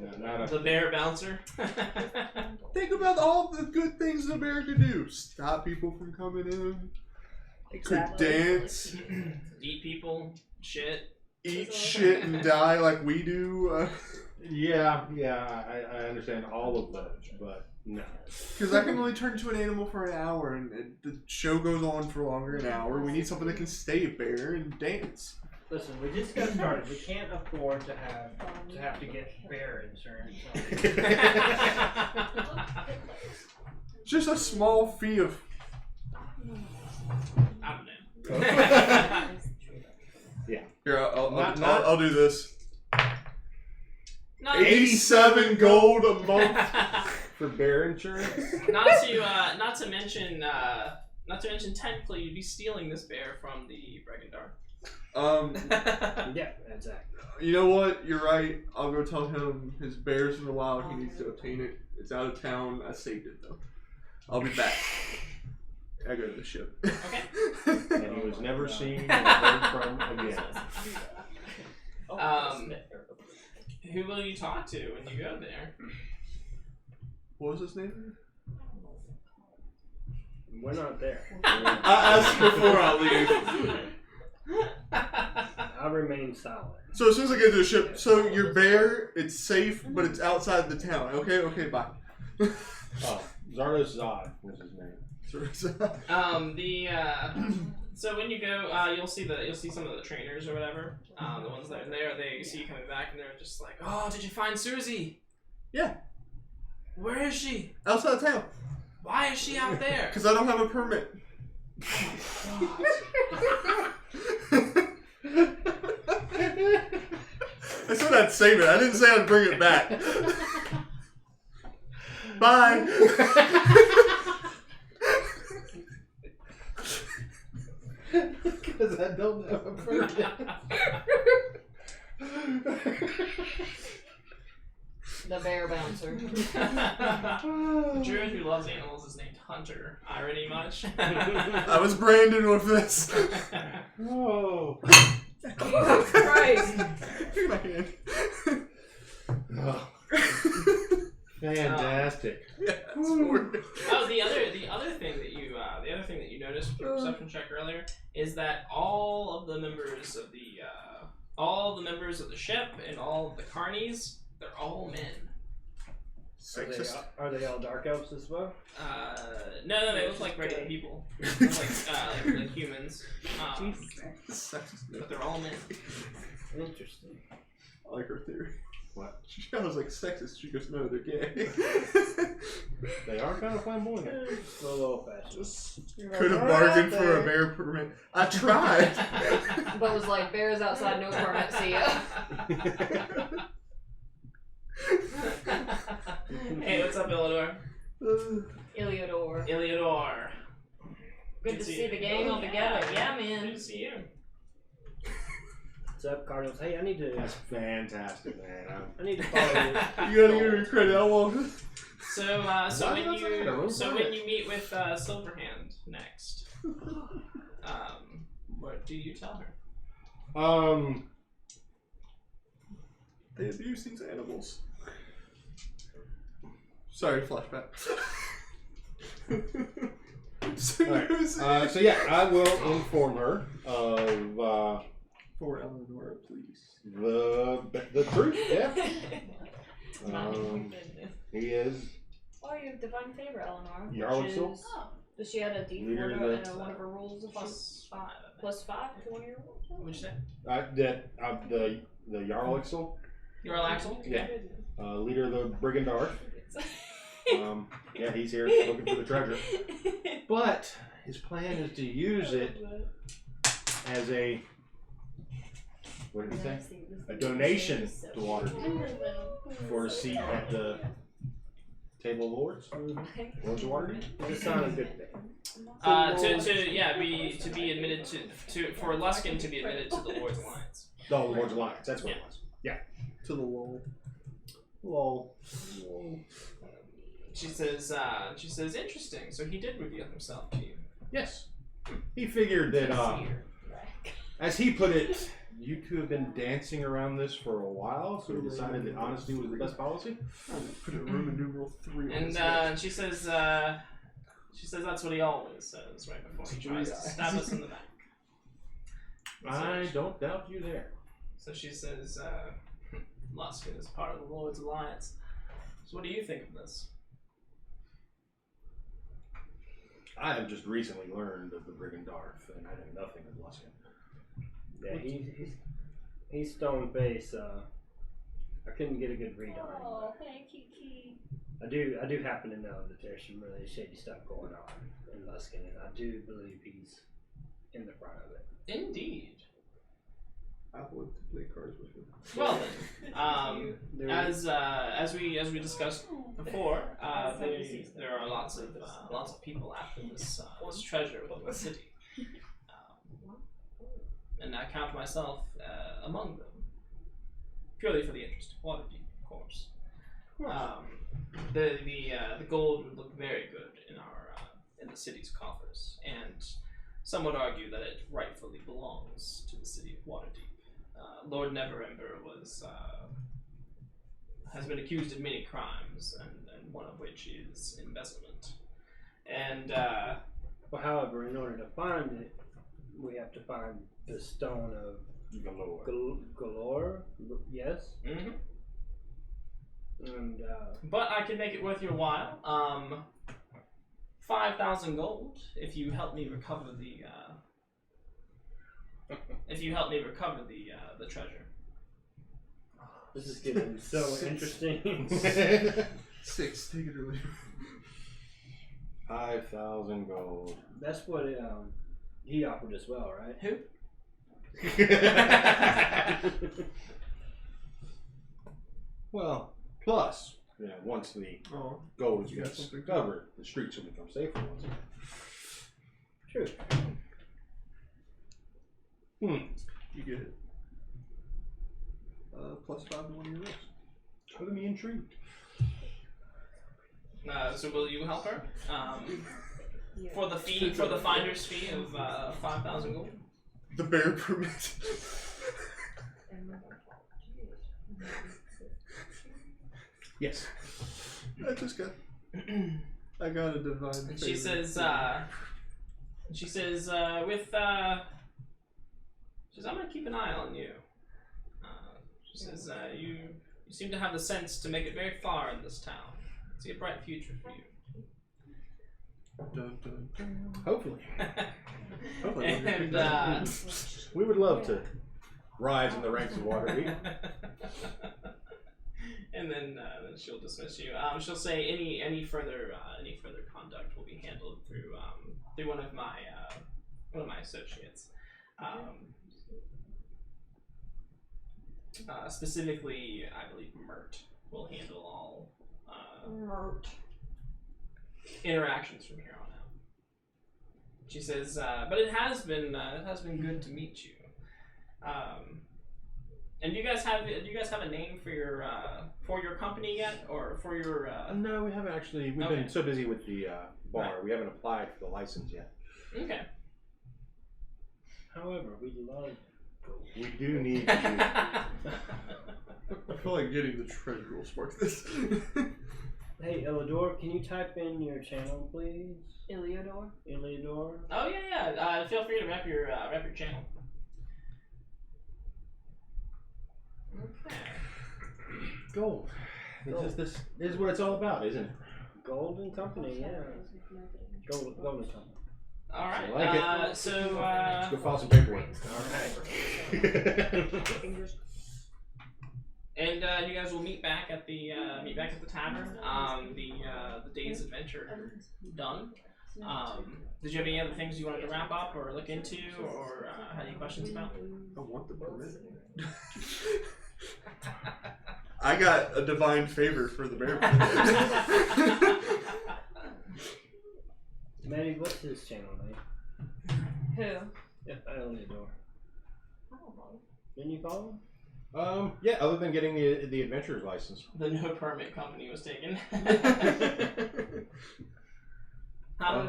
No, not a. The bear bouncer. Think about all the good things the bear could do. Stop people from coming in. Exactly. Could dance. Eat people. Shit. Eat shit and die like we do. Yeah, I understand all of those, but no. Because I can only turn into an animal for an hour, and the show goes on for longer than an hour. We need something that can stay a bear and dance. Listen, we just got started. We can't afford to have to get bear insurance. It's just a small fee of. I don't know. Yeah. Here, I'll Not- do this. Not 87 gold a month. For bear insurance? not to mention technically you'd be stealing this bear from the Bregandar. Yeah, exactly. You know what? You're right. I'll go tell him his bear's in the wild. He needs to obtain it. It's out of town. I saved it though. I'll be back. I go to the ship. Okay. And he was never seen or heard from again. Who will you talk to when you go there? What was his name? We're not there. I asked before I leave. I'll remain silent. So as soon as I get to the ship, so your bear, it's safe, but it's outside the town. Okay, bye. Oh, Zardos Zod was his name. So when you go, you'll see some of the trainers or whatever. The ones that are there, they see you coming back, and they're just like, "Oh, did you find Susie?" Yeah. Where is she? Outside of town. Why is she out there? Because I don't have a permit. I said I'd save it. I didn't say I'd bring it back. Bye. Because I don't have a permit. The bear bouncer. The druid who loves animals is named Hunter. Irony much? I was Brandon with this. Oh. Christ. Give me my hand. Oh. Fantastic. Yeah, it's horrible. Oh, the other thing that you noticed with your perception check earlier is that all of the members of the ship and all of the carnies, they're all men. Sexist. Are they all dark elves as well? No, they look like regular people. They look like humans. Sexist. But they're all men. Interesting. I like her theory. What? I was like sexist. She goes, no, they're gay. They are kind of flamboyant. A little old fashioned. Could have bargained for a bear permit. I tried. But was like, bears outside, no permit, see ya. Hey, what's up, Illiador? Iliador. Good to see the gang all together. Yeah, man. Good to see you. What's up, Cardinals? Hey, I need to. That's fantastic, man. I need to follow you. You gotta give me credit. I won't. So when you meet with Silverhand next, what do you tell her? They abuse these animals. Sorry, flashback. So yeah, I will inform her of For Eleanor, please. the truth. Yeah. He is. Oh, you have divine favor, Eleanor. Yarlixel. Does she add a D4 Leader to of one of her rules? Plus 5. Plus 5 to one of your rules? What'd you say? The Yarlixel, You're Axel? Yeah. Leader of the Brigandar. Yeah, he's here looking for the treasure. But his plan is to use it as a, what did he say? A donation to Waterdeep for a seat at the Table of Lords. Lords of Waterdeep. This sounds a good thing. To be admitted to for Luskin to be admitted to the Lord's Alliance. No, Lords Alliance. That's what it was. Yeah. To the lol. Lol. She says, interesting. So he did reveal himself to you. Yes. He figured that, as he put it, you two have been dancing around this for a while, so he decided that honesty was the best policy. Put a Roman numeral 3 on And his head. she says that's what he always says right before he tries to stab us in the back. I don't doubt you there. So she says, Luskin is part of the Lord's Alliance. So what do you think of this? I have just recently learned of the Brigandarth, and I know nothing of Luskin. Yeah, he's stone face. I couldn't get a good read on him. Oh, hey, Kiki. I do happen to know that there's some really shady stuff going on in Luskin, and I do believe he's in the front of it. Indeed. I would to play cards with him. Well then, as we discussed before, there are lots of people after this treasure within the city, and I count myself among them, purely for the interest of Waterdeep, of course. The gold would look very good in the city's coffers, and some would argue that it rightfully belongs to the city of Waterdeep. Lord Neverember has been accused of many crimes, and one of which is embezzlement. And Well, however, in order to find it, we have to find the stone of Galore. Galore, yes. Mm-hmm. And But I can make it worth your while. 5,000 gold if you help me recover the. If you help me recover the treasure. this is getting so interesting. 6, take it or leave it. 5,000 gold. That's what he offered as well, right? Who? Well, plus, once the Oh, gold You got gets something? recovered, the streets will become safer once again. True. you get +5 to one of your rolls. Color me intrigued. So will you help her? Yeah. For the fee, for the finder's fee of 5,000 gold. The bear permit. Yes. I just got. I got a divine. And she favor. says, with, she says, I'm gonna keep an eye on you. She says, you seem to have the sense to make it very far in this town. I see a bright future for you. Dun, dun, dun. Hopefully. Hopefully And, We would love to rise in the ranks of Waterdeep. and then she'll dismiss you. She'll say any further conduct will be handled through one of my associates. Specifically, I believe Mert will handle all interactions from here on out. She says, but it has been good to meet you. And do you guys have a name for your company yet, or for your? No, we haven't actually. We've been so busy with the bar, Right. we haven't applied for the license yet. Okay. However, we love gold. We do need to. I feel like getting the treasure will spark this. Hey, Elidor, can you type in your channel, please? Iliador? Elidor? Oh yeah. Feel free to rep your channel. Okay. Gold. This is what it's all about, isn't it? Golden Company, yeah. Golden Company. All right. I like it. So. Go file some paperwork. All right. And you guys will meet back at the tavern. The day's adventure done. Did you have any other things you wanted to wrap up or look into, or had any questions about? I want the permit. I got a divine favor for the bear permit. Maddie, what's his channel name? Who? Yeah, Elidor. Didn't you follow him? Yeah, other than getting the adventurer's license. The no permit company was taken.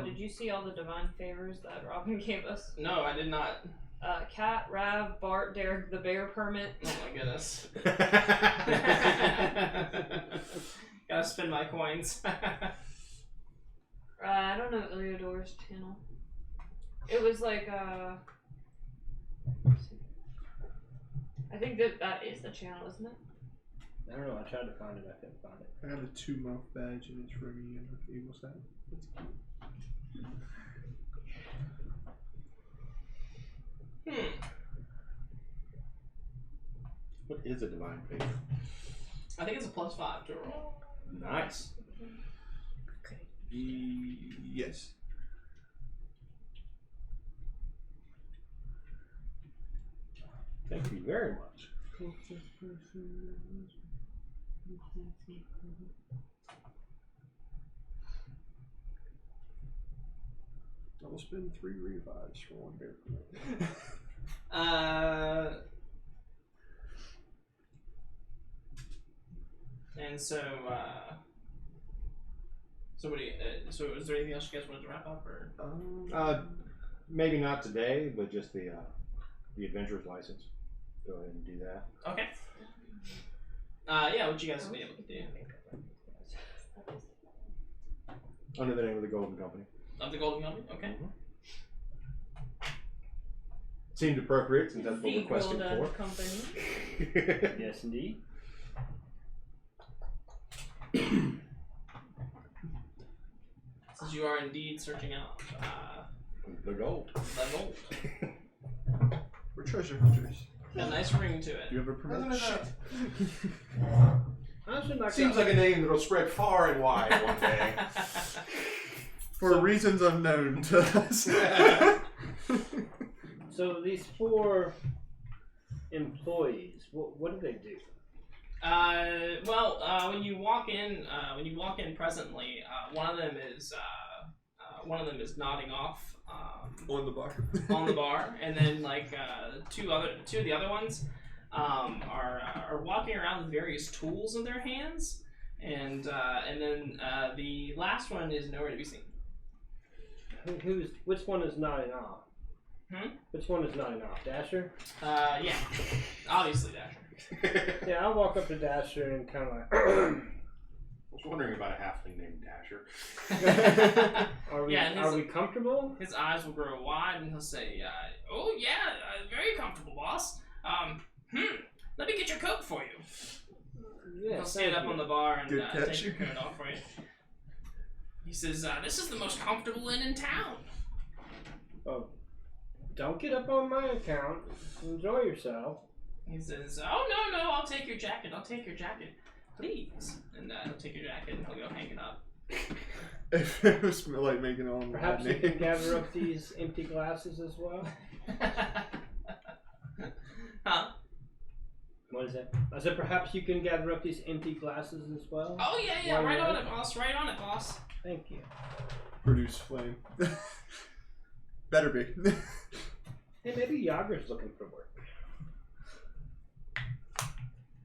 Did you see all the divine favors that Robin gave us? No, I did not. Kat, Rav, Bart, Derek, the bear permit. Oh my goodness. Gotta spend my coins. I don't know Iliador's channel. It was like I think that is the channel, isn't it? I don't know, I tried to find it, I couldn't find it. I got a 2-mouth badge and it's Remy and the Eagle Stat. That's cute. What is a divine favor? I think it's a +5 to roll. Nice. Yes. Thank you very much. I will spend 3 revives for 1 bear permit. And so what do you, so is there anything else you guys wanted to wrap up, or? Maybe not today, but just the adventurer's license. Go ahead and do that. Okay. Yeah, what you guys will be able to do. Under the name of the Golden Company. Of the Golden Company? Okay. Seemed appropriate since that's what we're Feet questing rolled for. company. Yes, indeed. Since you are indeed searching out The gold. the gold. We're treasure hunters. A nice ring to it. Do you have a permit? Shit. Honestly, like Seems like a name that'll spread far and wide one day. For reasons unknown to us. So these 4 employees, what do they do? When you walk in presently, one of them is nodding off On the bar. on the bar, and then like two of the other ones are walking around with various tools in their hands, and then the last one is nowhere to be seen. Which one is nodding off? Which one is nodding off? Dasher? Yeah, obviously Dasher. Yeah, I'll walk up to Dasher and kind of like. I was wondering about a halfling named Dasher. Are we? Yeah, Are we comfortable? His eyes will grow wide, and he'll say, "Oh yeah, very comfortable, boss. Let me get your coat for you." Yeah. He'll stand up on the bar and Good catch. take your coat off for you. He says, "This is the most comfortable inn in town." Oh, don't get up on my account. Enjoy yourself. He says, "Oh no, I'll take your jacket. Please." And he'll take your jacket and he'll go hang it up. If it was like making all Perhaps you can gather up these empty glasses as well. Huh? What is that? I said perhaps you can gather up these empty glasses as well. Oh yeah, While right you're on at it, boss. Right on it, boss. Thank you. Produce flame. Better be. Hey, maybe Yager's looking for work.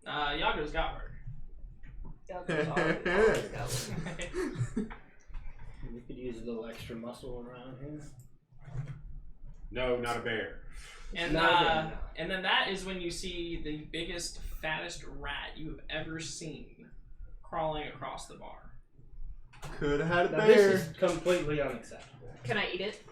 Yager's got work. Yager's always got one. We could use a little extra muscle around here. No, not a bear. And Not again, no. and then that is when you see the biggest, fattest rat you have ever seen crawling across the bar. Could have had a Now, bear. this is completely unacceptable. Can I eat it?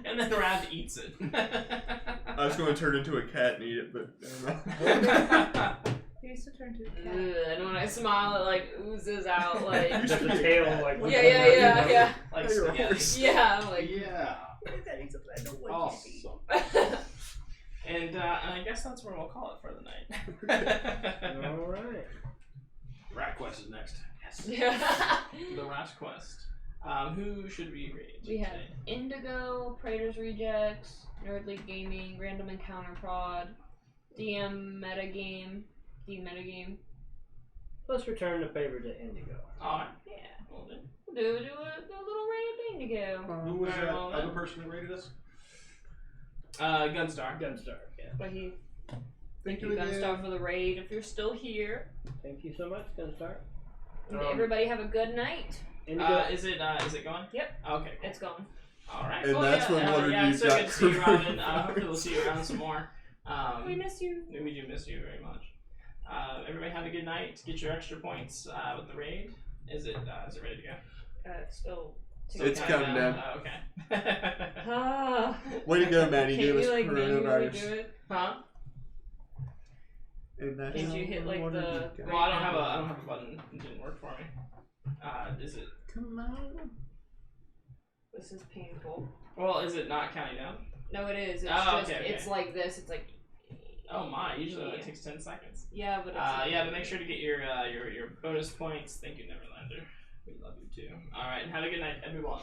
And then Rav eats it. I was going to turn into a cat and eat it, but never mind. He used to turn to a cat. And when I smile, it like oozes out like. Just the tail, like. Yeah. Like Hey, you're a spaghetti. horse. Yeah, I'm like. Yeah. Awesome. And I guess that's where we'll call it for the night. All right. Rat Quest is next. Yes. Yeah. The Rat Quest. Who should we read? We have today? Indigo, Praetor's Rejects, Nerd League Gaming, Random Encounter Prod, DM Metagame. Let's return the favor to Indigo. Alright. Yeah. Well then. Do a little raid Indigo. Who was that Well, other then. person that rated us? Gunstar. Gunstar, yeah. But he Thank you Gunstar for the raid if you're still here. Thank you so much, Gunstar. And everybody have a good night. Indigo. Is it going? Yep. Okay. Cool. It's gone. Alright. And that's when one of yeah, you it's so got good to see you around, and coronavirus. hopefully we'll see you around some more. We miss you. We do miss you very much. Everybody have a good night. Get your extra points with the raid. Is it ready to go? It's still. It's counting down. Okay. Ah. Way to go, Maddie. Can Give us you like manually coronavirus. do it? Huh? And that's Did you hit, like, what the- it is. Well, I don't have a button. It didn't work for me. Is it? Come on. This is painful. Well, is it not counting down? No, it is. It's Oh, just. okay, okay. It's like this. It's like. Oh my! Usually it only takes 10 seconds. Yeah, but it's. Yeah, but make sure to get your bonus points. Thank you, Neverlander. We love you too. All right, and have a good night, everyone.